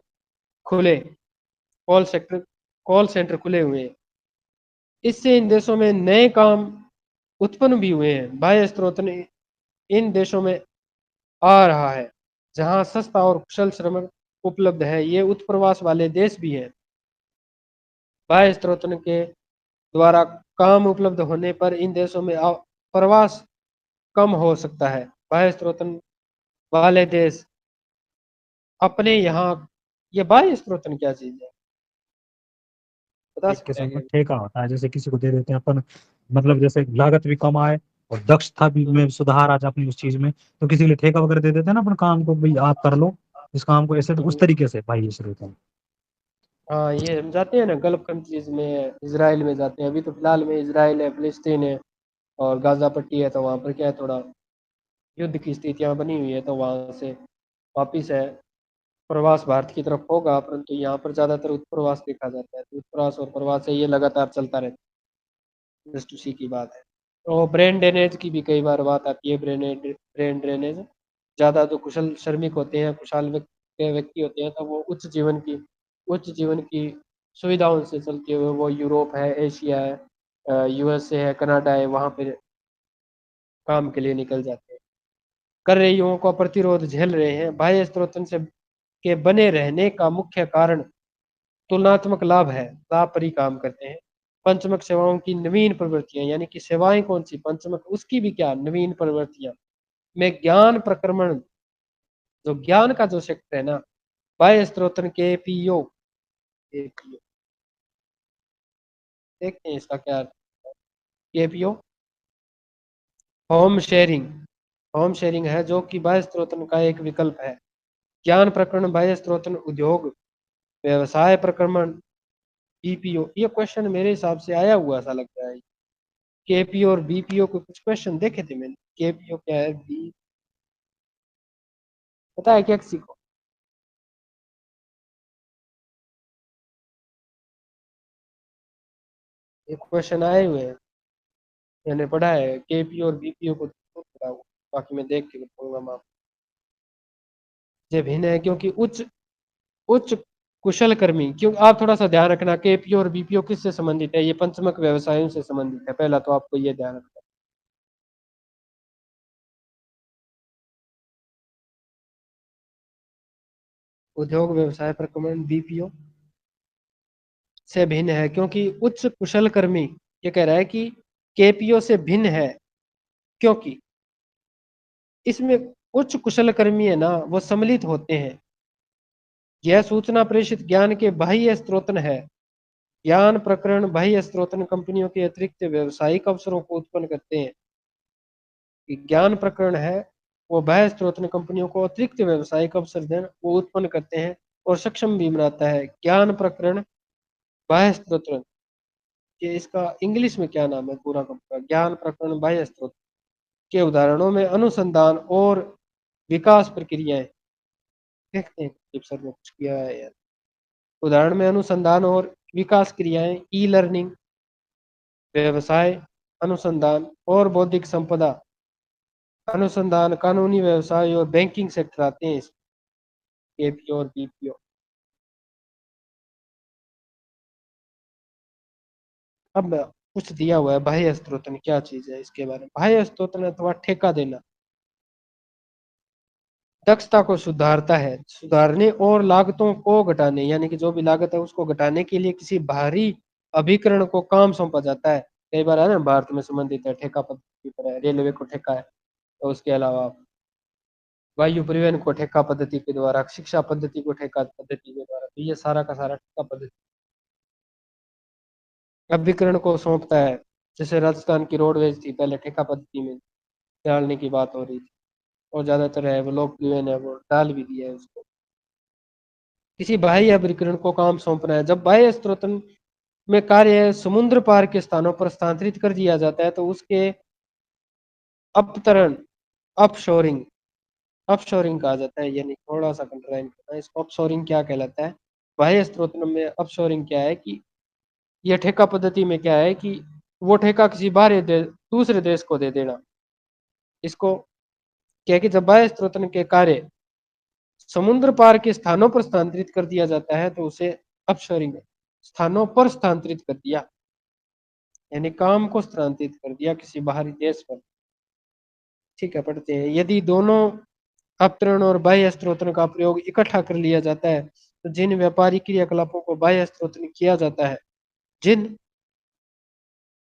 कॉल सेंटर खुले हुए हैं। इससे इन देशों में नए काम उत्पन्न भी हुए हैं। बाह्य स्रोत ने इन देशों में आ रहा है जहां सस्ता और कुशल श्रम उपलब्ध है। ये उत्प्रवास वाले देश भी हैं। बाह्य स्रोत के द्वारा काम उपलब्ध होने पर इन देशों में प्रवास कम हो सकता है। बाह्य स्रोत वाले देश अपने यहाँ, ये बाह्य स्रोत क्या चीज है, बता एक सकते किस्म हैं का क्या? ठेका होता है, जैसे किसी को दे देते हैं अपन, मतलब जैसे लागत भी कम आए और दक्षता भी में सुधार आ जाए अपनी उस चीज में, तो किसी के लिए ठेका वगैरह दे देते हैं ना अपन काम को, भाई आप कर लो इस काम को ऐसे, तो उस तरीके से भाई ये शुरू होता है। हाँ, ये हम जाते हैं ना गल्फ कंट्रीज में, इसराइल में जाते हैं। अभी तो फिलहाल में इसराइल है, फिलिस्तीन है और गाजा पट्टी है, तो वहाँ पर क्या है, थोड़ा युद्ध की स्थितियाँ बनी हुई है, तो वहाँ से वापिस है प्रवास भारत की तरफ होगा, परंतु यहाँ पर ज्यादातर उत्प्रवास देखा जाता है। तो उत्प्रवास और प्रवास है, ये लगातार चलता रहता है। जस्ट उसी की बात है। तो ब्रेन ड्रेनेज की भी कई बार बात आती है। ब्रेन ड्रेनेज, ज्यादा जो कुशल श्रमिक होते हैं, कुशल व्यक्ति होते हैं, तो वो उच्च जीवन की सुविधाओं से चलते हुए वो यूरोप है, एशिया है, यूएसए है, कनाडा है, वहाँ पे काम के लिए निकल जाते हैं। कर रहे युवाओं का प्रतिरोध झेल रहे हैं। बाह्य स्रोतन से के बने रहने का मुख्य कारण तुलनात्मक लाभ है, लाभ पर ही काम करते हैं। पंचमक सेवाओं की नवीन प्रवृत्तियां, यानी कि सेवाएं कौन सी, पंचमक उसकी भी क्या नवीन प्रवृत्तियां में ज्ञान प्रक्रमण, जो ज्ञान का जो सेक्टर है ना, बाह्य स्त्रोतन के पीओ, देखते हैं इसका क्या केपीओ। होम शेयरिंग है जो कि बाह्य स्त्रोतन का एक विकल्प है। ज्ञान प्रकरण, बाह्य स्त्रोतन, उद्योग, व्यवसाय प्रक्रमण, बीपीओ। ये क्वेश्चन मेरे हिसाब से आया हुआ सा लगता है। केपीओ और बीपीओ को कुछ क्वेश्चन देखे थे मैंने। केपीओ क्या है, बी पता है क्या किसी को? ये क्वेश्चन आए हुए हैं, मैंने पढ़ा है। केपीओ और बीपीओ को तो पढ़ा हुआ, बाकी मैं देख के बताऊंगा मैं आपको। ये भिन्न है क्योंकि उच्च उच्च कुशल कर्मी, क्यों आप थोड़ा सा ध्यान रखना, केपीओ और बीपीओ किससे संबंधित है, ये पंचमक व्यवसायों से संबंधित है। पहला तो आपको ये ध्यान रखना। उद्योग व्यवसाय प्रक्रमण बीपीओ से भिन्न है क्योंकि उच्च कुशल कर्मी, ये कह रहा है कि केपीओ से भिन्न है क्योंकि इसमें उच्च कुशल कर्मी है ना, वो सम्मिलित होते हैं। यह सूचना प्रेषित ज्ञान के बाह्य स्त्रोतन है। ज्ञान प्रकरण बाह्य स्त्रोतन कंपनियों के अतिरिक्त व्यवसायिक अवसरों को उत्पन्न करते हैं। ज्ञान प्रकरण है वो बाह्य स्त्रोतन कंपनियों को अतिरिक्त व्यवसायिक अवसर दें वो उत्पन्न करते हैं और सक्षम भी बनाता है। ज्ञान प्रकरण बाह्य स्त्रोतन, ये इसका इंग्लिश में क्या नाम है पूरा का पूरा, ज्ञान प्रकरण बाह्य स्त्रोत के उदाहरणों में अनुसंधान और विकास प्रक्रियाएं। देखते हैं सर ने कुछ किया है यार। उदाहरण में अनुसंधान और विकास क्रियाएं, ई लर्निंग, व्यवसाय अनुसंधान और बौद्धिक संपदा अनुसंधान, कानूनी व्यवसाय और बैंकिंग सेक्टर आते हैं इसमें, केपीओ और बीपीओ। अब कुछ दिया हुआ है बाह्य स्त्रोतन क्या चीज है, इसके बारे में। बाह्य स्त्रोतन अथवा ठेका देना दक्षता को सुधारता है, सुधारने और लागतों को घटाने, यानी कि जो भी लागत है उसको घटाने के लिए किसी बाहरी अभिकरण को काम सौंपा जाता है। कई बार है ना, भारत में संबंधित है, ठेका पद्धति पर है, रेलवे को ठेका है। तो उसके अलावा वायु परिवहन को ठेका पद्धति के द्वारा, शिक्षा पद्धति को ठेका पद्धति के द्वारा। तो ये सारा का सारा ठेका पद्धति अभिकरण को सौंपता है। जैसे राजस्थान की रोडवेज थी पहले ठेका पद्धति में, डालने की बात हो रही थी, और ज्यादातर है वो लोकप्रिय है, वो डाल भी दिया है उसको। किसी बाह्य अभिकरण को काम सौंपना है। जब बाह्य स्रोत में कार्य समुद्र पार के स्थानों पर स्थानांतरित कर दिया जाता है तो उसके अपतरण, अपशोरिंग, अपशोरिंग कहा जाता है। यानी थोड़ा सा कंट्राइन करना है इसको। अपशोरिंग क्या कहलाता है? बाह्य स्रोत में अपशोरिंग क्या है कि यह ठेका पद्धति में क्या है कि वो ठेका किसी बाहरी दूसरे देश को दे देना। इसको क्या है कि जब बाह्य स्रोत के कार्य समुद्र पार के स्थानों पर स्थानांतरित कर दिया जाता है तो उसे अपशोरिंग, स्थानों पर स्थानांतरित कर दिया, यानी काम को स्थानांतरित कर दिया किसी बाहरी देश पर। ठीक है, पढ़ते हैं। यदि दोनों अपतरण और बाह्य स्रोतों का प्रयोग इकट्ठा कर लिया जाता है तो जिन व्यापारिक क्रियाकलापों को बाह्य स्रोत किया जाता है, जिन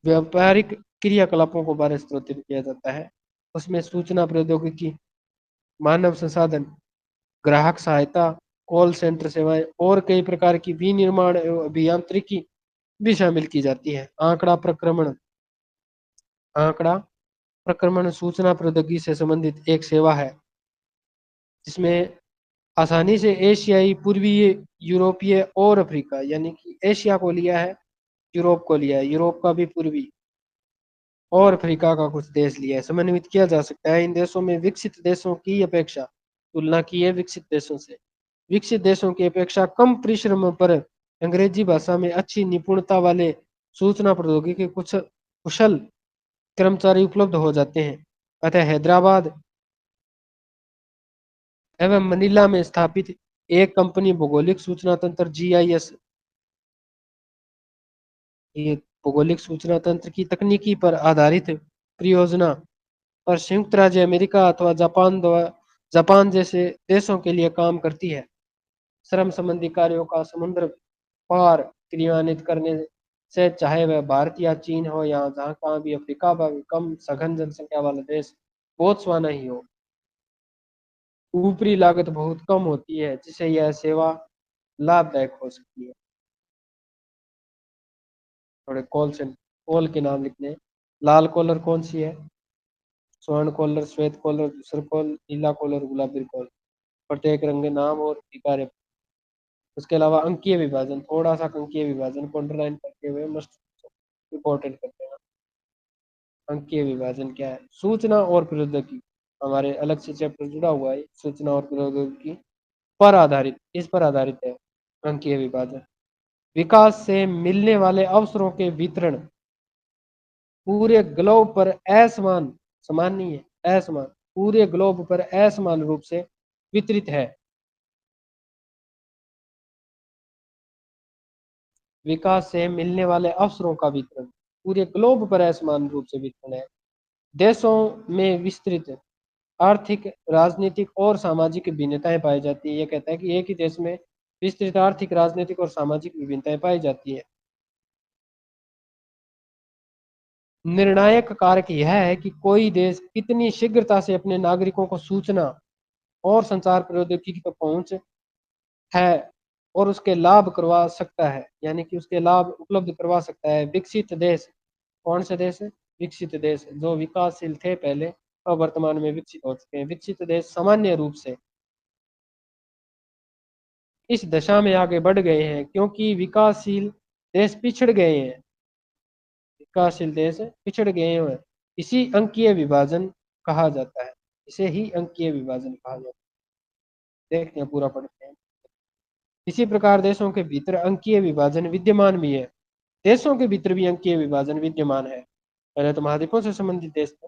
व्यापारिक क्रियाकलापों को बाह्य स्रोत किया जाता है, उसमें सूचना प्रौद्योगिकी, मानव संसाधन, ग्राहक सहायता, कॉल सेंटर सेवाएं और कई प्रकार की विनिर्माण एवं अभियांत्रिकी भी शामिल की जाती है। आंकड़ा प्रक्रमण, आंकड़ा प्रक्रमण सूचना प्रौद्योगिकी से संबंधित एक सेवा है जिसमें आसानी से एशियाई, पूर्वीय, यूरोपीय और अफ्रीका, यानी कि एशिया को लिया है, यूरोप को लिया है, यूरोप का भी पूर्वी और अफ्रीका का कुछ देश लिया है, समन्वित किया जा सकता है। इन देशों में विकसित देशों की अपेक्षा, तुलना की है विकसित देशों से, विकसित देशों की अपेक्षा कम परिश्रम पर अंग्रेजी भाषा में अच्छी निपुणता वाले सूचना प्रौद्योगिकी के कुछ कुशल कर्मचारी उपलब्ध हो जाते हैं। अतः हैदराबाद एवं मनीला में स्थापित एक कंपनी भौगोलिक सूचना तंत्र GIS, ये भौगोलिक सूचना तंत्र की तकनीकी पर आधारित परियोजना पर संयुक्त राज्य अमेरिका अथवा जापान जैसे देशों के लिए काम करती है। श्रम संबंधी कार्यों का समुद्र पार क्रियान्वित करने से, चाहे वह भारत या चीन हो या जहाँ कहाँ भी अफ्रीका का कम सघन जनसंख्या वाला देश बोत्सवाना ही हो, ऊपरी लागत बहुत कम होती है जिससे यह सेवा लाभदायक हो सकती है। थोड़े कॉल के नाम लिखने हैं। लाल कॉलर कौन सी है? स्वर्ण कॉलर, श्वेत कॉलर, धूसर कॉल, नीला कॉलर, गुलाबी कॉल। प्रत्येक रंग नाम और कार्य। उसके अलावा अंकीय विभाजन, थोड़ा सा अंकीय विभाजन को अंडरलाइन करते हुए मस्ट इम्पोर्टेंट करते हैं। अंकीय विभाजन क्या है? सूचना और प्रौद्योगिकी, हमारे अलग से चैप्टर जुड़ा हुआ है, सूचना और प्रौद्योगिकी पर आधारित, इस पर आधारित है अंकीय विभाजन। विकास से मिलने वाले अवसरों के वितरण पूरे ग्लोब पर असमान, समान नहीं है, असमान, पूरे ग्लोब पर असमान रूप से वितरित है। विकास से मिलने वाले अवसरों का वितरण पूरे ग्लोब पर असमान रूप से वितरण है। देशों में विस्तृत आर्थिक, राजनीतिक और सामाजिक भिन्नताएं पाई जाती है। यह कहता है कि एक ही देश में विस्तृत आर्थिक, राजनीतिक और सामाजिक विभिन्नताएं पाई जाती है। निर्णायक कारक यह है कि कोई देश कितनी शीघ्रता से अपने नागरिकों को सूचना और संचार प्रौद्योगिकी तक पहुंच है और उसके लाभ करवा सकता है, यानी कि उसके लाभ उपलब्ध करवा सकता है। विकसित देश, कौन से देश? विकसित देश जो विकासशील थे पहले और वर्तमान में विकसित हो चुके हैं। विकसित देश सामान्य रूप से इस दशा में आगे बढ़ गए हैं क्योंकि विकासशील देश पिछड़ गए हैं, विकासशील देश पिछड़ गए हैं। इसी अंकीय विभाजन कहा जाता है, इसे ही अंकीय विभाजन कहा जाता है। देखते हैं, पूरा पढ़ते हैं। इसी प्रकार देशों के भीतर अंकीय विभाजन विद्यमान भी है, देशों के भीतर भी अंकीय विभाजन विद्यमान है। पहले तो महाद्वीपों से संबंधित देश थे,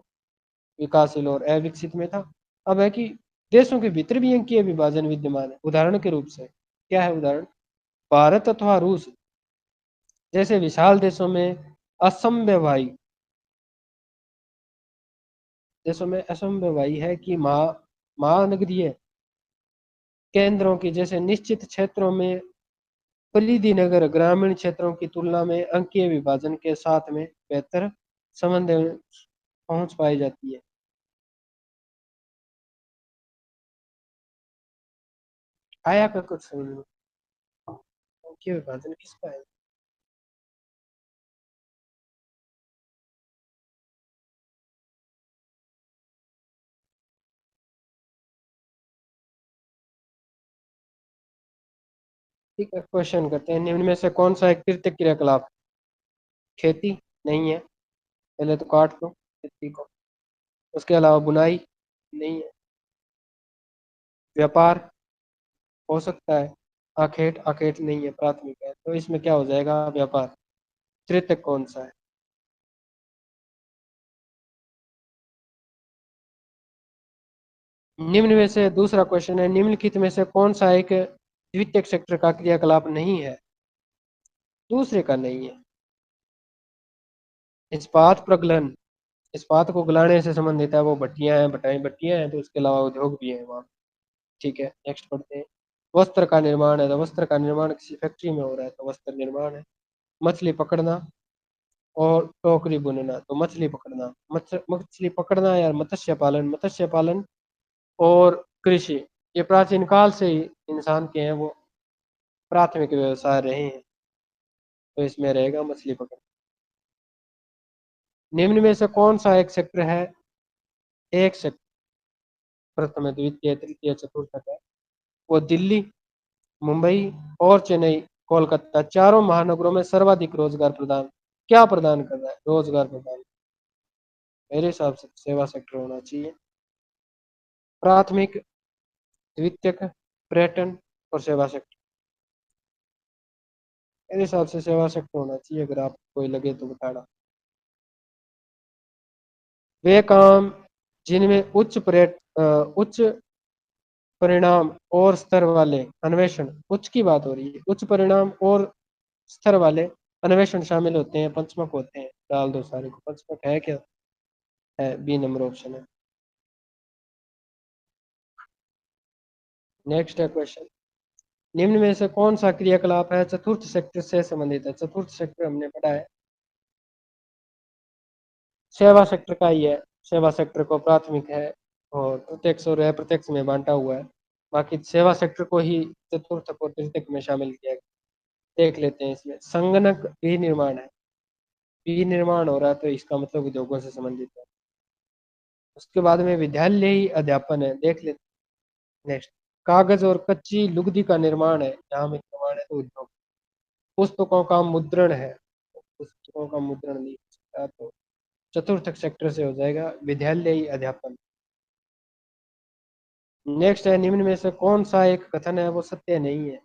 विकासशील और अविकसित में था। अब है कि देशों के भीतर भी अंकीय विभाजन विद्यमान है। उदाहरण के रूप से क्या है उदाहरण? भारत अथवा रूस जैसे विशाल देशों में असमव्यवाही, देशों में असमव्यवाही है कि महानगरीय केंद्रों की जैसे निश्चित क्षेत्रों में परिधि नगर ग्रामीण क्षेत्रों की तुलना में अंकीय विभाजन के साथ में बेहतर संबंध पहुंच पाई जाती है। आया का कुछ समझ में? अंकीय विभाजन किसका है? ठीक है, क्वेश्चन करते हैं। निम्न में से कौन सा एक तृतीय क्रियाकलाप? खेती नहीं है, पहले तो काट दो खेती को। उसके अलावा बुनाई नहीं है। व्यापार हो सकता है। आखेट आखेट नहीं है, प्राथमिक है, तो इसमें क्या हो जाएगा? व्यापार। तृतीय कौन सा है? निम्न में से दूसरा क्वेश्चन है, निम्नलिखित में से कौन सा एक द्वितीय सेक्टर का क्रियाकलाप नहीं है? दूसरे का नहीं है। इस्पात प्रगलन, इस्पात को गलाने से संबंधित है, वो भट्टियां हैं, भट्टाई भट्टियां हैं, तो उसके अलावा उद्योग भी है वहाँ। ठीक है, नेक्स्ट पढ़ते हैं। वस्त्र का निर्माण है, तो वस्त्र का निर्माण किसी फैक्ट्री में हो रहा है, तो वस्त्र निर्माण है। मछली पकड़ना और टोकरी बुनना, तो मछली पकड़ना। मछली पकड़ना या मत्स्य पालन और कृषि, ये प्राचीन काल से ही इंसान के हैं, वो प्राथमिक व्यवसाय रहे हैं, तो इसमें रहेगा मछली पकड़। निम्न में से कौन सा एक सेक्टर है? एक सेक्टर प्रथम द्वितीय तृतीय चतुर्थ है, वो दिल्ली, मुंबई और चेन्नई, कोलकाता, चारों महानगरों में सर्वाधिक रोजगार प्रदान क्या प्रदान कर रहा है? रोजगार प्रदान। मेरे हिसाब से सेवा सेक्टर होना चाहिए। प्राथमिक, द्वितीयक, पर्यटन और सेवा सेक्टर। मेरे हिसाब से सेवा सेक्टर होना चाहिए, अगर आप कोई लगे तो बताना। वे काम जिनमें उच्च परिणाम और स्तर वाले अन्वेषण, उच्च की बात हो रही है, उच्च परिणाम और स्तर वाले अन्वेषण शामिल होते हैं, पंचमक होते हैं। डाल दो सारे को, पंचमक है क्या? है, बी नंबर ऑप्शन है। नेक्स्ट है क्वेश्चन, निम्न में से कौन सा क्रियाकलाप है चतुर्थ सेक्टर से संबंधित है? चतुर्थ सेक्टर हमने पढ़ा है, सेवा सेक्टर का ही है। सेवा सेक्टर को प्राथमिक है और प्रत्यक्ष और अप्रत्यक्ष में बांटा हुआ है। बाकी सेवा सेक्टर को ही चतुर्थ और तृतीयक में शामिल किया गया। देख लेते हैं, इसमें संगणक विनिर्माण है, विनिर्माण हो रहा है, तो इसका मतलब उद्योगों से संबंधित है। उसके बाद में विद्यालयी अध्यापन है, देख लेते हैं। नेक्स्ट, कागज और कच्ची लुगदी का निर्माण है, जहाँ में निर्माण है तो उद्योग। पुस्तकों का मुद्रण है, तो पुस्तकों का मुद्रण नहीं हो सकता, तो चतुर्थ सेक्टर से हो जाएगा विद्यालयी अध्यापन। नेक्स्ट है, निम्न में से कौन सा एक कथन है वो सत्य नहीं है?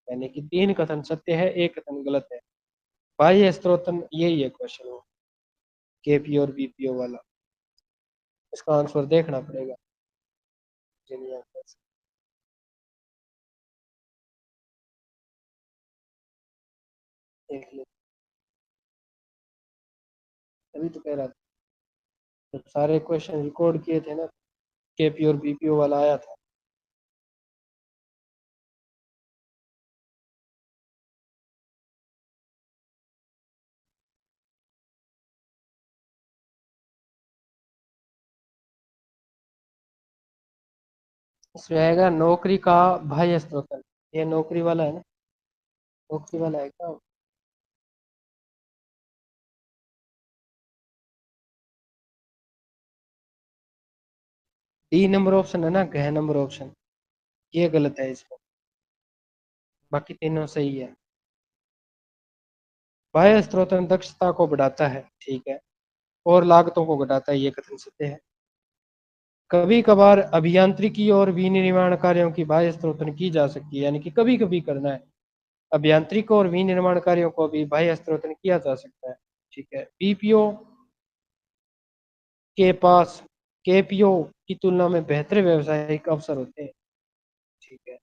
यानी कि 3 कथन सत्य है, एक कथन गलत है। बाह्य स्त्रोतन, यही है क्वेश्चन वो, केपीओ और बीपीओ वाला। इसका आंसर देखना पड़ेगा। देख ले, अभी तो कह रहा था, जब सारे क्वेश्चन रिकॉर्ड किए थे ना, केपी और बीपीओ वाला आया था। इसमें आएगा नौकरी का बाह्य स्त्रोतन, ये नौकरी वाला है ना, नौकरी वाला है क्या? डी नंबर ऑप्शन है ना, गह नंबर ऑप्शन, ये गलत है इसमें, बाकी तीनों सही है। बाह्य स्त्रोतन दक्षता को बढ़ाता है, ठीक है, और लागतों को घटाता है, ये कथन सत्य है। कभी कभार अभियांत्रिकी और विनिर्माण कार्यों की बाह्य स्त्रोतन की जा सकती है, यानी कि कभी कभी करना है। अभियांत्रिक और विनिर्माण कार्यों को भी बाह्य स्त्रोतन किया जा सकता है, ठीक है। बीपीओ के पास केपीओ की तुलना में बेहतर व्यवसायिक अवसर होते हैं, ठीक है,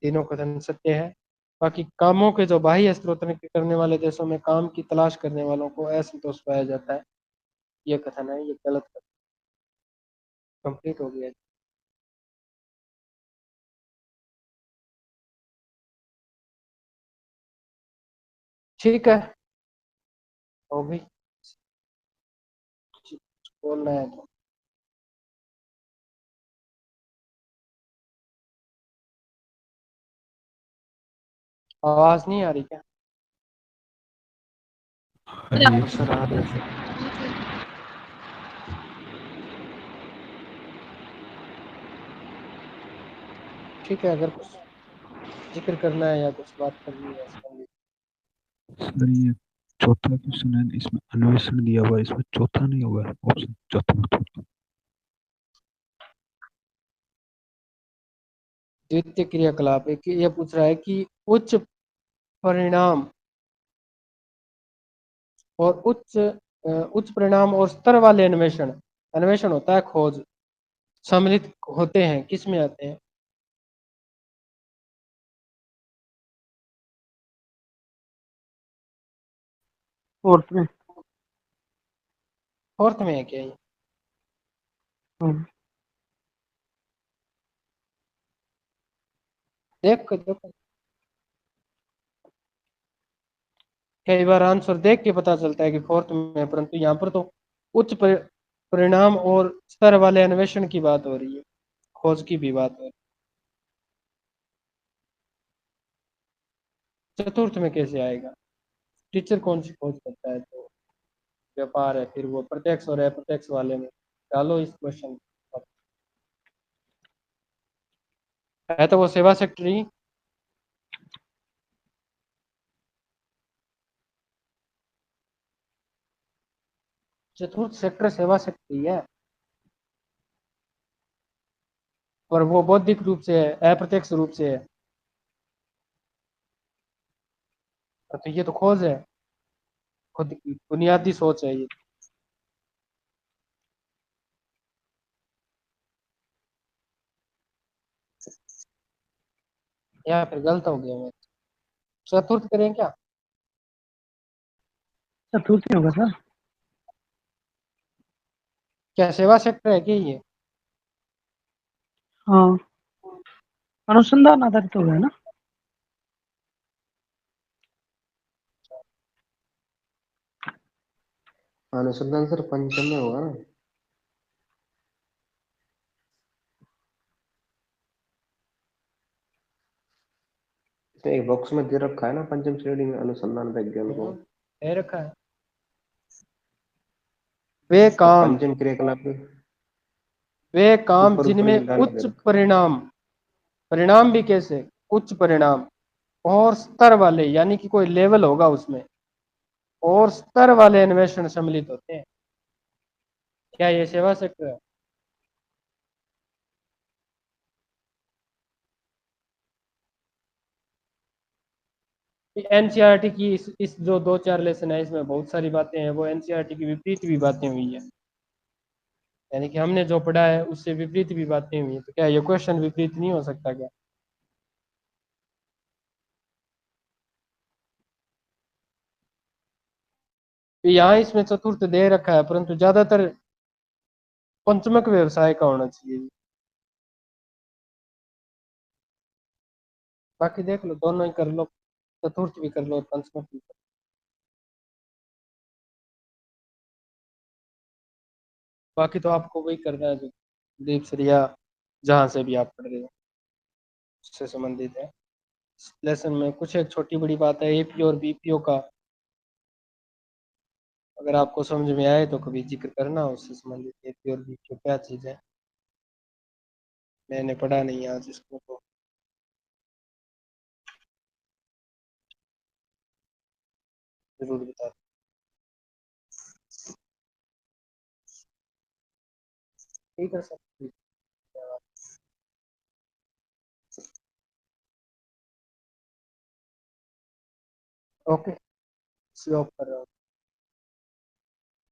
तीनों कथन सत्य है। बाकी कामों के जो बाह्य स्त्रोतन करने वाले देशों में काम की तलाश करने वालों को असंतोष पाया जाता है, ये कथन है, ये गलत कथन। कंप्लीट हो गया। ठीक है, हो गई, बोलना है तो। आवाज नहीं आ रही क्या? सर आ रही है। ठीक है, अगर कुछ जिक्र करना है या कुछ बात करनी है इसमें? सर ये चौथा क्वेश्चन है, इसमें अन्वेषण दिया हुआ है, इसमें चौथा नहीं होगा ऑप्शन, चतुर्थ। द्वितीय क्रियाकलाप एक ये पूछ रहा है कि उच्च परिणाम और उच्च परिणाम और स्तर वाले अन्वेषण, अन्वेषण होता है खोज, सम्मिलित होते हैं किस में आते हैं? फोर्थ में। फोर्थ में है क्या ये? देखो कई बार आंसर देख के पता चलता है कि फोर्थ में है, परंतु यहाँ पर तो उच्च परिणाम और स्तर वाले अन्वेषण की बात हो रही है, खोज की भी बात हो रही है। चतुर्थ में कैसे आएगा? टीचर कौन सी खोज करता है? तो व्यापार है, फिर वो प्रत्यक्ष और अप्रत्यक्ष वाले में डालो इस क्वेश्चन। है तो वो सेवा सेक्टर ही। चतुर्थ सेक्टर सेवा सेक्टर ही है, पर वो बौद्धिक रूप से है, अप्रत्यक्ष रूप से है। तो ये तो खोज है, खुद की बुनियादी सोच है ये। या फिर गलत हो गया मैं? चतुर्थ करें क्या? चतुर्थ में होगा सर। क्या सेवा सेक्टर है क्या ये? हाँ, अनुसंधान आधारित होगा ना। अनुसंधान सर पंचम में होगा ना। इसमें एक बॉक्स में दे रखा है ना पंचम श्रेणी में अनुसंधान विज्ञान को। है रखा है। वे काम, पंचम क्रियाकलाप में वे काम ऊपर ऊपर जिनमें निकाल के उच्च दे रखा परिणाम, परिणाम भी कैसे, उच्च परिणाम और स्तर वाले, यानी कि कोई लेवल होगा उसमें, और स्तर वाले अन्वेषण सम्मिलित होते हैं। क्या ये सेवा सेक्टर है? एनसीईआरटी की इस जो दो चार लेसन है इसमें बहुत सारी बातें हैं, वो एनसीईआरटी की विपरीत भी बातें हुई है, यानी कि हमने जो पढ़ा है उससे विपरीत भी बातें हुई हैं। तो क्या ये क्वेश्चन विपरीत नहीं हो सकता क्या? तो यहाँ इसमें चतुर्थ दे रखा है, परंतु ज्यादातर पंचमक व्यवसाय का होना चाहिए। बाकी देख लो, दोनों ही कर लो, चतुर्थ भी कर लो और पंचमक भी कर लो। बाकी तो आपको वही करना है जो दीप सरिया जहाँ से भी आप पढ़ रहे हो उससे संबंधित है। लेसन में कुछ एक छोटी बड़ी बात है, एपीओ और बीपीओ का अगर आपको समझ में आए तो कभी जिक्र करना उससे संबंधित, एपीओ और बीपीओ क्या चीज़ है। मैंने पढ़ा नहीं आज इसको, तो जरूर बता। ठीक है सर। ओके, सी ऑफ कर रहा हूँ।